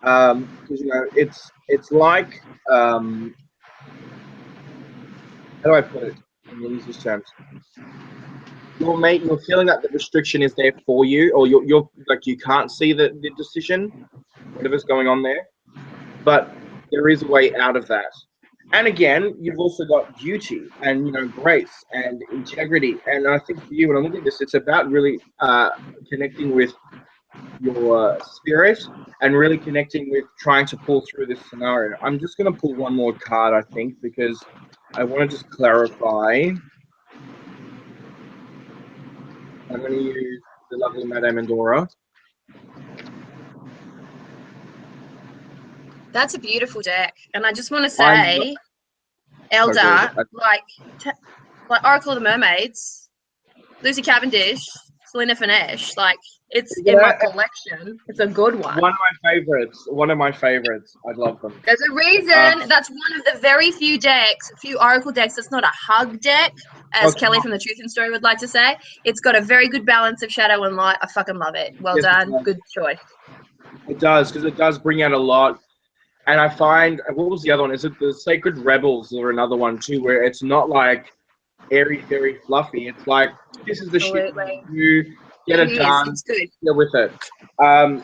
Because you know it's like how do I put it in the easiest terms? You're feeling that the restriction is there for you, or you're like you can't see the decision, whatever's going on there. But there is a way out of that. And again, you've also got duty and, you know, grace and integrity. And I think for you, when I look at this, it's about really connecting with your spirit and really connecting with trying to pull through this scenario. I'm just going to pull one more card, I think, because I want to just clarify. I'm going to use the lovely Madame Endora. That's a beautiful deck, and I just want to say, Elder, like Oracle of the Mermaids, Lucy Cavendish, Selena Finesse, like it's in my collection. It's a good one. One of my favorites. I love them. There's a reason that's one of the very few Oracle decks that's not a hug deck, as Kelly from the Truth and Story would like to say. It's got a very good balance of shadow and light. I fucking love it. Well done. Good choice. It does, because it does bring out a lot. And I find, what was the other one? Is it the Sacred Rebels or another one too, where it's not like airy, very fluffy. It's like, this is the shit you get it done. It's good. You're with it.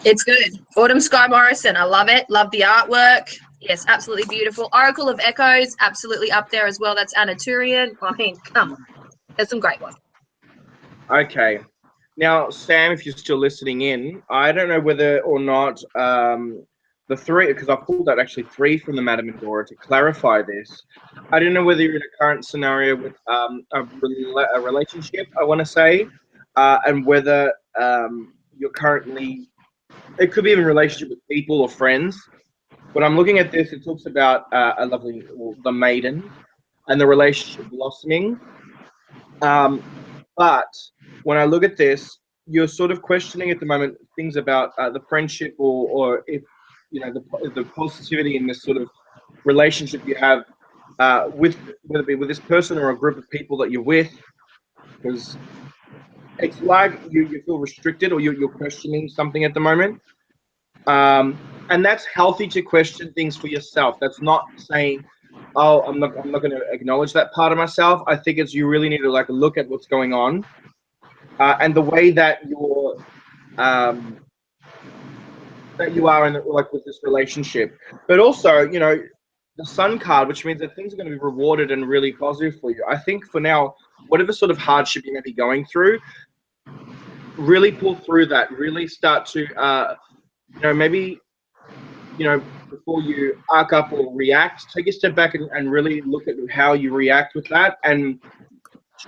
It's good. Autumn Sky Morrison, I love it. Love the artwork. Yes, absolutely beautiful. Oracle of Echoes, absolutely up there as well. That's Anna Turian. I mean, come on. There's some great ones. Okay. Now, Sam, if you're still listening in, I don't know whether or not the three, because I pulled out actually 3 from the Madame Endora to clarify this. I don't know whether you're in a current scenario with a relationship, I want to say, and whether you're currently, it could be even a relationship with people or friends. But I'm looking at this, it talks about a lovely, well, the maiden and the relationship blossoming. But when I look at this, you're sort of questioning at the moment things about the friendship or if, you know, the positivity in this sort of relationship you have with, whether it be with this person or a group of people that you're with, because it's like you feel restricted or you're questioning something at the moment. And that's healthy to question things for yourself. That's not saying, oh, I'm not going to acknowledge that part of myself. I think it's, you really need to like look at what's going on and the way that you're that you are in like with this relationship. But also, you know, the Sun card, which means that things are going to be rewarded and really positive for you. I think for now, whatever sort of hardship you may be going through, really pull through that. Really start to, you know, maybe, you know, before you arc up or react, take a step back and really look at how you react with that and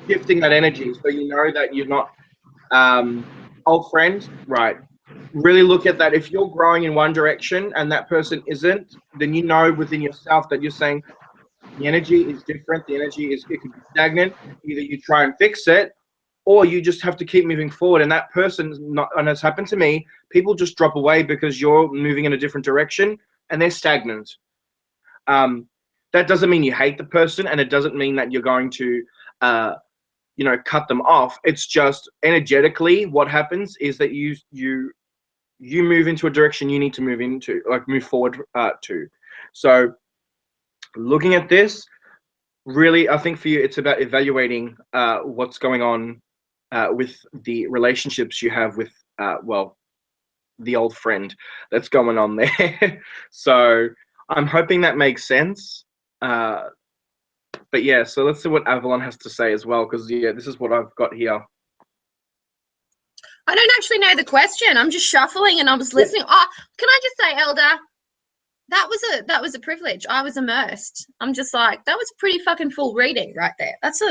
shifting that energy so you know that you're not, old friend, right? Really look at that. If you're growing in one direction and that person isn't, then you know within yourself that you're saying the energy is different. The energy is, it could be stagnant. Either you try and fix it or you just have to keep moving forward. And that person's not, and it's happened to me, people just drop away because you're moving in a different direction and they're stagnant. That doesn't mean you hate the person, and it doesn't mean that you're going to, you know, cut them off. It's just energetically what happens is that you move into a direction you need to move into, like move forward to. So looking at this, really, I think for you, it's about evaluating what's going on with the relationships you have with, well, the old friend that's going on there. So I'm hoping that makes sense. But yeah, so let's see what Avalon has to say as well, because yeah, this is what I've got here. I don't actually know the question. I'm just shuffling and I was listening. Oh, can I just say, Elder, that was a privilege. I was immersed. I'm just like, that was a pretty fucking full reading right there. That's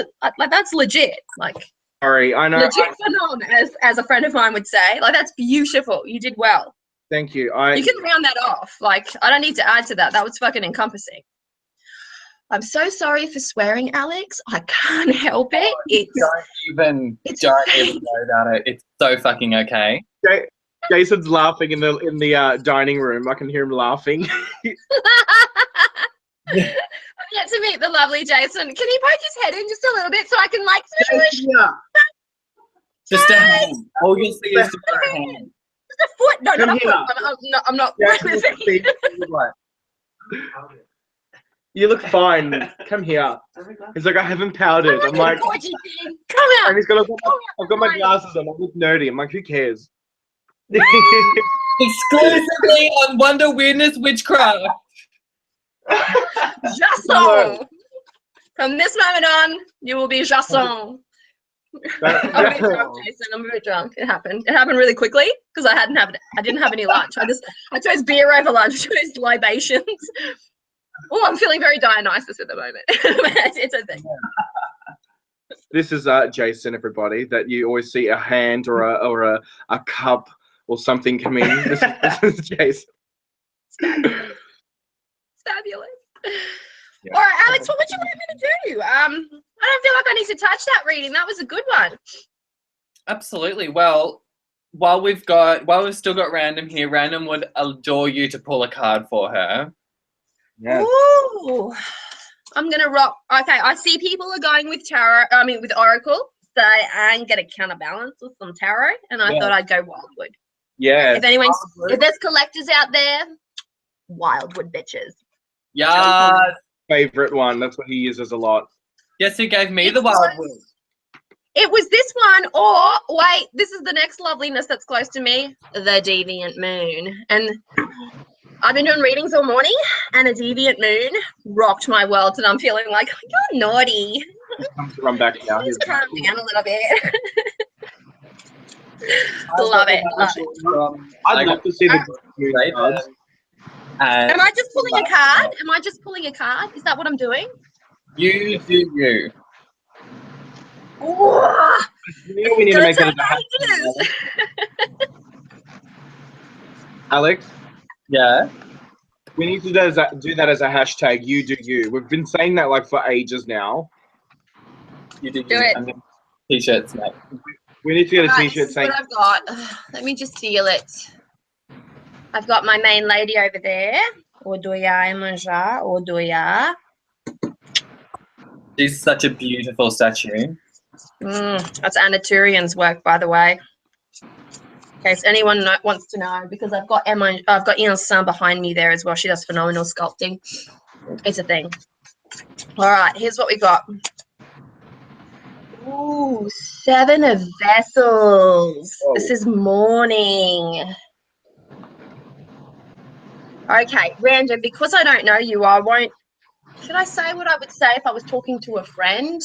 legit. Like, sorry, I know. Legit phenom, as a friend of mine would say. Like, that's beautiful. You did well. Thank you. You can round that off. Like, I don't need to add to that. That was fucking encompassing. I'm so sorry for swearing, Alex. I can't help it. Don't even worry about it. It's so fucking okay. Jason's laughing in the dining room. I can hear him laughing. I'm yet to meet the lovely Jason. Can he poke his head in just a little bit so I can like squish? Yeah. Just a hand. All you'll see is just a hand. Just a foot. No, not a foot. I'm not. You look fine. Come here. He's like, I haven't powdered. I'm like, come out. And he's got, I've got my glasses on. I look nerdy. I'm like, who cares? Exclusively on Wonder Weirdness Witchcraft. Jason. From this moment on, you will be Jason. I'm a bit drunk, Jason. I'm a bit drunk. It happened. It happened really quickly because I didn't have any lunch. I chose beer over lunch. I chose libations. Oh, I'm feeling very Dionysus at the moment. It's a thing. This is Jason, everybody. That you always see a hand or a cup or something coming. This is Jason. Fabulous. Yeah. All right, Alex, what would you want me to do? I don't feel like I need to touch that reading. That was a good one. Absolutely. Well, while we've still got Random here, Random would adore you to pull a card for her. Yeah. Ooh. I'm gonna rock. Okay, I see people are going with tarot. I mean, with Oracle. So I'm gonna counterbalance with some tarot, and I thought I'd go Wildwood. Yeah. If there's collectors out there, Wildwood bitches. Yeah. Favorite one. That's what he uses a lot. Yes, who gave me the Wildwood? It was this one, or wait, this is the next loveliness that's close to me, the Deviant Moon. And I've been doing readings all morning, and a Deviant Moon rocked my world, and I'm feeling like, you're naughty. Time to run back now. Just calm down a little bit. Love it. I'd love to see the moon cards. And Am I just pulling a card? Am I just pulling a card? Is that what I'm doing? you do you. Oh, We need to make that as a ages. hashtag. Alex, Yeah. we need to do that as a hashtag. You do you. We've been saying that like for ages now. You do Do you. it. And then t-shirts, mate. We need to get a Right, T-shirt this is saying. what I've got. Let me just seal it. I've got my main lady over there. Odoya Emanja, Odoya. She's such a beautiful statue. That's Anna Turian's work, by the way. In case anyone wants to know, because I've got Ian Sun behind me there as well. She does phenomenal sculpting. It's a thing. All right, here's what we got. Ooh, 7 of Vessels. Whoa. This is morning. Okay, random. Because I don't know you, I won't. Should I say what I would say if I was talking to a friend?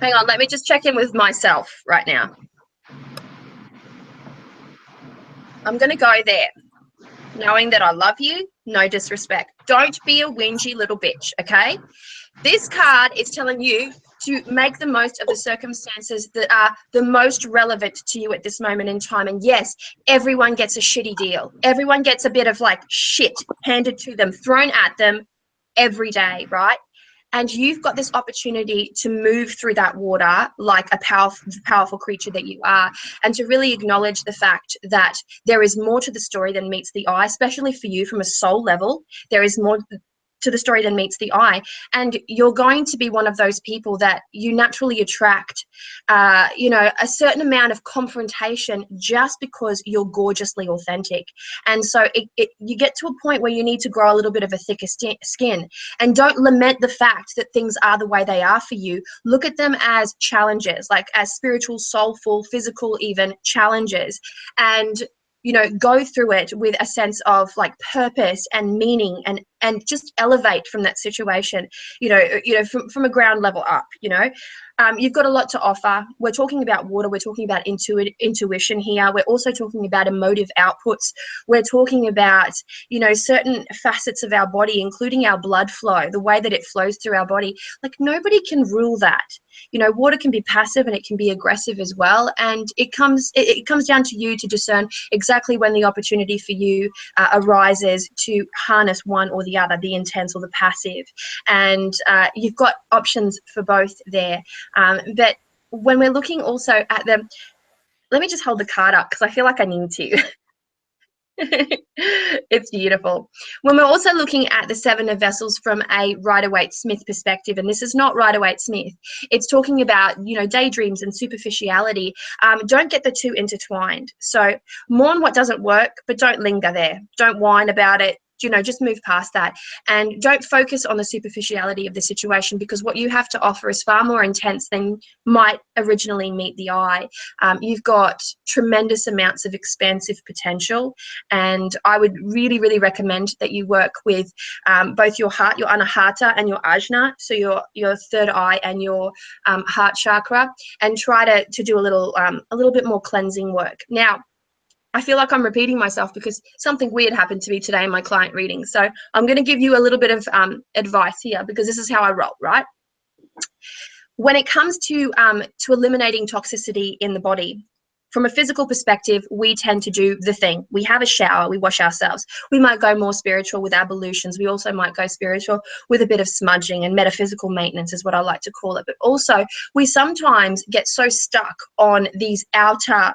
Hang on, let me just check in with myself right now. I'm going to go there, knowing that I love you, no disrespect. Don't be a whingy little bitch, okay? This card is telling you to make the most of the circumstances that are the most relevant to you at this moment in time. And yes, everyone gets a shitty deal. Everyone gets a bit of like shit handed to them, thrown at them every day, right? And you've got this opportunity to move through that water like a powerful creature that you are, and to really acknowledge the fact that there is more to the story than meets the eye, especially for you from a soul level. There is more to the story than meets the eye, and you're going to be one of those people that you naturally attract a certain amount of confrontation just because you're gorgeously authentic. And so you get to a point where you need to grow a little bit of a thicker skin, and don't lament the fact that things are the way they are for you. Look at them as challenges, like as spiritual, soulful, physical, even challenges, and go through it with a sense of like purpose and meaning, and just elevate from that situation, from a ground level up. You've got a lot to offer. We're talking about water. We're talking about intuition here. We're also talking about emotive outputs. We're talking about, certain facets of our body, including our blood flow, the way that it flows through our body. Like, nobody can rule that. Water can be passive and it can be aggressive as well. And it comes down to you to discern exactly when the opportunity for you arises to harness one or the other, the intense or the passive. And you've got options for both there. But when we're looking also at them, let me just hold the card up because I feel like I need to. It's beautiful. When we're also looking at the 7 of Vessels from a Rider-Waite-Smith perspective, and this is not Rider-Waite-Smith, it's talking about, daydreams and superficiality. Don't get the two intertwined. So mourn what doesn't work, but don't linger there. Don't whine about it. Just move past that, and don't focus on the superficiality of the situation, because what you have to offer is far more intense than might originally meet the eye. You've got tremendous amounts of expansive potential, and I would really, really recommend that you work with both your heart, your anahata, and your ajna, so your third eye and your heart chakra, and try to do a little bit more cleansing work. Now, I feel like I'm repeating myself because something weird happened to me today in my client reading. So I'm going to give you a little bit of advice here, because this is how I roll, right? When it comes to eliminating toxicity in the body, from a physical perspective, we tend to do the thing. We have a shower, we wash ourselves. We might go more spiritual with ablutions. We also might go spiritual with a bit of smudging, and metaphysical maintenance is what I like to call it. But also, we sometimes get so stuck on these outer,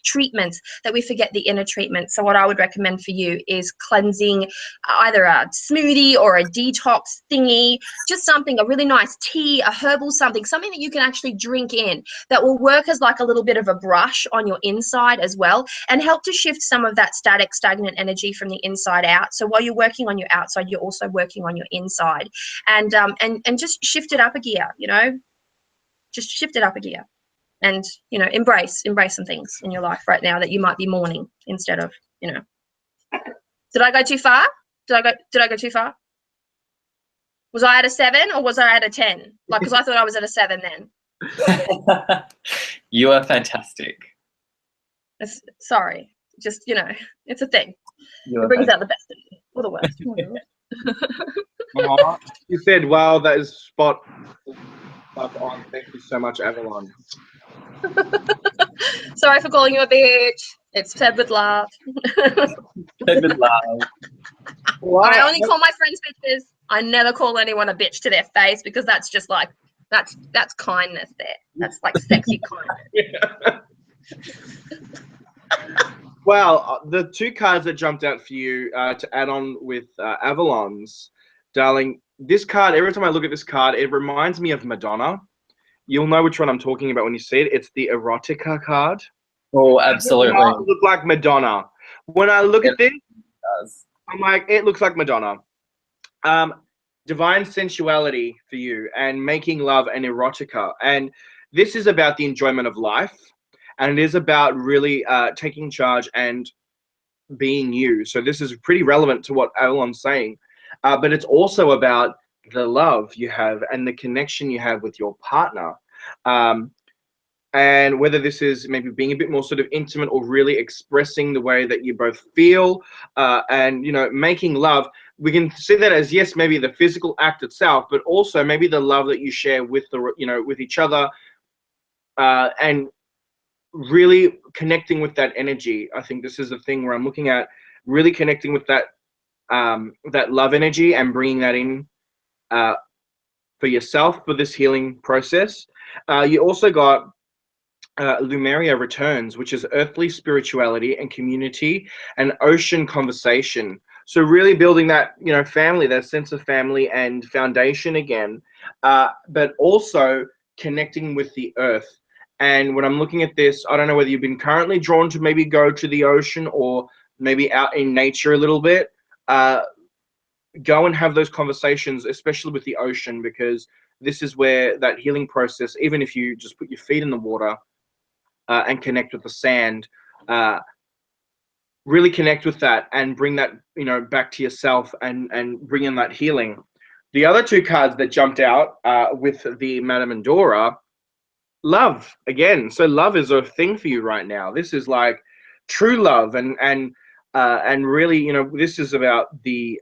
treatments that we forget the inner treatment. So what I would recommend for you is cleansing, either a smoothie or a detox thingy, just something, a really nice tea, a herbal something that you can actually drink in, that will work as like a little bit of a brush on your inside as well, and help to shift some of that stagnant energy from the inside out. So while you're working on your outside, you're also working on your inside, and just shift it up a gear, just shift it up a gear. And embrace some things in your life right now that you might be mourning, instead of Did I go too far? Did I go too far? Was I at a 7 or was I at a 10? Like, because I thought I was at a 7 then. You are fantastic. Sorry, just it's a thing. It brings out the best in me, or the worst. Aw, you said, wow, that is spot on. Thank you so much, Avalon. Sorry for calling you a bitch. It's said with love. Said with love. I only call my friends bitches. I never call anyone a bitch to their face because that's just like that's kindness there. That's like sexy kindness. Well, the two cards that jumped out for you to add on with Avalon's, darling, this card, every time I look at this card, it reminds me of Madonna. You'll know which one I'm talking about when you see it. It's the Erotica card. Oh, absolutely. It does look like Madonna. When I look at this, I'm like, it looks like Madonna. Divine sensuality for you and making love and erotica. And this is about the enjoyment of life. And it is about really taking charge and being you. So this is pretty relevant to what Avalon's saying. But it's also about the love you have and the connection you have with your partner. And whether this is maybe being a bit more sort of intimate or really expressing the way that you both feel and, you know, making love. We can see that as, yes, maybe the physical act itself, but also maybe the love that you share with the, you know, with each other and really connecting with that energy. I think this is the thing where I'm looking at really connecting with that that love energy and bringing that in for yourself for this healing process. You also got Lumeria Returns, which is earthly spirituality and community and ocean conversation. So really building that, you know, family, that sense of family and foundation again, but also connecting with the earth. And when I'm looking at this, I don't know whether you've been currently drawn to maybe go to the ocean or maybe out in nature a little bit. Go and have those conversations, especially with the ocean, because this is where that healing process, even if you just put your feet in the water and connect with the sand, really connect with that and bring that, you know, back to yourself and bring in that healing. The other two cards that jumped out with the Madame Endora, love again. So love is a thing for you right now. This is like true love and really, you know, this is about the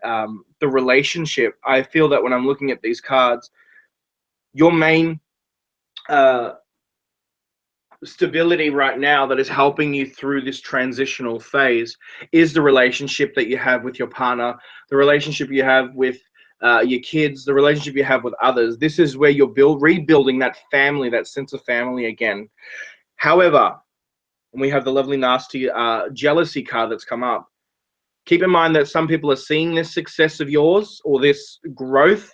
relationship. I feel that when I'm looking at these cards, your main stability right now that is helping you through this transitional phase is the relationship that you have with your partner, the relationship you have with your kids, the relationship you have with others. This is where you're rebuilding that family, that sense of family again. However, and we have the lovely nasty jealousy card that's come up. Keep in mind that some people are seeing this success of yours or this growth,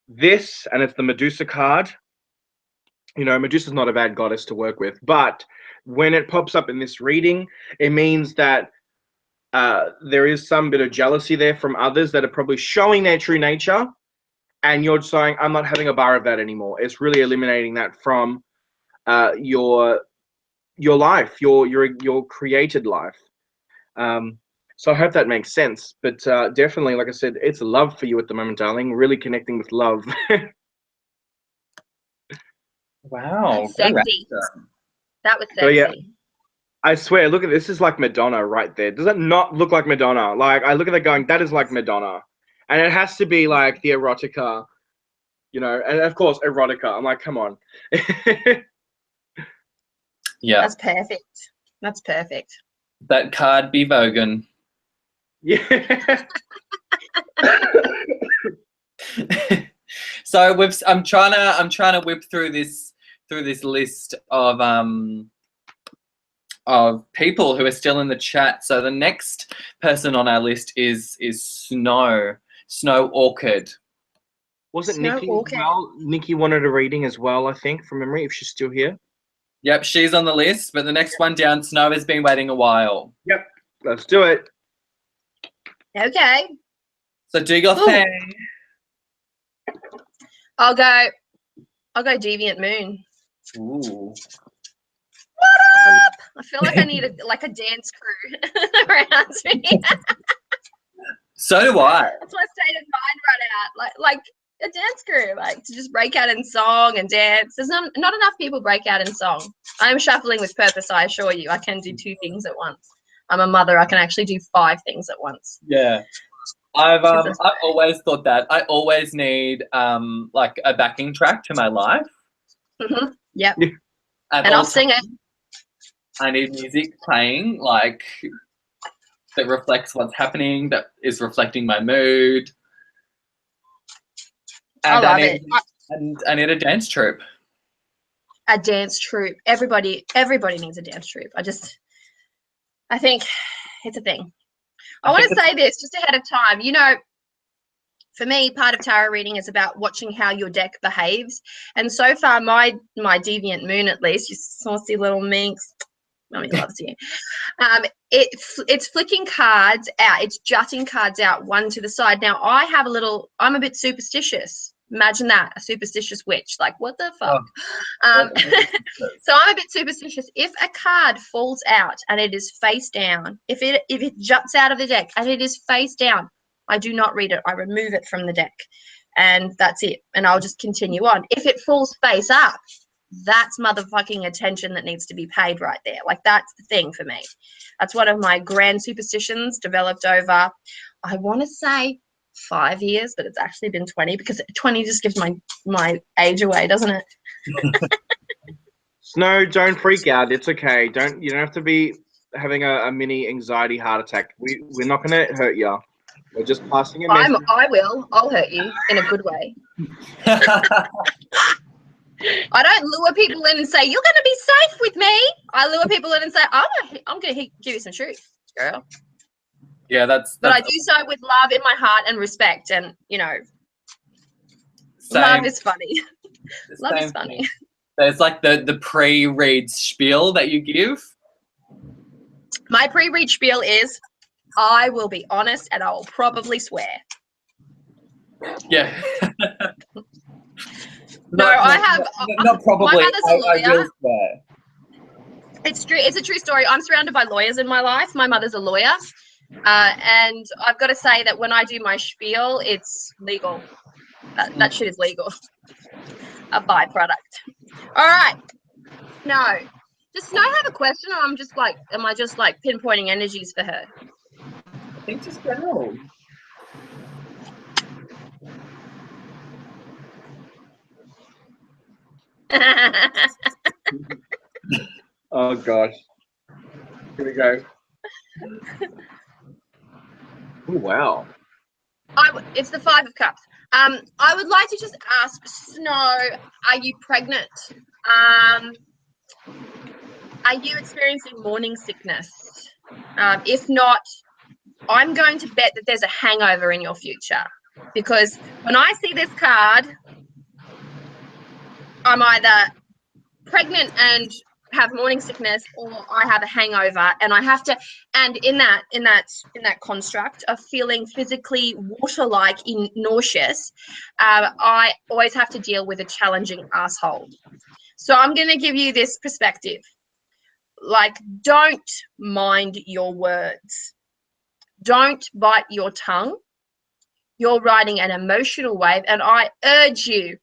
and it's the Medusa card. You know, Medusa's not a bad goddess to work with, but when it pops up in this reading, it means that there is some bit of jealousy there from others that are probably showing their true nature, and you're saying, I'm not having a bar of that anymore. It's really eliminating that from your life, your created life. So I hope that makes sense. But definitely, like I said, it's love for you at the moment, darling. Really connecting with love. Wow. Sexy. That was sexy. So, yeah, I swear, look at this. Is like Madonna right there. Does that not look like Madonna? Like, I look at that going, that is like Madonna. And it has to be like the erotica, you know, and of course, erotica. I'm like, come on. Yeah. That's perfect. That's perfect. That card be Vogan. Yeah. So I'm trying to whip through this list of people who are still in the chat. So the next person on our list is Snow Orchid. Was it Snow Nikki Orchid. as well? Nikki wanted a reading as well, I think, from memory, if she's still here. Yep, she's on the list, but the next one down, Snow, has been waiting a while. Yep, let's do it. Okay. So do your thing. I'll go Deviant Moon. Ooh. What up? I feel like I need a dance crew around me. So do I. That's my state of mind right out. Like a dance crew, like to just break out in song and dance. There's not enough people break out in song. I'm shuffling with purpose, I assure you. I can do two things at once. I'm a mother. I can actually do 5 things at once. Yeah. I've always thought that. I always need like a backing track to my life. Mm-hmm. Yep. And I'll sing it. I need music playing like that reflects what's happening, that is reflecting my mood. And I love it. And I need a dance troupe. A dance troupe. Everybody needs a dance troupe. I think it's a thing. I want to say this just ahead of time. You know, for me, part of tarot reading is about watching how your deck behaves. And so far, my deviant moon, at least, you saucy little minx, Mommy loves you. It's flicking cards out. It's jutting cards out one to the side. Now, I'm a bit superstitious. Imagine that, a superstitious witch. Like, what the fuck? Oh. So I'm a bit superstitious. If a card falls out and it is face down, if it juts out of the deck and it is face down, I do not read it. I remove it from the deck, and that's it. And I'll just continue on. If it falls face up, that's motherfucking attention that needs to be paid right there. Like, that's the thing for me. That's one of my grand superstitions developed over, I want to say 5 years, but it's actually been 20, because 20 just gives my age away, doesn't it? Snow, don't freak out. It's okay. You don't have to be having a mini anxiety heart attack. We're not going to hurt you. We're just passing a message. I'll hurt you in a good way. I don't lure people in and say, you're going to be safe with me. I lure people in and say, I'm going to give you some truth, girl. Yeah, that's But I do so with love in my heart and respect, and, you know, love is funny. Love is funny. Thing. There's like the pre-read spiel that you give. My pre-read spiel is, I will be honest and I will probably swear. Yeah. I have. Not probably. My mother's a lawyer. I will swear. It's true. It's a true story. I'm surrounded by lawyers in my life. My mother's a lawyer. And I've got to say that when I do my spiel, it's legal. That shit is legal. A byproduct. All right. No. Does Snow have a question, or am I just like pinpointing energies for her? I think just general. Oh gosh. Here we go. Oh wow. It's the 5 of Cups. I would like to just ask Snow, are you pregnant? Are you experiencing morning sickness? If not, I'm going to bet that there's a hangover in your future, because when I see this card, I'm either pregnant and have morning sickness, or I have a hangover, and I have to, and in that construct of feeling physically water-like nauseous, I always have to deal with a challenging asshole. So I'm going to give you this perspective. Like, don't mind your words. Don't bite your tongue. You're riding an emotional wave, and I urge you,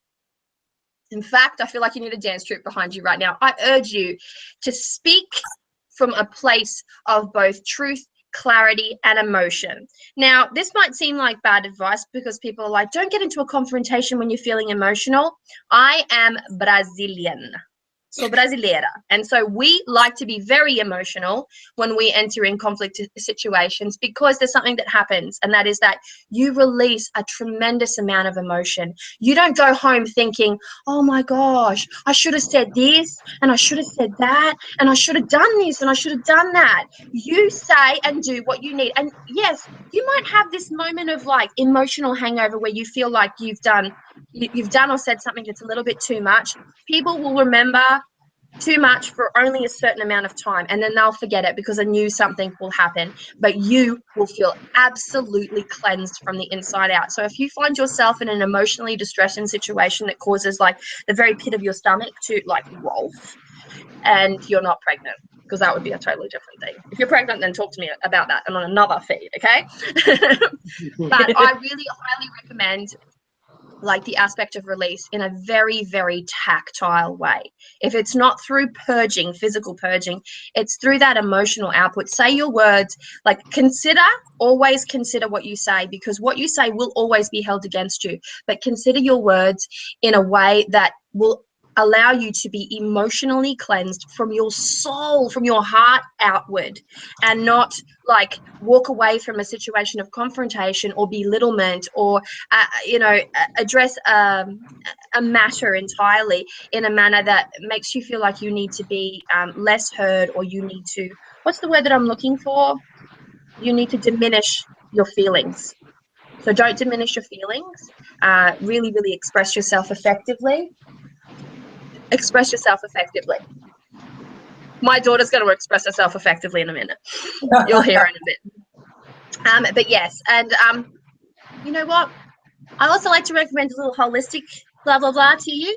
in fact, I feel like you need a dance troupe behind you right now. I urge you to speak from a place of both truth, clarity, and emotion. Now, this might seem like bad advice, because people are like, don't get into a confrontation when you're feeling emotional. I am Brazilian. So brasileira. And so we like to be very emotional when we enter in conflict situations, because there's something that happens, and that is that you release a tremendous amount of emotion. You don't go home thinking, oh my gosh, I should have said this, and I should have said that, and I should have done this, and I should have done that. You say and do what you need. And yes, you might have this moment of like emotional hangover where you feel like you've done or said something that's a little bit too much. People will remember too much for only a certain amount of time, and then they'll forget it because a new something will happen, but you will feel absolutely cleansed from the inside out. So if you find yourself in an emotionally distressing situation that causes like the very pit of your stomach to like roll, and you're not pregnant, because that would be a totally different thing. If you're pregnant, then talk to me about that and on another feed, okay? But I really highly recommend like the aspect of release in a very, very tactile way. If it's not through purging, physical purging, it's through that emotional output. Say your words, like always consider what you say, because what you say will always be held against you. But consider your words in a way that will allow you to be emotionally cleansed from your soul, from your heart outward, and not like walk away from a situation of confrontation or belittlement, or address a matter entirely in a manner that makes you feel like you need to be less heard, or you need to, what's the word that I'm looking for? You need to diminish your feelings. So don't diminish your feelings. Really, really express yourself effectively. Express yourself effectively. My daughter's going to express herself effectively in a minute. You'll hear in a bit. But yes, and you know what? I also like to recommend a little holistic blah, blah, blah to you.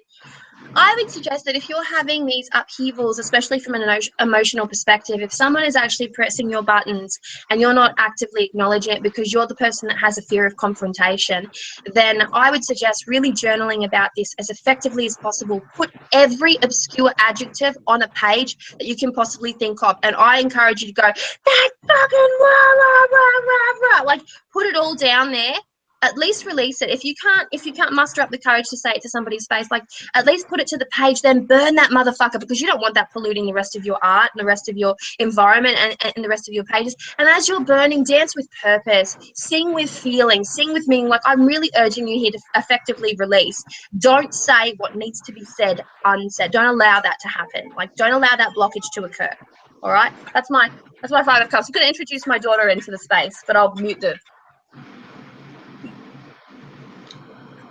I would suggest that if you're having these upheavals, especially from an emotional perspective, if someone is actually pressing your buttons and you're not actively acknowledging it because you're the person that has a fear of confrontation, then I would suggest really journaling about this as effectively as possible. Put every obscure adjective on a page that you can possibly think of. And I encourage you to go, that fucking rah, rah, rah, rah, rah. Like, put it all down there. At least release it. If you can't muster up the courage to say it to somebody's face, like, at least put it to the page, then burn that motherfucker, because you don't want that polluting the rest of your art and the rest of your environment and the rest of your pages. And as you're burning, dance with purpose, sing with feeling, sing with meaning. Like, I'm really urging you here to effectively release. Don't say what needs to be said unsaid. Don't allow that to happen. Like, don't allow that blockage to occur. All right? That's my Five of Cups. I'm going to introduce my daughter into the space, but I'll mute the...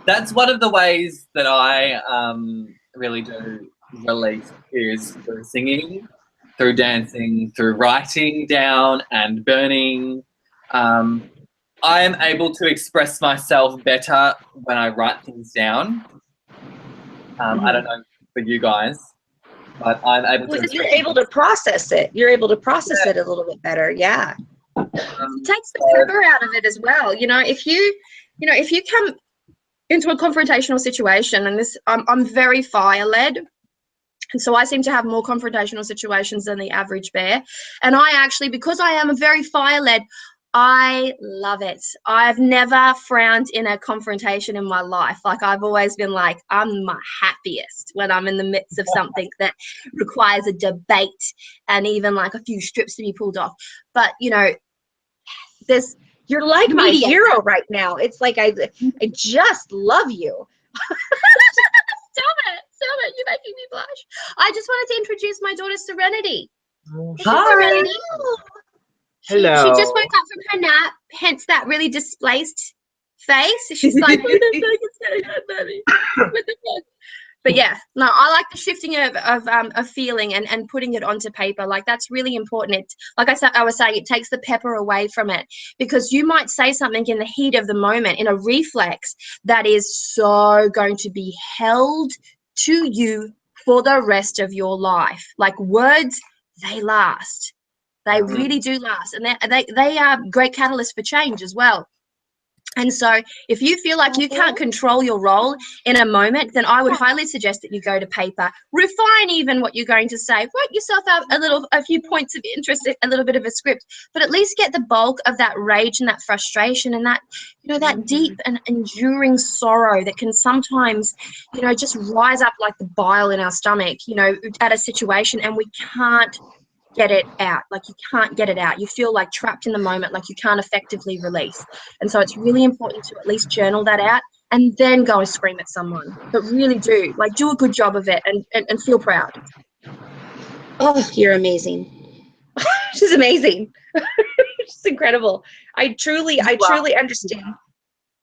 That's one of the ways that I really do release, is through singing, through dancing, through writing down and burning. I am able to express myself better when I write things down. I don't know for you guys, but I'm able to. You're able to process it. You're able to process it a little bit better. Yeah. It takes the pepper out of it as well. If you come into a confrontational situation, and this, I'm very fire-led, and so I seem to have more confrontational situations than the average bear. And I actually, because I am a very fire-led, I love it. I've never frowned in a confrontation in my life. Like, I've always been like, I'm my happiest when I'm in the midst of something that requires a debate and even like a few strips to be pulled off. But you're like my hero right now. It's like I just love you. Stop it. You're making me blush. I just wanted to introduce my daughter, Serenity. Hi. Serenity. Hello. She just woke up from her nap, hence that really displaced face. She's like, what the fuck is going on, baby? What the fuck? But yeah, no, I like the shifting of feeling and putting it onto paper. Like, that's really important. It's like I was saying, it takes the pepper away from it, because you might say something in the heat of the moment, in a reflex, that is so going to be held to you for the rest of your life. Like, words, they last. They really do last, and they are great catalysts for change as well. And so if you feel like you can't control your role in a moment, then I would highly suggest that you go to paper, refine even what you're going to say, write yourself out a few points of interest, a little bit of a script, but at least get the bulk of that rage and that frustration and that, that deep and enduring sorrow that can sometimes, just rise up like the bile in our stomach, at a situation, and we can't get it out. Like, you can't get it out. You feel like trapped in the moment, like you can't effectively release. And so it's really important to at least journal that out and then go and scream at someone. But really do a good job of it and feel proud. Oh, you're amazing. She's amazing. She's incredible. I truly understand.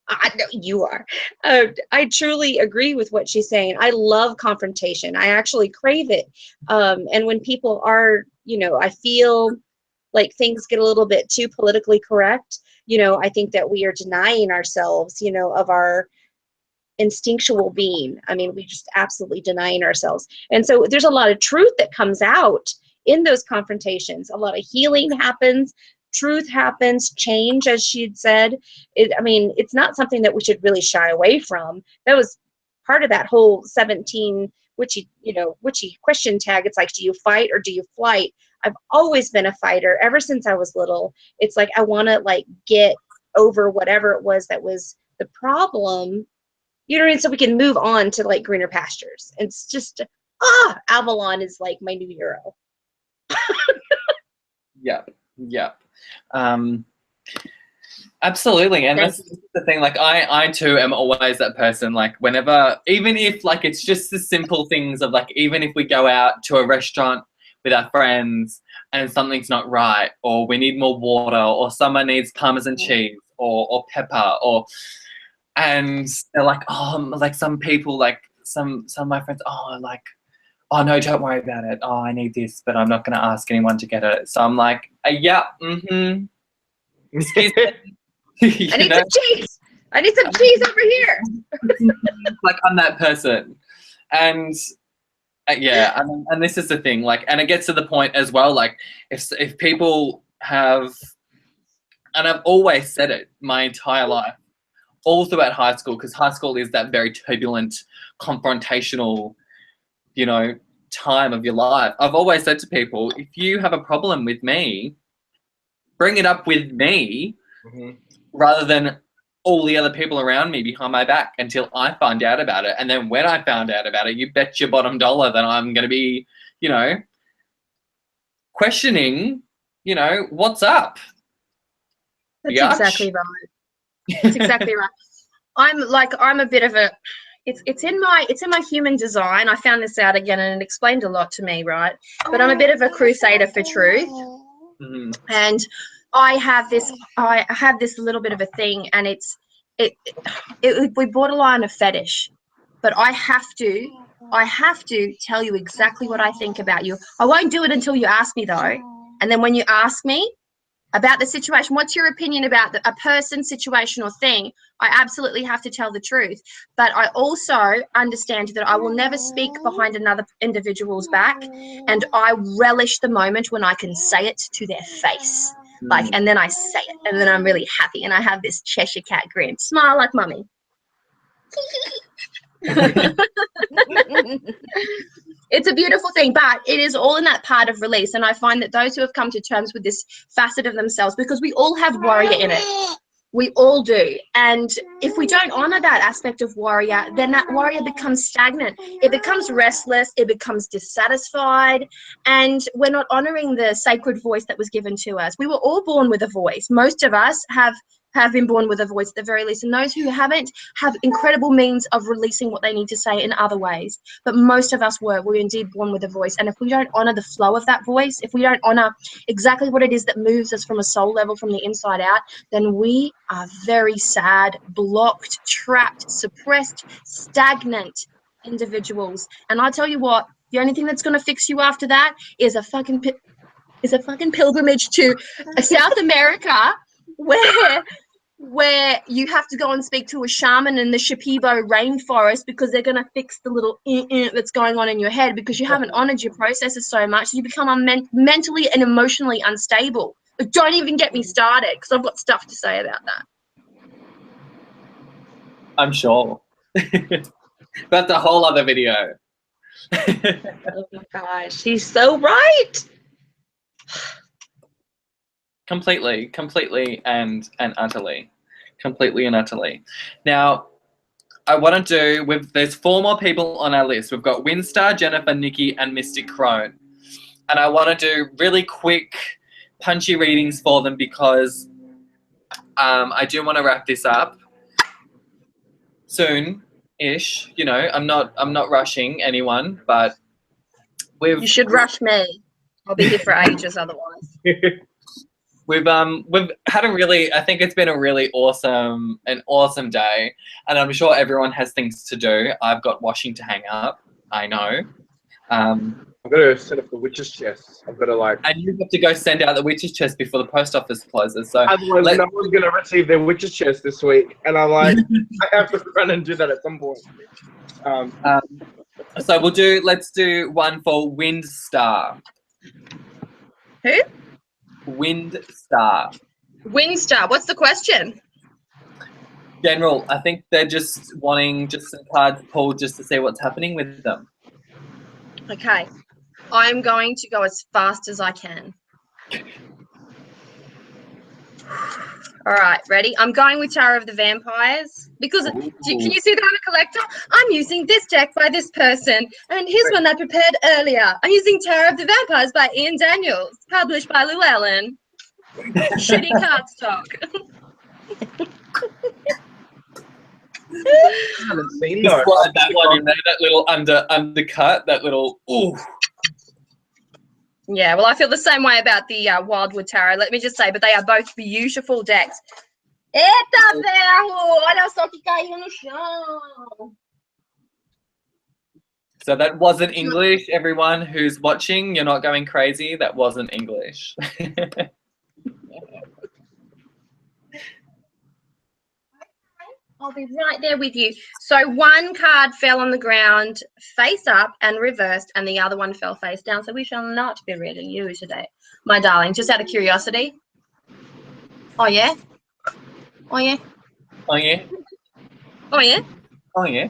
I know you are. I truly agree with what she's saying. I love confrontation. I actually crave it. And when people are, I feel like things get a little bit too politically correct. I think that we are denying ourselves, of our instinctual being. I mean, we just absolutely denying ourselves. And so there's a lot of truth that comes out in those confrontations. A lot of healing happens. truth happens, change, as she'd said. I mean, it's not something that we should really shy away from. That was part of that whole 17 witchy question tag. It's like, do you fight or do you flight? I've always been a fighter ever since I was little. It's like, I want to like get over whatever it was that was the problem, you know what I mean? So we can move on to like greener pastures. It's just, Avalon is like my new hero. Yeah. Absolutely. And that's the thing, like I too am always that person, like whenever, even if like it's just the simple things of like, even if we go out to a restaurant with our friends and something's not right, or we need more water, or someone needs Parmesan cheese or pepper, and they're like, oh, like some people, like some of my friends, oh no, don't worry about it. Oh, I need this, but I'm not going to ask anyone to get it. So I'm like, yeah, excuse me. I need some cheese. I need some cheese over here. Like, I'm that person. And yeah, and this is the thing, like, and it gets to the point as well, like, if people have, and I've always said it my entire life, all throughout high school, because high school is that very turbulent, confrontational, you know, time of your life. I've always said to people, if you have a problem with me, bring it up with me, rather than all the other people around me behind my back until I find out about it. And then when I found out about it, you bet your bottom dollar that I'm going to be, you know, questioning, you know, what's up. That's exactly right. That's exactly right. I'm a bit of a, it's in my human design. I found this out again, and it explained a lot to me, right? But I'm a bit of a crusader for truth. And I have this little bit of a thing, and we borderline a fetish, but I have to tell you exactly what I think about you. I won't do it until you ask me though. And then when you ask me about the situation, what's your opinion about a person, situation, or thing, I absolutely have to tell the truth. But I also understand that I will never speak behind another individual's back, and I relish the moment when I can say it to their face. Like, and then I say it, and then I'm really happy, and I have this Cheshire cat grin, smile like mummy. It's a beautiful thing, but it is all in that part of release. And I find that those who have come to terms with this facet of themselves, because we all have warrior in it, we all do. And if we don't honor that aspect of warrior, then that warrior becomes stagnant. It becomes restless. It becomes dissatisfied. And we're not honoring the sacred voice that was given to us. We were all born with a voice. Most of us have been born with a voice at the very least. And those who haven't have incredible means of releasing what they need to say in other ways. But most of us were indeed born with a voice. And if we don't honor the flow of that voice, if we don't honor exactly what it is that moves us from a soul level, from the inside out, then we are very sad, blocked, trapped, suppressed, stagnant individuals. And I tell you what, the only thing that's going to fix you after that is a fucking pilgrimage to South America, where you have to go and speak to a shaman in the Shipibo rainforest, because they're going to fix the little that's going on in your head, because you haven't honored your processes so much. You become mentally and emotionally unstable. But don't even get me started, because I've got stuff to say about that. I'm sure. That's a whole other video. Oh my gosh, he's so right. Completely and utterly. Completely and utterly. Now, I want to do, there's 4 more people on our list. We've got Winstar, Jennifer, Nikki, and Mystic Crone. And I want to do really quick, punchy readings for them, because I do want to wrap this up soon-ish. You know, I'm not rushing anyone, but you should rush me. I'll be here for ages otherwise. We've had I think it's been a really awesome day, and I'm sure everyone has things to do. I've got washing to hang up, I know. I've got to set up the witch's chest. I've got to and you have to go send out the witch's chest before the post office closes. So otherwise no one's going to receive their witch's chest this week, and I'm like, I have to run and do that at some point. So let's do one for Windstar. Who? Windstar. Windstar. What's the question? General, I think they're just wanting just some cards pulled just to see what's happening with them. Okay. I'm going to go as fast as I can. All right, ready? I'm going with Tarot of the Vampires because can you see that I'm a collector? I'm using this deck by this person, and here's one I prepared earlier. I'm using Tarot of the Vampires by Ian Daniels, published by Llewellyn. Shitty cardstock. I haven't seen Just those. slide that one in there, that little undercut, that little ooh. Yeah, well, I feel the same way about the Wildwood Tarot. Let me just say, but they are both beautiful decks. Eita ferro! Olha só que caiu no chão. So that wasn't English, everyone who's watching. You're not going crazy. That wasn't English. I'll be right there with you. So one card fell on the ground face up and reversed, and the other one fell face down. So we shall not be reading you today, my darling. Just out of curiosity. Oh, yeah? Oh, yeah? Oh, yeah? Oh, yeah? Oh, yeah?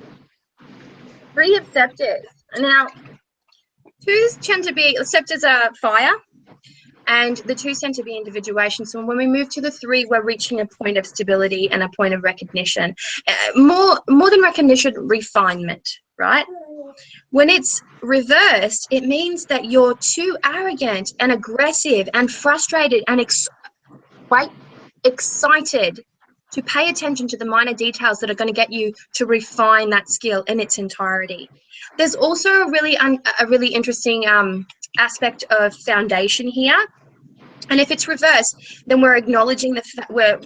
3 of Scepters. Now, 2s tend to be, Scepters are fire, and the 2s tend to be individuation. So when we move to the 3, we're reaching a point of stability and a point of recognition. More than recognition, refinement, right? When it's reversed, it means that you're too arrogant and aggressive and frustrated and excited to pay attention to the minor details that are going to get you to refine that skill in its entirety. There's also a really interesting aspect of foundation here. And if it's reversed, then we're acknowledging we're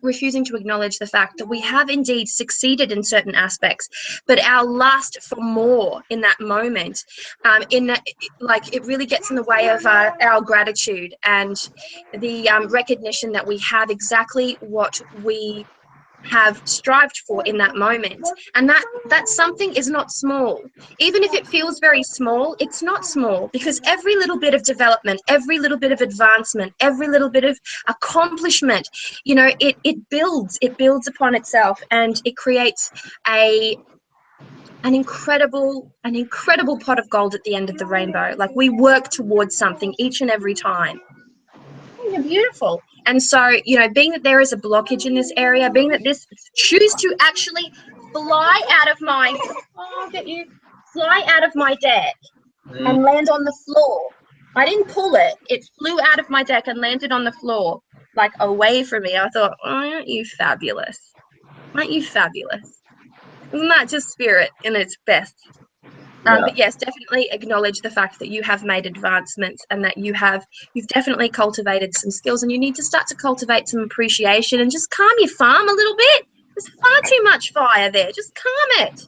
refusing to acknowledge the fact that we have indeed succeeded in certain aspects, but our lust for more in that moment, it really gets in the way of our gratitude and the recognition that we have exactly what we have strived for in that moment, and that something is not small. Even if it feels very small, it's not small, because every little bit of development, every little bit of advancement, every little bit of accomplishment, you know, it builds upon itself, and it creates an incredible pot of gold at the end of the rainbow. Like, we work towards something each and every time. You're beautiful. And so, you know, being that there is a blockage in this area, being that this choose to actually fly out of my deck and land on the floor. I didn't pull it. It flew out of my deck and landed on the floor, like away from me. I thought, oh, aren't you fabulous? Aren't you fabulous? Isn't that just spirit in its best? But yes, definitely acknowledge the fact that you have made advancements and that you've definitely cultivated some skills, and you need to start to cultivate some appreciation and just calm your farm a little bit. There's far too much fire there. Just calm it.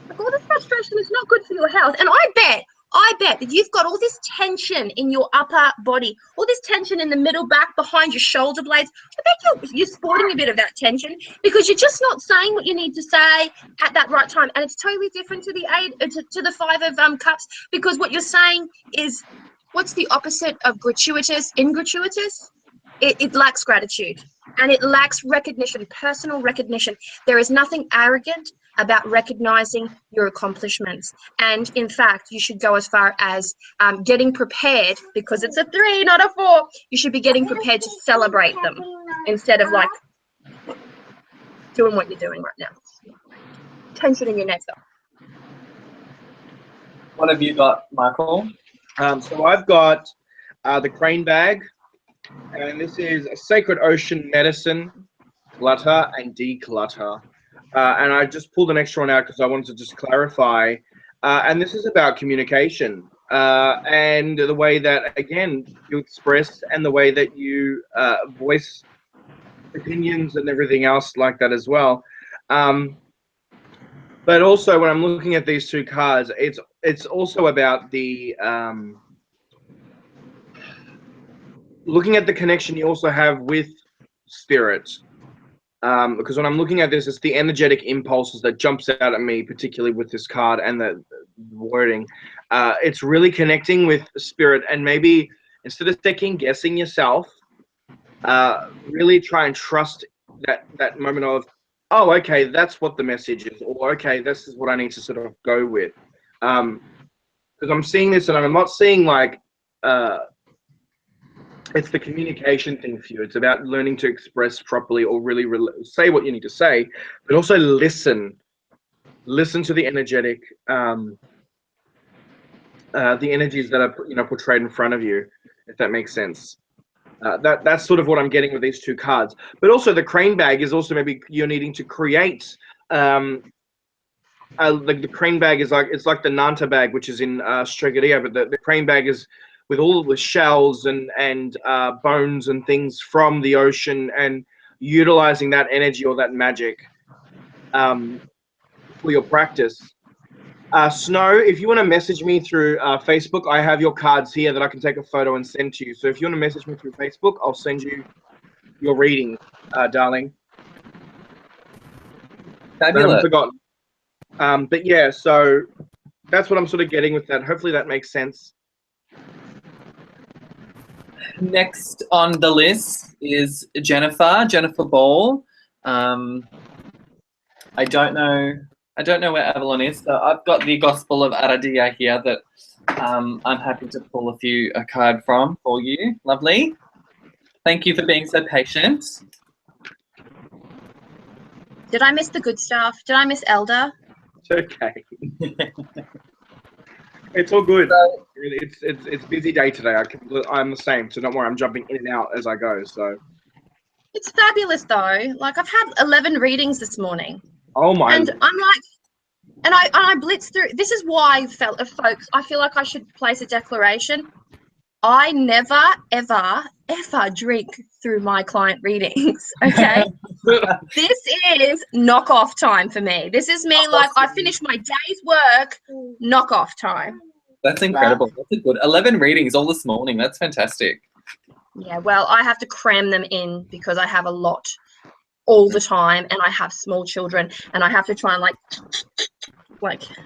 Like, all this frustration is not good for your health. And I bet that you've got all this tension in your upper body, all this tension in the middle back, behind your shoulder blades. I bet you're sporting a bit of that tension because you're just not saying what you need to say at that right time. And it's totally different to the 5 of Cups, because what you're saying is, what's the opposite of gratuitous? Ingratuitous? It lacks gratitude, and it lacks recognition, personal recognition. There is nothing arrogant about recognizing your accomplishments. And in fact, you should go as far as getting prepared, because it's a 3, not a 4. You should be getting prepared to celebrate them instead of like doing what you're doing right now. Tension in your neck, though. What have you got, Michael? So I've got the Crane Bag, and this is a Sacred Ocean Medicine, Clutter and Declutter. And I just pulled an extra one out because I wanted to just clarify. And this is about communication and the way that, again, you express and the way that you voice opinions and everything else like that as well. But also, when I'm looking at these 2 cards, it's also about the looking at the connection you also have with spirit. Because when I'm looking at this, it's the energetic impulses that jumps out at me, particularly with this card and the wording. It's really connecting with spirit, and maybe instead of second guessing yourself, really try and trust that moment of, oh, okay, that's what the message is, or okay, this is what I need to sort of go with. Because I'm seeing this, and I'm not seeing like it's the communication thing for you. It's about learning to express properly, or really say what you need to say, but also listen to the energetic, the energies that are, you know, portrayed in front of you, if that makes sense. That's sort of what I'm getting with these two cards. But also the crane bag is also maybe you're needing to create. The crane bag is like, it's like the Nanta bag, which is in Stregoria, but the crane bag is with all the shells and bones and things from the ocean, and utilizing that energy or that magic for your practice. Snow, if you want to message me through Facebook, I have your cards here that I can take a photo and send to you. So if you want to message me through Facebook, I'll send you your reading, darling. Fabulous. I haven't forgotten. But yeah, so that's what I'm sort of getting with that. Hopefully that makes sense. Next on the list is Jennifer Ball. I don't know where Avalon is, so I've got the Gospel of Aradia here that I'm happy to pull a card from for you. Lovely. Thank you for being so patient. Did I miss the good stuff? Did I miss Elder? It's okay. It's all good. It's busy day today. I'm the same, so don't worry. I'm jumping in and out as I go. So it's fabulous though. Like I've had 11 readings this morning. Oh my! And I'm like, and I blitzed through. This is why, folks, I feel like I should place a declaration. I never, ever, ever drink through my client readings. Okay, this is knock-off time for me. This is me like I finished my day's work, knock-off time. That's incredible. That's a good 11 readings all this morning. That's fantastic. Yeah, well, I have to cram them in because I have a lot all the time, and I have small children, and I have to try and like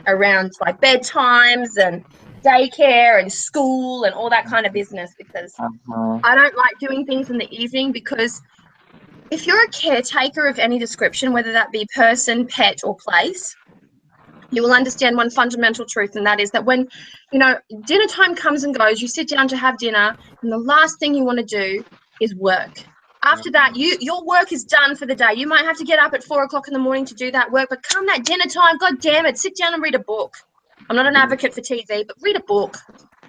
around like bedtimes and daycare and school and all that kind of business, because I don't like doing things in the evening, because if you're a caretaker of any description, whether that be person, pet or place, you will understand one fundamental truth, and that is that when, you know, dinner time comes and goes, you sit down to have dinner, and the last thing you want to do is work. After that, your work is done for the day. You might have to get up at 4 o'clock in the morning to do that work, but come that dinner time, God damn it, sit down and read a book. I'm not an advocate for TV, but read a book.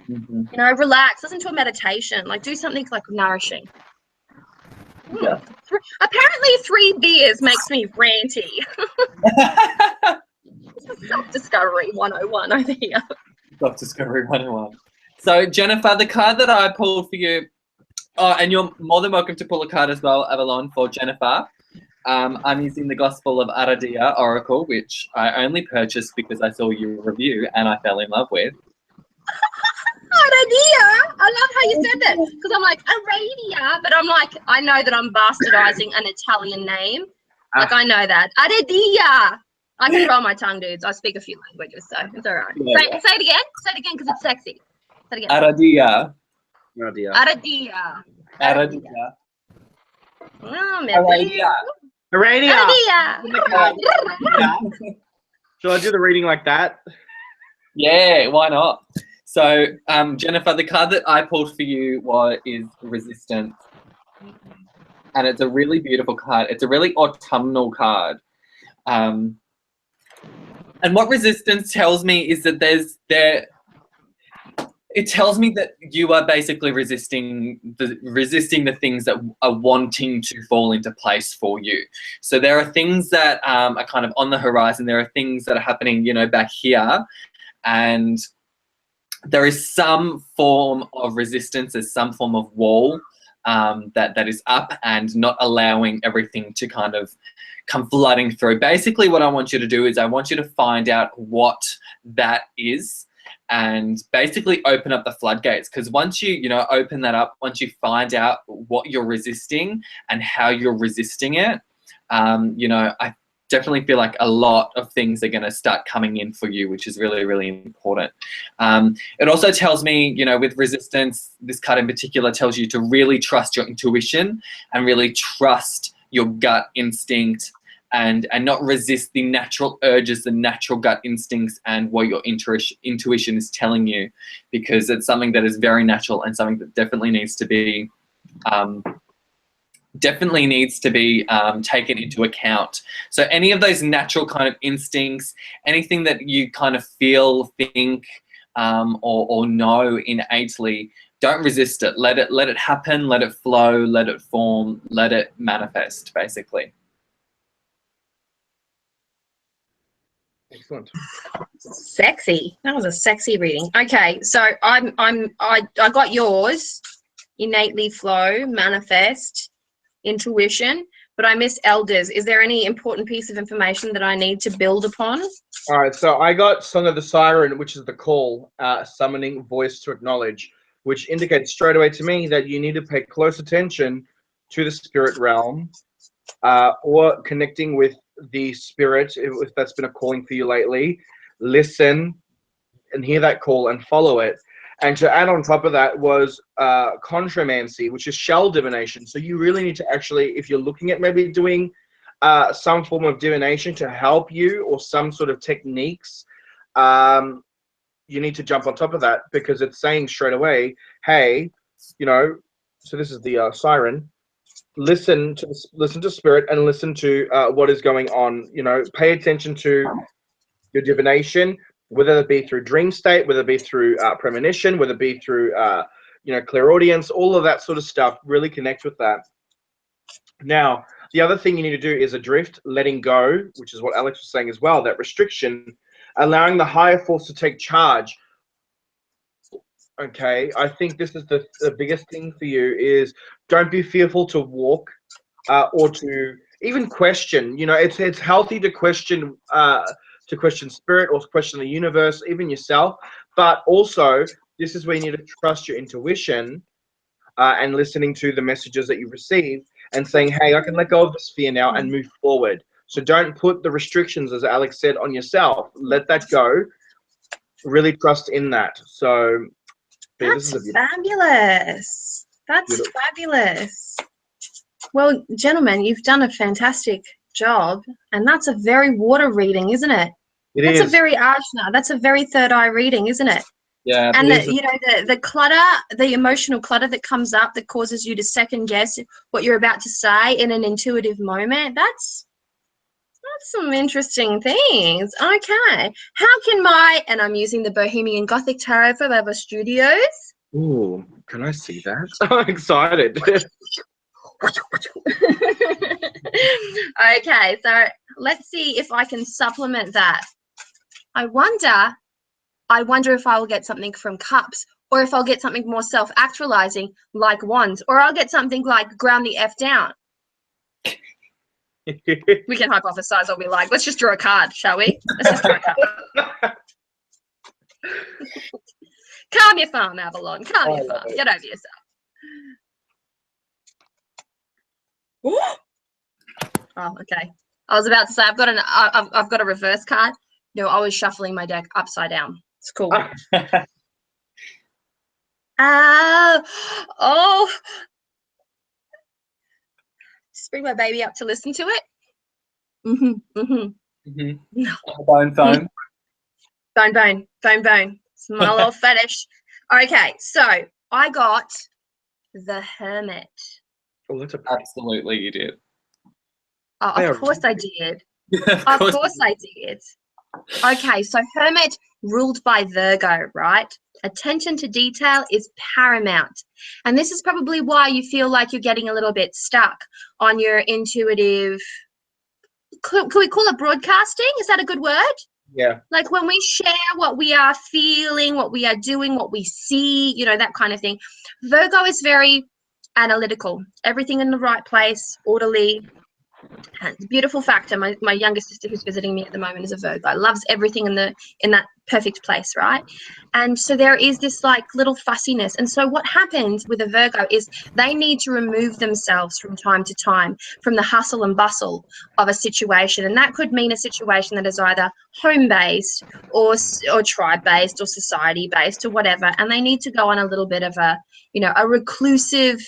You know, relax, listen to a meditation, like do something like nourishing. Yeah. Apparently 3 beers makes me ranty. This is self-discovery 101 over here. Self-discovery 101. So Jennifer, the card that I pulled for you, and you're more than welcome to pull a card as well, Avalon, for Jennifer. I'm using the Gospel of Aradia Oracle, which I only purchased because I saw your review and I fell in love with. Aradia! I love how you said that, because I'm like, Aradia, but I'm like, I know that I'm bastardizing an Italian name. Like, I know that. Aradia! I can roll my tongue, dudes. I speak a few languages, so it's all right. Yeah. Say it again. Say it again, because it's sexy. Say it again. Aradia. Aradia. Aradia. Oh, Aradia. Shall I do the reading like that? Yeah, why not? So, Jennifer, the card that I pulled for you is Resistance. And it's a really beautiful card. It's a really autumnal card. And what Resistance tells me is that it tells me that you are basically resisting the things that are wanting to fall into place for you. So there are things that are kind of on the horizon. There are things that are happening, you know, back here, and there is some form of resistance. There's some form of wall that is up and not allowing everything to kind of come flooding through. Basically, what I want you to do is I want you to find out what that is, and basically open up the floodgates, because once you open that up, once you find out what you're resisting and how you're resisting it, definitely feel like a lot of things are going to start coming in for you, which is really, really important. It also tells me, you know, with resistance, this card in particular tells you to really trust your intuition and really trust your gut instinct, and not resist the natural urges, the natural gut instincts, and what your intuition is telling you, because it's something that is very natural and something that definitely needs to be taken into account. So any of those natural kind of instincts, anything that you kind of feel, think, or know innately, don't resist it. Let it happen, let it flow, let it form, let it manifest, basically. Excellent. Sexy. That was a sexy reading. Okay, so I got yours. Innately flow, manifest, intuition, but I missed elders. Is there any important piece of information that I need to build upon? All right, so I got Song of the Siren, which is the call, summoning voice to acknowledge, which indicates straight away to me that you need to pay close attention to the spirit realm, or connecting with the spirit, if that's been a calling for you lately. Listen and hear that call and follow it. And to add on top of that was contramancy, which is shell divination. So you really need to actually, if you're looking at maybe doing some form of divination to help you, or some sort of techniques, you need to jump on top of that, because it's saying straight away, hey, you know, so this is the siren. Listen to spirit and listen to what is going on. You know, pay attention to your divination, whether it be through dream state, whether it be through premonition, whether it be through you know, clairaudience, all of that sort of stuff. Really connect with that. Now, the other thing you need to do is adrift, letting go, which is what Alex was saying as well, that restriction, allowing the higher force to take charge. Okay, I think this is the biggest thing for you, is don't be fearful to walk or to even question. You know, it's healthy to question spirit, or question the universe, even yourself. But also, this is where you need to trust your intuition and listening to the messages that you receive, and saying, hey, I can let go of this fear now and move forward. So don't put the restrictions, as Alex said, on yourself. Let that go. Really trust in that. So yeah, that's fabulous. That's beautiful. Fabulous. Well, gentlemen, you've done a fantastic job, and that's a very water reading, isn't it? That's a very Ajna. That's a very third eye reading, isn't it? Yeah. And you know, the clutter, the emotional clutter that comes up that causes you to second guess what you're about to say in an intuitive moment. That's some interesting things. Okay. How can and I'm using the Bohemian Gothic Tarot for Weber Studios. Ooh, can I see that? I'm excited. Okay, so let's see if I can supplement that. I wonder if I will get something from Cups, or if I'll get something more self-actualizing like Wands, or I'll get something like Ground the F Down. We can hypothesize all we like. Let's just draw a card, shall we? Let's just draw a card. Calm your farm, Avalon. Calm your farm. Get over yourself. Oh, okay. I was about to say I've got a reverse card. No, I was shuffling my deck upside down. It's cool. Oh. Just bring my baby up to listen to it. Bone. It's my little fetish. Okay, so I got the Hermit. Oh, that's absolutely you did. Oh, of course I did. Of course I did. Okay, so Hermit ruled by Virgo, right? Attention to detail is paramount. And this is probably why you feel like you're getting a little bit stuck on your intuitive, could we call it broadcasting? Is that a good word? Yeah. Like when we share what we are feeling, what we are doing, what we see, you know, that kind of thing. Virgo is very analytical. Everything in the right place, orderly, And beautiful factor, my younger sister who's visiting me at the moment is a Virgo, loves everything in that perfect place, right? And so there is this like little fussiness. And so what happens with a Virgo is they need to remove themselves from time to time from the hustle and bustle of a situation. And that could mean a situation that is either home-based or tribe-based or society-based or whatever. And they need to go on a little bit of a reclusive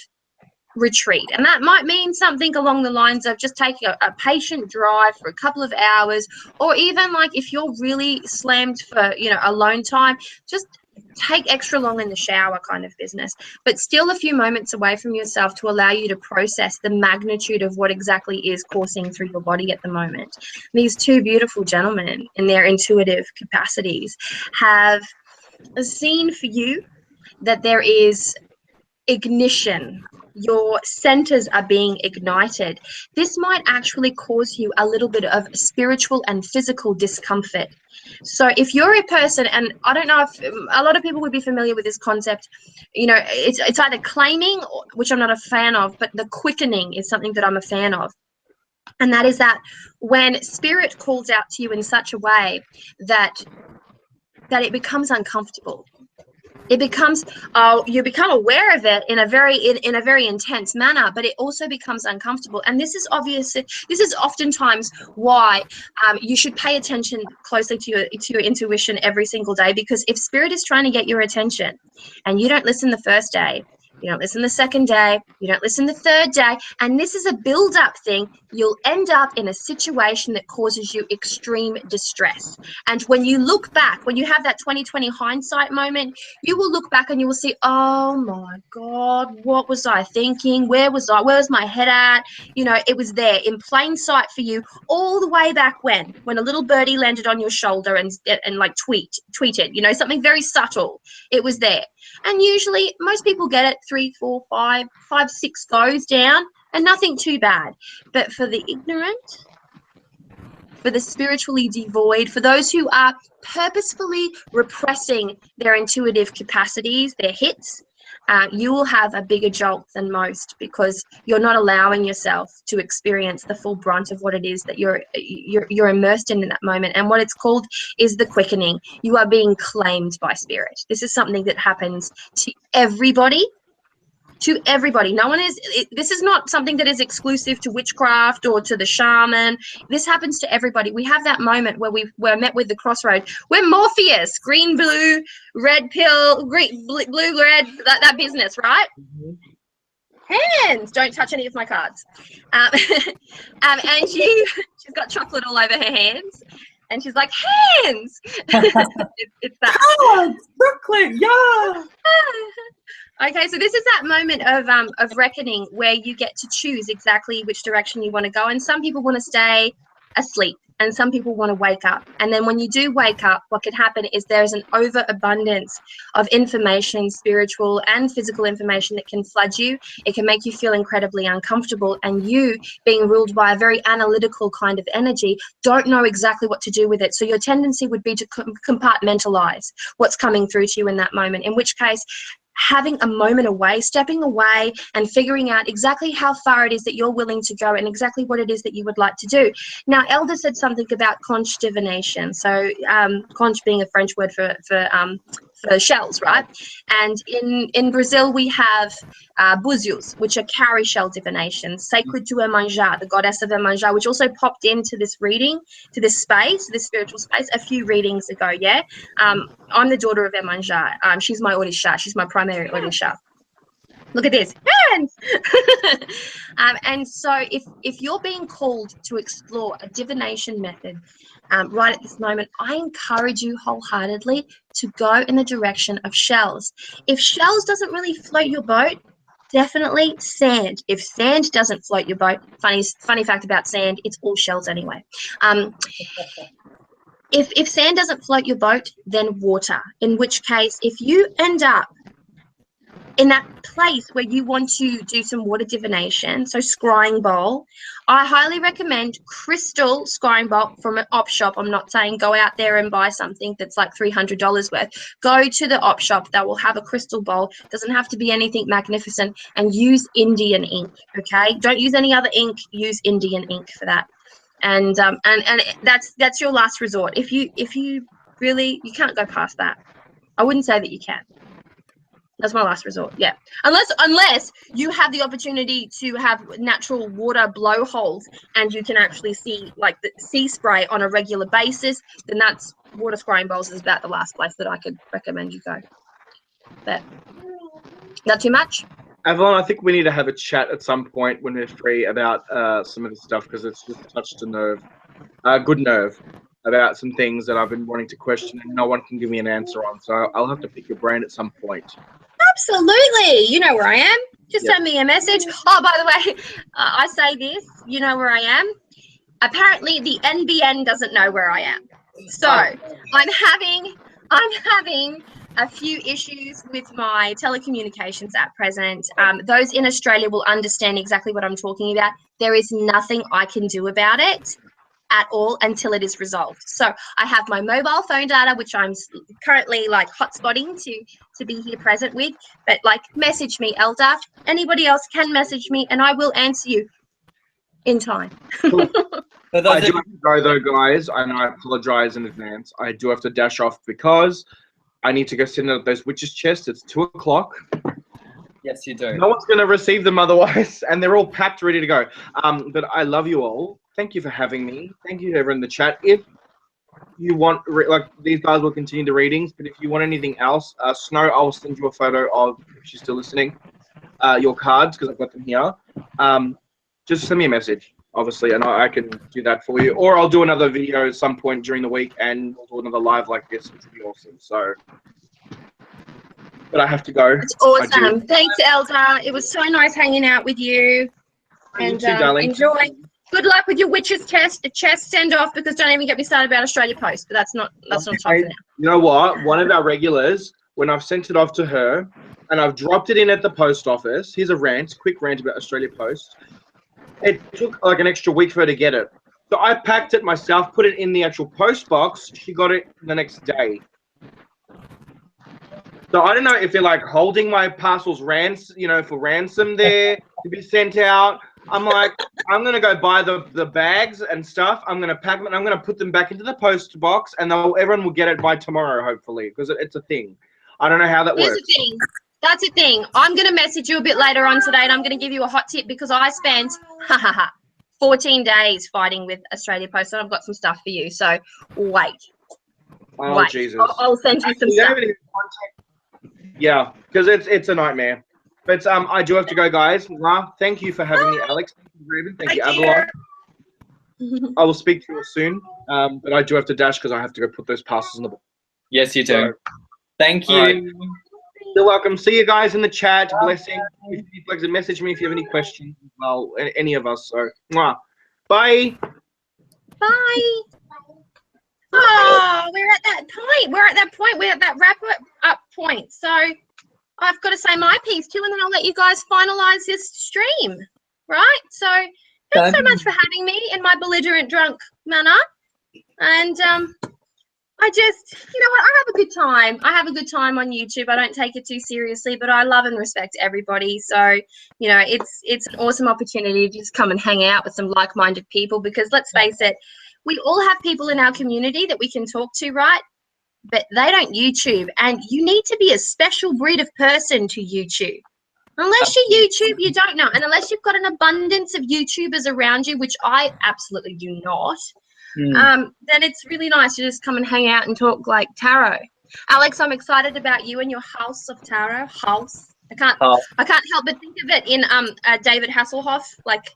retreat. And that might mean something along the lines of just taking a patient drive for a couple of hours, or even like if you're really slammed for alone time, just take extra long in the shower kind of business, but still a few moments away from yourself to allow you to process the magnitude of what exactly is coursing through your body at the moment. These two beautiful gentlemen in their intuitive capacities have seen for you that there is ignition. Your centers are being ignited. This might actually cause you a little bit of spiritual and physical discomfort. So if you're a person, and I don't know if a lot of people would be familiar with this concept, it's either claiming, which I'm not a fan of, but the quickening is something that I'm a fan of. And that is that when spirit calls out to you in such a way that it becomes uncomfortable. It becomes, you become aware of it in a very intense manner, but it also becomes uncomfortable. And this is oftentimes why you should pay attention closely to your intuition every single day, because if spirit is trying to get your attention and you don't listen the first day, you don't listen the second day, you don't listen the third day, and this is a build-up thing, you'll end up in a situation that causes you extreme distress. And when you look back, when you have that 20/20 hindsight moment, you will look back and you will see, oh my God, what was I thinking? Where was my head at? It was there in plain sight for you all the way back when a little birdie landed on your shoulder and like tweeted, something very subtle. It was there. And usually most people get it 3, 4, 5, 6 goes down and nothing too bad. But for the ignorant, for the spiritually devoid, for those who are purposefully repressing their intuitive capacities, their hits, you will have a bigger jolt than most, because you're not allowing yourself to experience the full brunt of what it is that you're immersed in that moment. And what it's called is the quickening. You are being claimed by spirit. This is something that happens to everybody. No one is, this is not something that is exclusive to witchcraft or to the shaman. This happens to everybody. We have that moment where we're met with the crossroad. We're Morpheus, green, blue, red pill, green, blue, red, that business, right? Hands, don't touch any of my cards. And she's got chocolate all over her hands. And she's like, hands! it's that. Oh, chocolate, yeah! Okay, so this is that moment of reckoning where you get to choose exactly which direction you want to go. And some people want to stay asleep and some people want to wake up. And then when you do wake up, what could happen is there's an overabundance of information, spiritual and physical information that can flood you. It can make you feel incredibly uncomfortable. And you, being ruled by a very analytical kind of energy, don't know exactly what to do with it. So your tendency would be to compartmentalize what's coming through to you in that moment, in which case, having a moment away, stepping away and figuring out exactly how far it is that you're willing to go and exactly what it is that you would like to do. Now, Elder said something about conch divination. So conch being a French word for shells, right? And in Brazil, we have búzios, which are cowrie shell divinations, sacred to Iemanjá, the goddess of Iemanjá, which also popped into this reading, to this space, this spiritual space, a few readings ago, yeah? I'm the daughter of Iemanjá. She's my Orisha. She's my primary Orisha. Look at this, hands! And so if you're being called to explore a divination method right at this moment, I encourage you wholeheartedly to go in the direction of shells. If shells doesn't really float your boat, definitely sand. If sand doesn't float your boat, funny fact about sand, it's all shells anyway. If sand doesn't float your boat, then water. In which case, if you end up in that place where you want to do some water divination, so scrying bowl, I highly recommend crystal scrying bowl from an op shop. I'm not saying go out there and buy something that's like $300 worth. Go to the op shop that will have a crystal bowl. Doesn't have to be anything magnificent, and use Indian ink. Okay, don't use any other ink. Use Indian ink for that. And that's your last resort. If you really, you can't go past that. I wouldn't say that you can. That's my last resort. Yeah, unless you have the opportunity to have natural water blowholes and you can actually see like the sea spray on a regular basis, then that's water scrying bowls is about the last place that I could recommend you go. But not too much. Avalon, I think we need to have a chat at some point when we're free about some of the stuff, because it's just touched a nerve, good nerve, about some things that I've been wanting to question and no one can give me an answer on. So I'll have to pick your brain at some point. Absolutely. You know where I am. Just Yep. send me a message. Oh, by the way, I say this, you know where I am. Apparently the NBN doesn't know where I am. So I'm having a few issues with my telecommunications at present. Those in Australia will understand exactly what I'm talking about. There is nothing I can do about it at all until it is resolved. So I have my mobile phone data, which I'm currently like hotspotting to be here present with, but like message me, Elder. Anybody else can message me and I will answer you in time. I do have to go though, guys, and I apologize in advance. I do have to dash off because I need to go sit at those witches' chests. It's 2 o'clock. Yes, you do. No one's going to receive them otherwise, and they're all packed, ready to go. But I love you all. Thank you for having me. Thank you to everyone in the chat. If you want, like, these guys will continue the readings, but if you want anything else, Snow, I'll send you a photo of, if she's still listening, your cards, because I've got them here. Just send me a message, obviously, and I can do that for you. Or I'll do another video at some point during the week, and we'll do another live like this, which would be awesome. So, but I have to go. It's awesome. Thanks, Elder. It was so nice hanging out with you. And too, darling. Enjoy. Good luck with your witch's chest send off, because don't even get me started about Australia Post, but that's not time for now. You know what? One of our regulars, when I've sent it off to her and I've dropped it in at the post office, here's a quick rant about Australia Post. It took like an extra week for her to get it. So I packed it myself, put it in the actual post box. She got it the next day. So I don't know if they're like holding my parcels for ransom there to be sent out. I'm like, I'm going to go buy the bags and stuff. I'm going to pack them and I'm going to put them back into the post box, and everyone will get it by tomorrow, hopefully, because it's a thing. I don't know how that works. Here's the thing. That's the thing. I'm going to message you a bit later on today, and I'm going to give you a hot tip, because I spent 14 days fighting with Australia Post, and I've got some stuff for you. So wait. Oh, wait. Jesus. I'll send you some stuff. Yeah, because it's a nightmare. But I do have to go, guys. Thank you for having me, Alex. Thank you, Raven. Thank you, Avalon. I will speak to you soon. But I do have to dash because I have to go put those parcels in the book. Yes, you do. So, thank you. Right. You're welcome. See you guys in the chat. Blessing. If you'd like to message me if you have any questions, well, any of us. So, bye. Bye. Oh, we're at that point. We're at that wrap up point. So I've got to say my piece too, and then I'll let you guys finalize this stream. Right? So thanks so much for having me in my belligerent drunk manner. And I just, you know what, I have a good time. I have a good time on YouTube. I don't take it too seriously, but I love and respect everybody. So, you know, it's an awesome opportunity to just come and hang out with some like-minded people, because let's face it, we all have people in our community that we can talk to, right? But they don't YouTube, and you need to be a special breed of person to YouTube. Unless you YouTube, you don't know. And unless you've got an abundance of YouTubers around you, which I absolutely do not, then it's really nice to just come and hang out and talk like tarot. Alex, I'm excited about you and your House of Tarot. House. I can't help but think of it in David Hasselhoff, like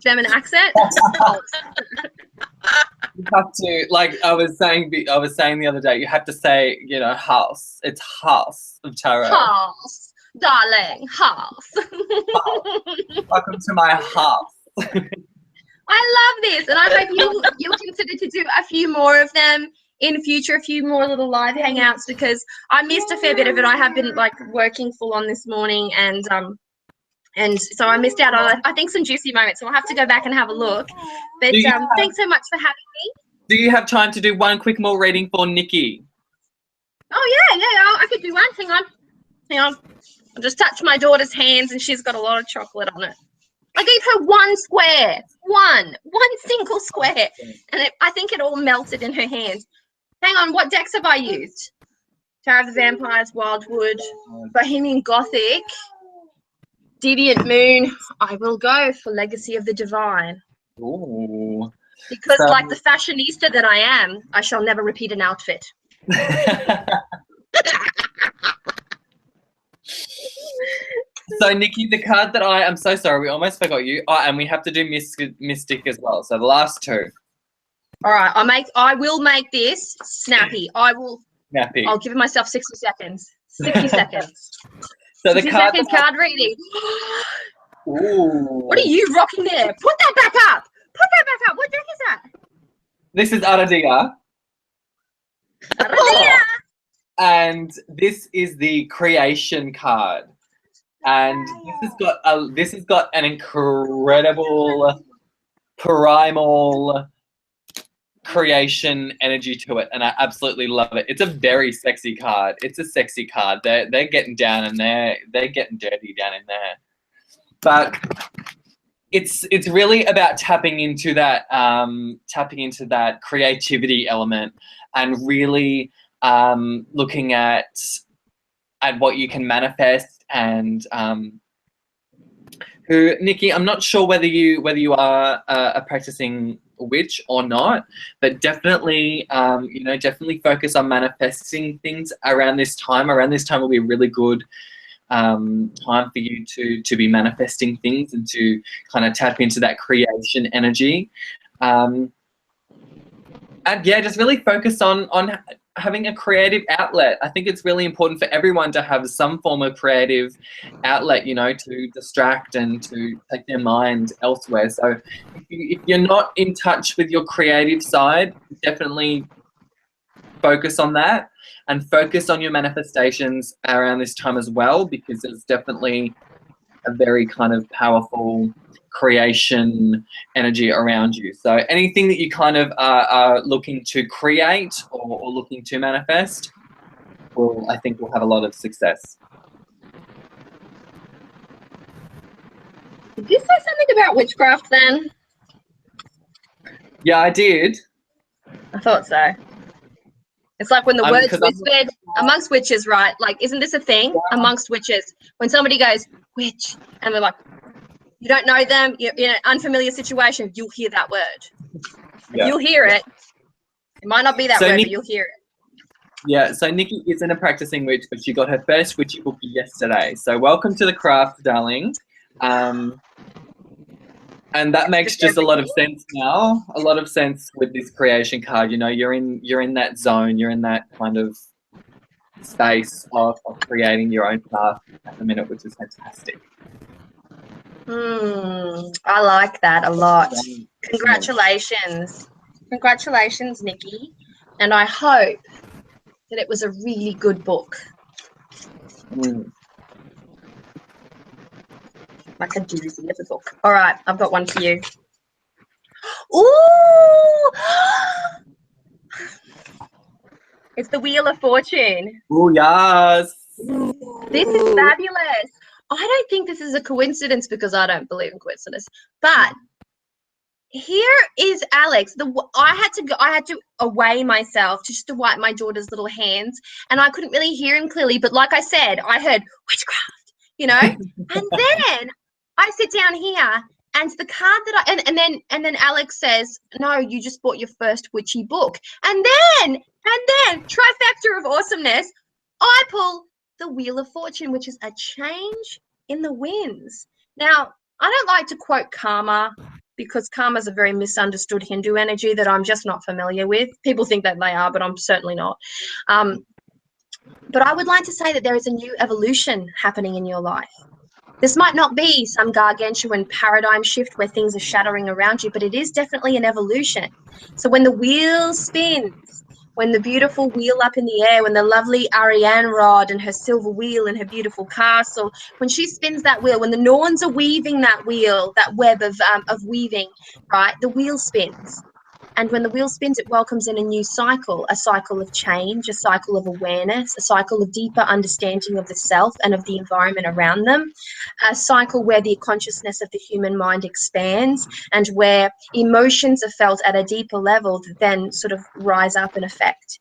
German accent. You have to, like I was saying the other day, you have to say, you know, house. It's House of Tarot. House, darling, house. Welcome to my house. I love this, and I hope you'll consider to do a few more of them. in future a few more little live hangouts, because I missed a fair bit of it. I have been like working full on this morning, and so I missed out on, I think, some juicy moments. So I'll have to go back and have a look. But thanks so much for having me. Do you have time to do one quick more reading for Nikki? Oh yeah, I could do one. Hang on. I'll just touch my daughter's hands, and she's got a lot of chocolate on it. I gave her one square, one single square, and I think it all melted in her hand. Hang on, what decks have I used? Tarot of the Vampires, Wildwood, Bohemian Gothic, Deviant Moon. I will go for Legacy of the Divine. Ooh. Because like the fashionista that I am, I shall never repeat an outfit. So Nikki, the card that I'm so sorry, we almost forgot you. Oh, and we have to do Mystic as well. So the last two. All right, I will make this snappy. Snappy. I'll give myself 60 seconds. 60 seconds. So the 60-second card reading. Ooh. What are you rocking there? Put that back up. Put that back up. What deck is that? This is Aradia. Aradia. And this is the Creation card. And this has got an incredible primal creation energy to it, and I absolutely love it. It's a very sexy card. It's a sexy card. They're getting down, and they're getting dirty down in there. But it's really about tapping into that creativity element, and really looking at what you can manifest. And Nikki, I'm not sure whether you are a practicing witch or not, but definitely definitely focus on manifesting things around this time. Around this time will be a really good time for you to be manifesting things and to kind of tap into that creation energy. And yeah, just really focus on having a creative outlet. I think it's really important for everyone to have some form of creative outlet, to distract and to take their mind elsewhere. So if you're not in touch with your creative side, definitely focus on that, and focus on your manifestations around this time as well, because it's definitely a very kind of powerful creation energy around you. So anything that you kind of are looking to create or looking to manifest, I think will have a lot of success. Did you say something about witchcraft then? Yeah, I did. I thought so. It's like when the word's whispered amongst witches, right? Like, isn't this a thing amongst witches? When somebody goes, witch, and they're like, you don't know them, you're in an unfamiliar situation, you'll hear that word. Yeah. You'll hear it. It might not be that word, but you'll hear it. Yeah, so Nikki isn't a practicing witch, but she got her first witchy book yesterday. So welcome to the craft, darling. And that makes just a lot of sense now. A lot of sense with this creation card. You're in that zone. You're in that kind of space of creating your own path at the minute, which is fantastic. I like that a lot. Congratulations. Congratulations, Nikki. And I hope that it was a really good book. Like a doozy of a book. All right, I've got one for you. Ooh! It's the Wheel of Fortune. Oh, yes. This is fabulous. I don't think this is a coincidence, because I don't believe in coincidence. But here is Alex. I had to away myself just to wipe my daughter's little hands, and I couldn't really hear him clearly. But like I said, I heard witchcraft, and then I sit down here, and the card that and then Alex says, "No, you just bought your first witchy book," and then trifecta of awesomeness, I pull the Wheel of Fortune, which is a change in the winds. Now, I don't like to quote karma, because karma is a very misunderstood Hindu energy that I'm just not familiar with. People think that they are, but I'm certainly not. But I would like to say that there is a new evolution happening in your life. This might not be some gargantuan paradigm shift where things are shattering around you, but it is definitely an evolution. So when the wheel spins, when the beautiful wheel up in the air, when the lovely Ariane rod and her silver wheel and her beautiful castle, when she spins that wheel, when the Norns are weaving that wheel, that web of weaving, right, the wheel spins. And when the wheel spins, it welcomes in a new cycle, a cycle of change, a cycle of awareness, a cycle of deeper understanding of the self and of the environment around them, a cycle where the consciousness of the human mind expands and where emotions are felt at a deeper level that then sort of rise up and affect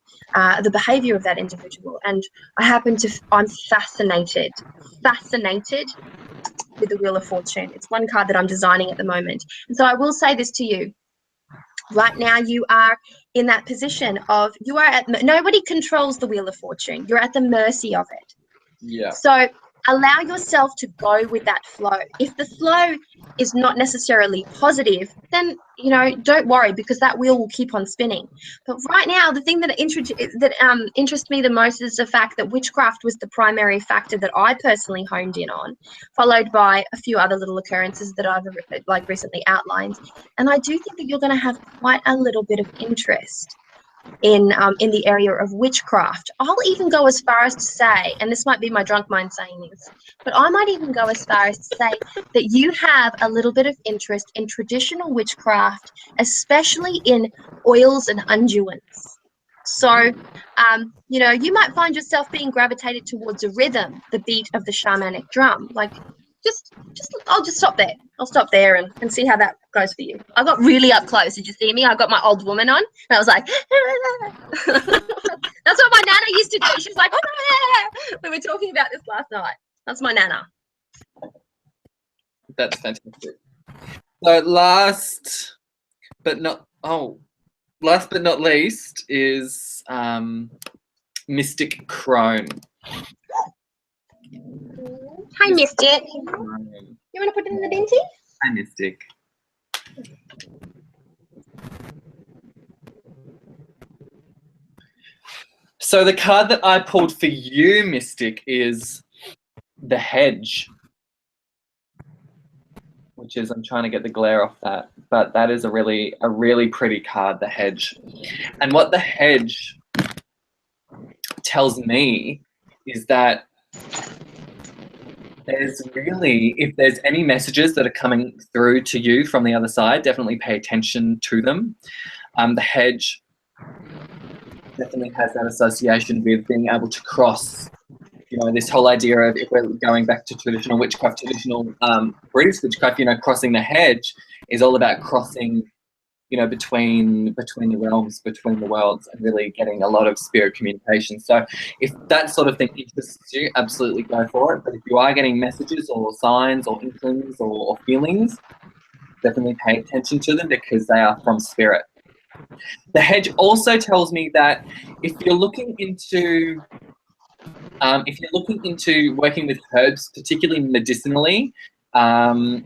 the behavior of that individual. And I'm fascinated with the Wheel of Fortune. It's one card that I'm designing at the moment. And so I will say this to you. Right now, you are in that position of nobody controls the Wheel of Fortune. You're at the mercy of it. Yeah. So allow yourself to go with that flow. If the flow is not necessarily positive, then, you know, don't worry, because that wheel will keep on spinning. But right now, the thing that interests me the most is the fact that witchcraft was the primary factor that I personally honed in on, followed by a few other little occurrences that I've recently outlined. And I do think that you're going to have quite a little bit of interest in the area of witchcraft. I'll even go as far as to say, and this might be my drunk mind saying this, but I might even go as far as to say that you have a little bit of interest in traditional witchcraft, especially in oils and unguents. So, you know, you might find yourself being gravitated towards a rhythm, the beat of the shamanic drum. Like, I'll just stop there. I'll stop there and see how that goes for you. I got really up close. Did you see me? I got my old woman on, and I was like, that's what my nana used to do. She was like, we were talking about this last night. That's my nana. That's fantastic. So last but not least is Mystic Crone. Hi, Mystic. You want to put it in the binty? Hi, Mystic. So the card that I pulled for you, Mystic, is the Hedge, which is, I'm trying to get the glare off that, but that is a really pretty card, the Hedge. And what the Hedge tells me is that if there's any messages that are coming through to you from the other side, definitely pay attention to them. The Hedge definitely has that association with being able to cross, you know, this whole idea of, if we're going back to traditional witchcraft, traditional British witchcraft, you know, crossing the hedge is all about crossing, you know, between the realms, between the worlds, and really getting a lot of spirit communication. So if that sort of thing interests you, absolutely go for it. But if you are getting messages or signs or inklings or feelings, definitely pay attention to them, because they are from spirit. The Hedge also tells me that if you're looking into working with herbs, particularly medicinally, I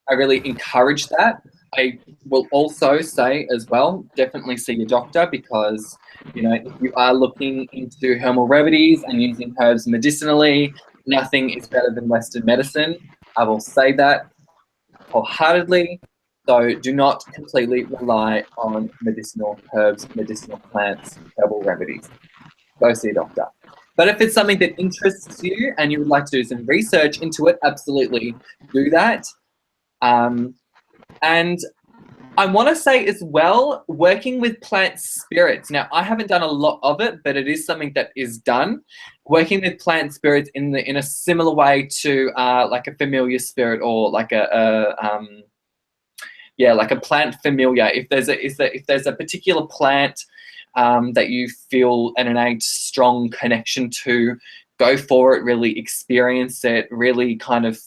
really encourage that. I will also say as well, definitely see your doctor, because, you know, if you are looking into herbal remedies and using herbs medicinally, nothing is better than Western medicine. I will say that wholeheartedly. So do not completely rely on medicinal herbs, medicinal plants, herbal remedies. Go see a doctor. But if it's something that interests you and you would like to do some research into it, absolutely do that. And I want to say as well, working with plant spirits. Now, I haven't done a lot of it, but it is something that is done. Working with plant spirits in a similar way to like a familiar spirit, or like like a plant familiar. If there's a particular plant that you feel an innate strong connection to, go for it, really experience it, really kind of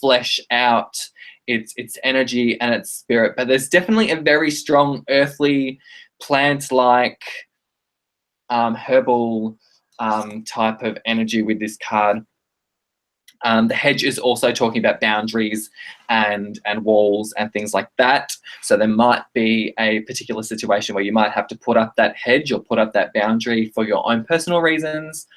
flesh out its energy and its spirit. But there's definitely a very strong earthly plant-like herbal type of energy with this card. The Hedge is also talking about boundaries and walls and things like that. So there might be a particular situation where you might have to put up that hedge or put up that boundary for your own personal reasons.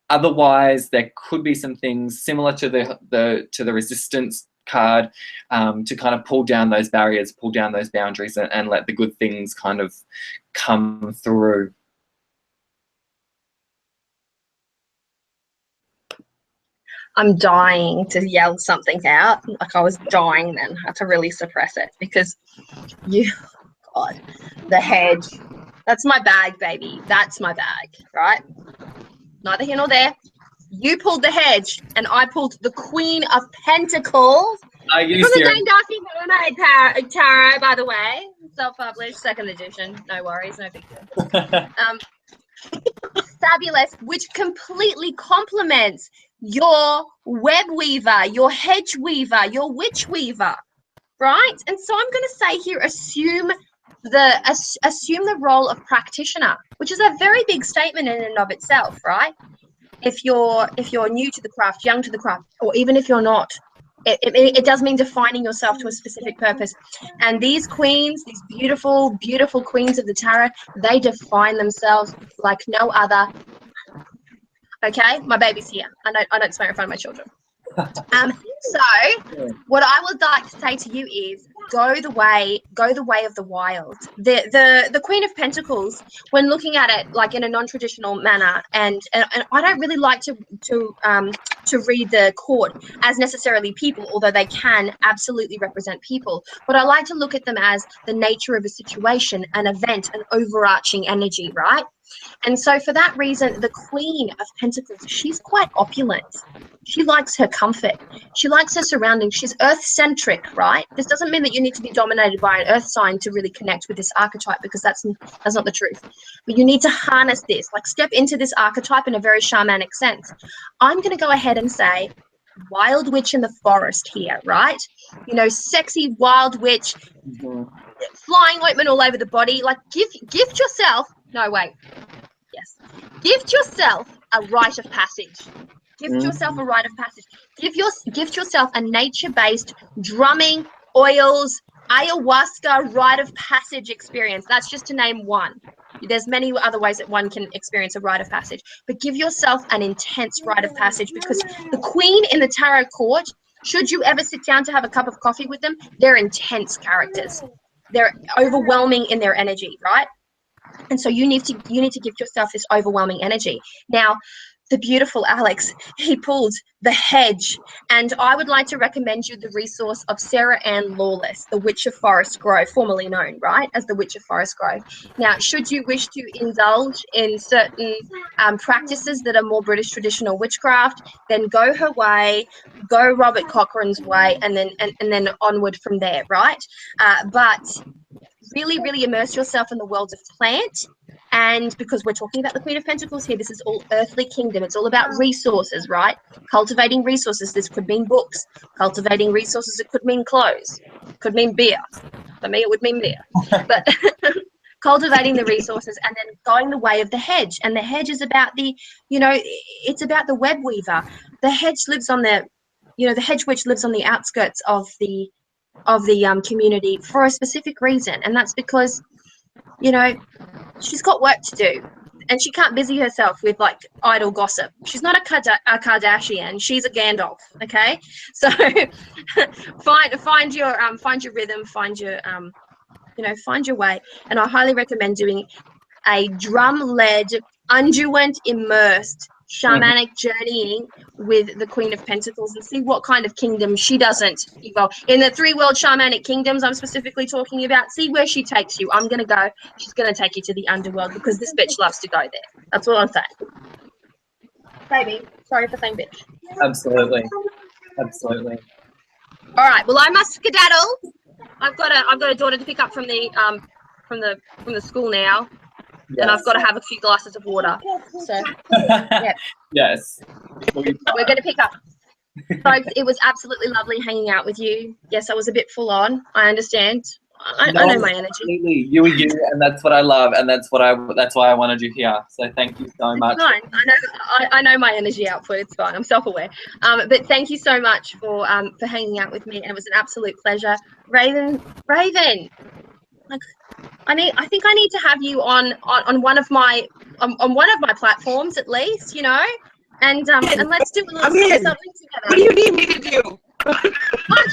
Otherwise, there could be some things similar to the Resistance card, to kind of pull down those barriers, pull down those boundaries, and let the good things kind of come through. I'm dying to yell something out. Like I was dying then. I had to really suppress it because God, the hedge. That's my bag, baby. That's my bag, right? Neither here nor there. You pulled the hedge, and I pulled the Queen of Pentacles. Are you From the serious? Dame Darcy Mermaid Tarot, by the way. Self-published, 2nd edition. No worries, no big deal. Fabulous, which completely complements your web weaver, your hedge weaver, your witch weaver, right? And so I'm going to say here, assume the role of practitioner, which is a very big statement in and of itself, right? If you're new to the craft, young to the craft, or even if you're not, it does mean defining yourself to a specific purpose. And these queens, these beautiful, beautiful queens of the tarot, they define themselves like no other. Okay, my baby's here. I don't swear in front of my children. So what I would like to say to you is go the way of the wild. The Queen of Pentacles, when looking at it like in a non-traditional manner, and I don't really like to read the court as necessarily people, although they can absolutely represent people. But I like to look at them as the nature of a situation, an event, an overarching energy, right? And so for that reason, the Queen of Pentacles, she's quite opulent. She likes her comfort. She likes her surroundings. She's earth-centric, right? This doesn't mean that you need to be dominated by an earth sign to really connect with this archetype, because that's not the truth. But you need to harness this, like step into this archetype in a very shamanic sense. I'm going to go ahead and say wild witch in the forest here, right? You know, sexy wild witch, flying ointment all over the body. Like gift yourself. No, wait. Yes. Gift yourself a rite of passage. Gift yourself a rite of passage. Gift yourself a nature-based drumming, oils, ayahuasca rite of passage experience. That's just to name one. There's many other ways that one can experience a rite of passage. But give yourself an intense rite of passage, because the queen in the tarot court, should you ever sit down to have a cup of coffee with them, they're intense characters. They're overwhelming in their energy, right? And so you need to give yourself this overwhelming energy. Now, the beautiful Alex, he pulled the hedge, and I would like to recommend you the resource of Sarah Ann Lawless, the Witch of Forest Grove, formerly known, right, as the Witch of Forest Grove. Now, should you wish to indulge in certain practices that are more British traditional witchcraft, then go her way, go Robert Cochrane's way, and then onward from there, right? But really, really immerse yourself in the world of plant. And because we're talking about the Queen of Pentacles here, this is all earthly kingdom. It's all about resources, right? Cultivating resources. This could mean books. Cultivating resources, it could mean clothes. It could mean beer. For me, it would mean beer. But cultivating the resources and then going the way of the hedge. And the hedge is about it's about the web weaver. The hedge lives on the hedge witch lives on the outskirts of the community for a specific reason, and that's because she's got work to do, and she can't busy herself with like idle gossip. She's not a Kardashian, she's a Gandalf. Okay, so find your rhythm, find your way. And I highly recommend doing a drum-led, unduant immersed shamanic journeying with the Queen of Pentacles, and see what kind of kingdom she doesn't evolve. In the 3 world shamanic kingdoms I'm specifically talking about, see where she takes you. She's going to take you to the underworld, because this bitch loves to go there. That's what I'm saying. Baby, sorry for saying bitch. Absolutely. All right, well, I must skedaddle. I've got a daughter to pick up from the school now. Yes. And I've got to have a few glasses of water. So, yeah. Yes. We're going to pick up. Folks, it was absolutely lovely hanging out with you. Yes, I was a bit full on. I understand. I know my energy. Absolutely. You are you, and that's what I love, and that's why I wanted you here. So thank you so much. It's fine. I know my energy output. It's fine. I'm self-aware. But thank you so much for hanging out with me, and it was an absolute pleasure. Raven. Like, I think I need to have you on one of my platforms at least, and let's do a little something together. What do you need me to do? I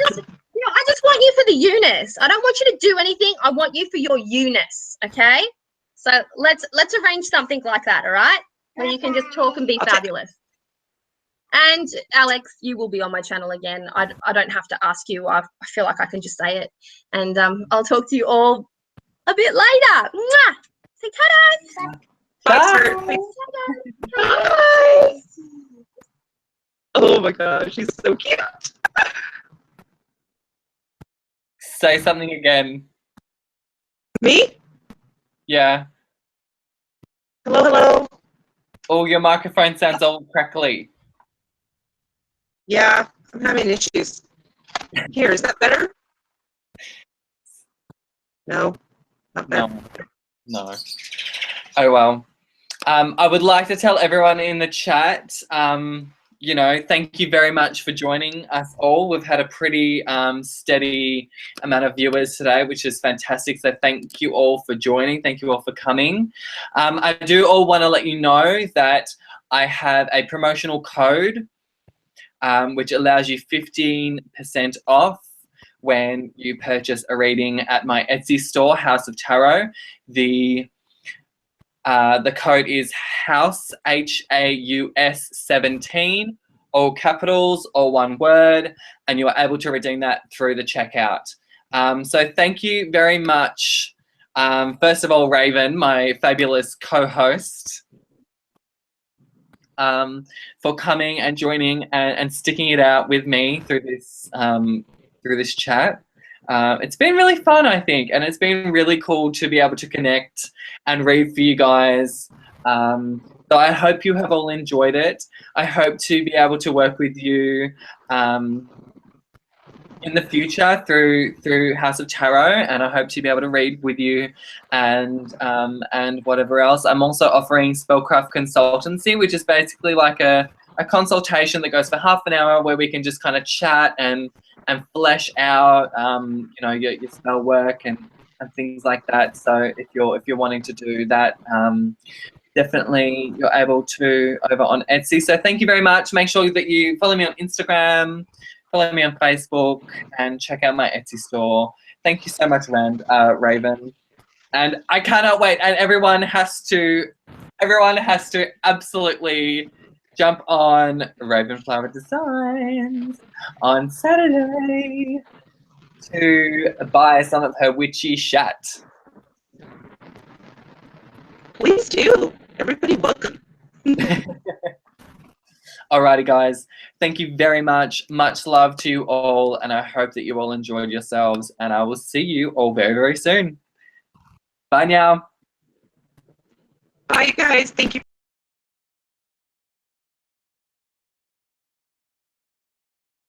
just want you for the Eunice. I don't want you to do anything. I want you for your Eunice. Okay? So let's arrange something like that. All right? Where you can just talk and be fabulous. And Alex, you will be on my channel again. I don't have to ask you. I feel like I can just say it. And I'll talk to you all a bit later. Mwah! Say ta-da! Bye. Bye. Oh my gosh, she's so cute. Say something again. Me? Yeah. Hello, hello. Oh, your microphone sounds all crackly. Yeah, I'm having issues. Here, is that better? No, not better. No. Oh well. I would like to tell everyone in the chat, you know, thank you very much for joining us all. We've had a pretty steady amount of viewers today, which is fantastic. So thank you all for joining. Thank you all for coming. I do all want to let you know that I have a promotional code which allows you 15% off when you purchase a reading at my Etsy store, House of Tarot. The code is House, HAUS 17, all capitals, all one word, and you are able to redeem that through the checkout. So thank you very much. First of all, Raven, my fabulous co-host, for coming and joining and sticking it out with me through this chat. It's been really fun, I think, and it's been really cool to be able to connect and read for you guys. So I hope you have all enjoyed it. I hope to be able to work with you in the future through House of Tarot, and I hope to be able to read with you and whatever else. I'm also offering Spellcraft Consultancy, which is basically like a consultation that goes for half an hour where we can just kind of chat and flesh out you know, your spell work and things like that. So if you're wanting to do that, definitely you're able to over on Etsy. So thank you very much. Make sure that you follow me on Instagram, follow me on Facebook, and check out my Etsy store. Thank you so much, Raven. And I cannot wait. And everyone has to absolutely jump on Ravenflower Designs on Saturday to buy some of her witchy shat. Please do. Everybody welcome. Alrighty, guys. Thank you very much. Much love to you all, and I hope that you all enjoyed yourselves, and I will see you all very, very soon. Bye now. Bye, guys. Thank you.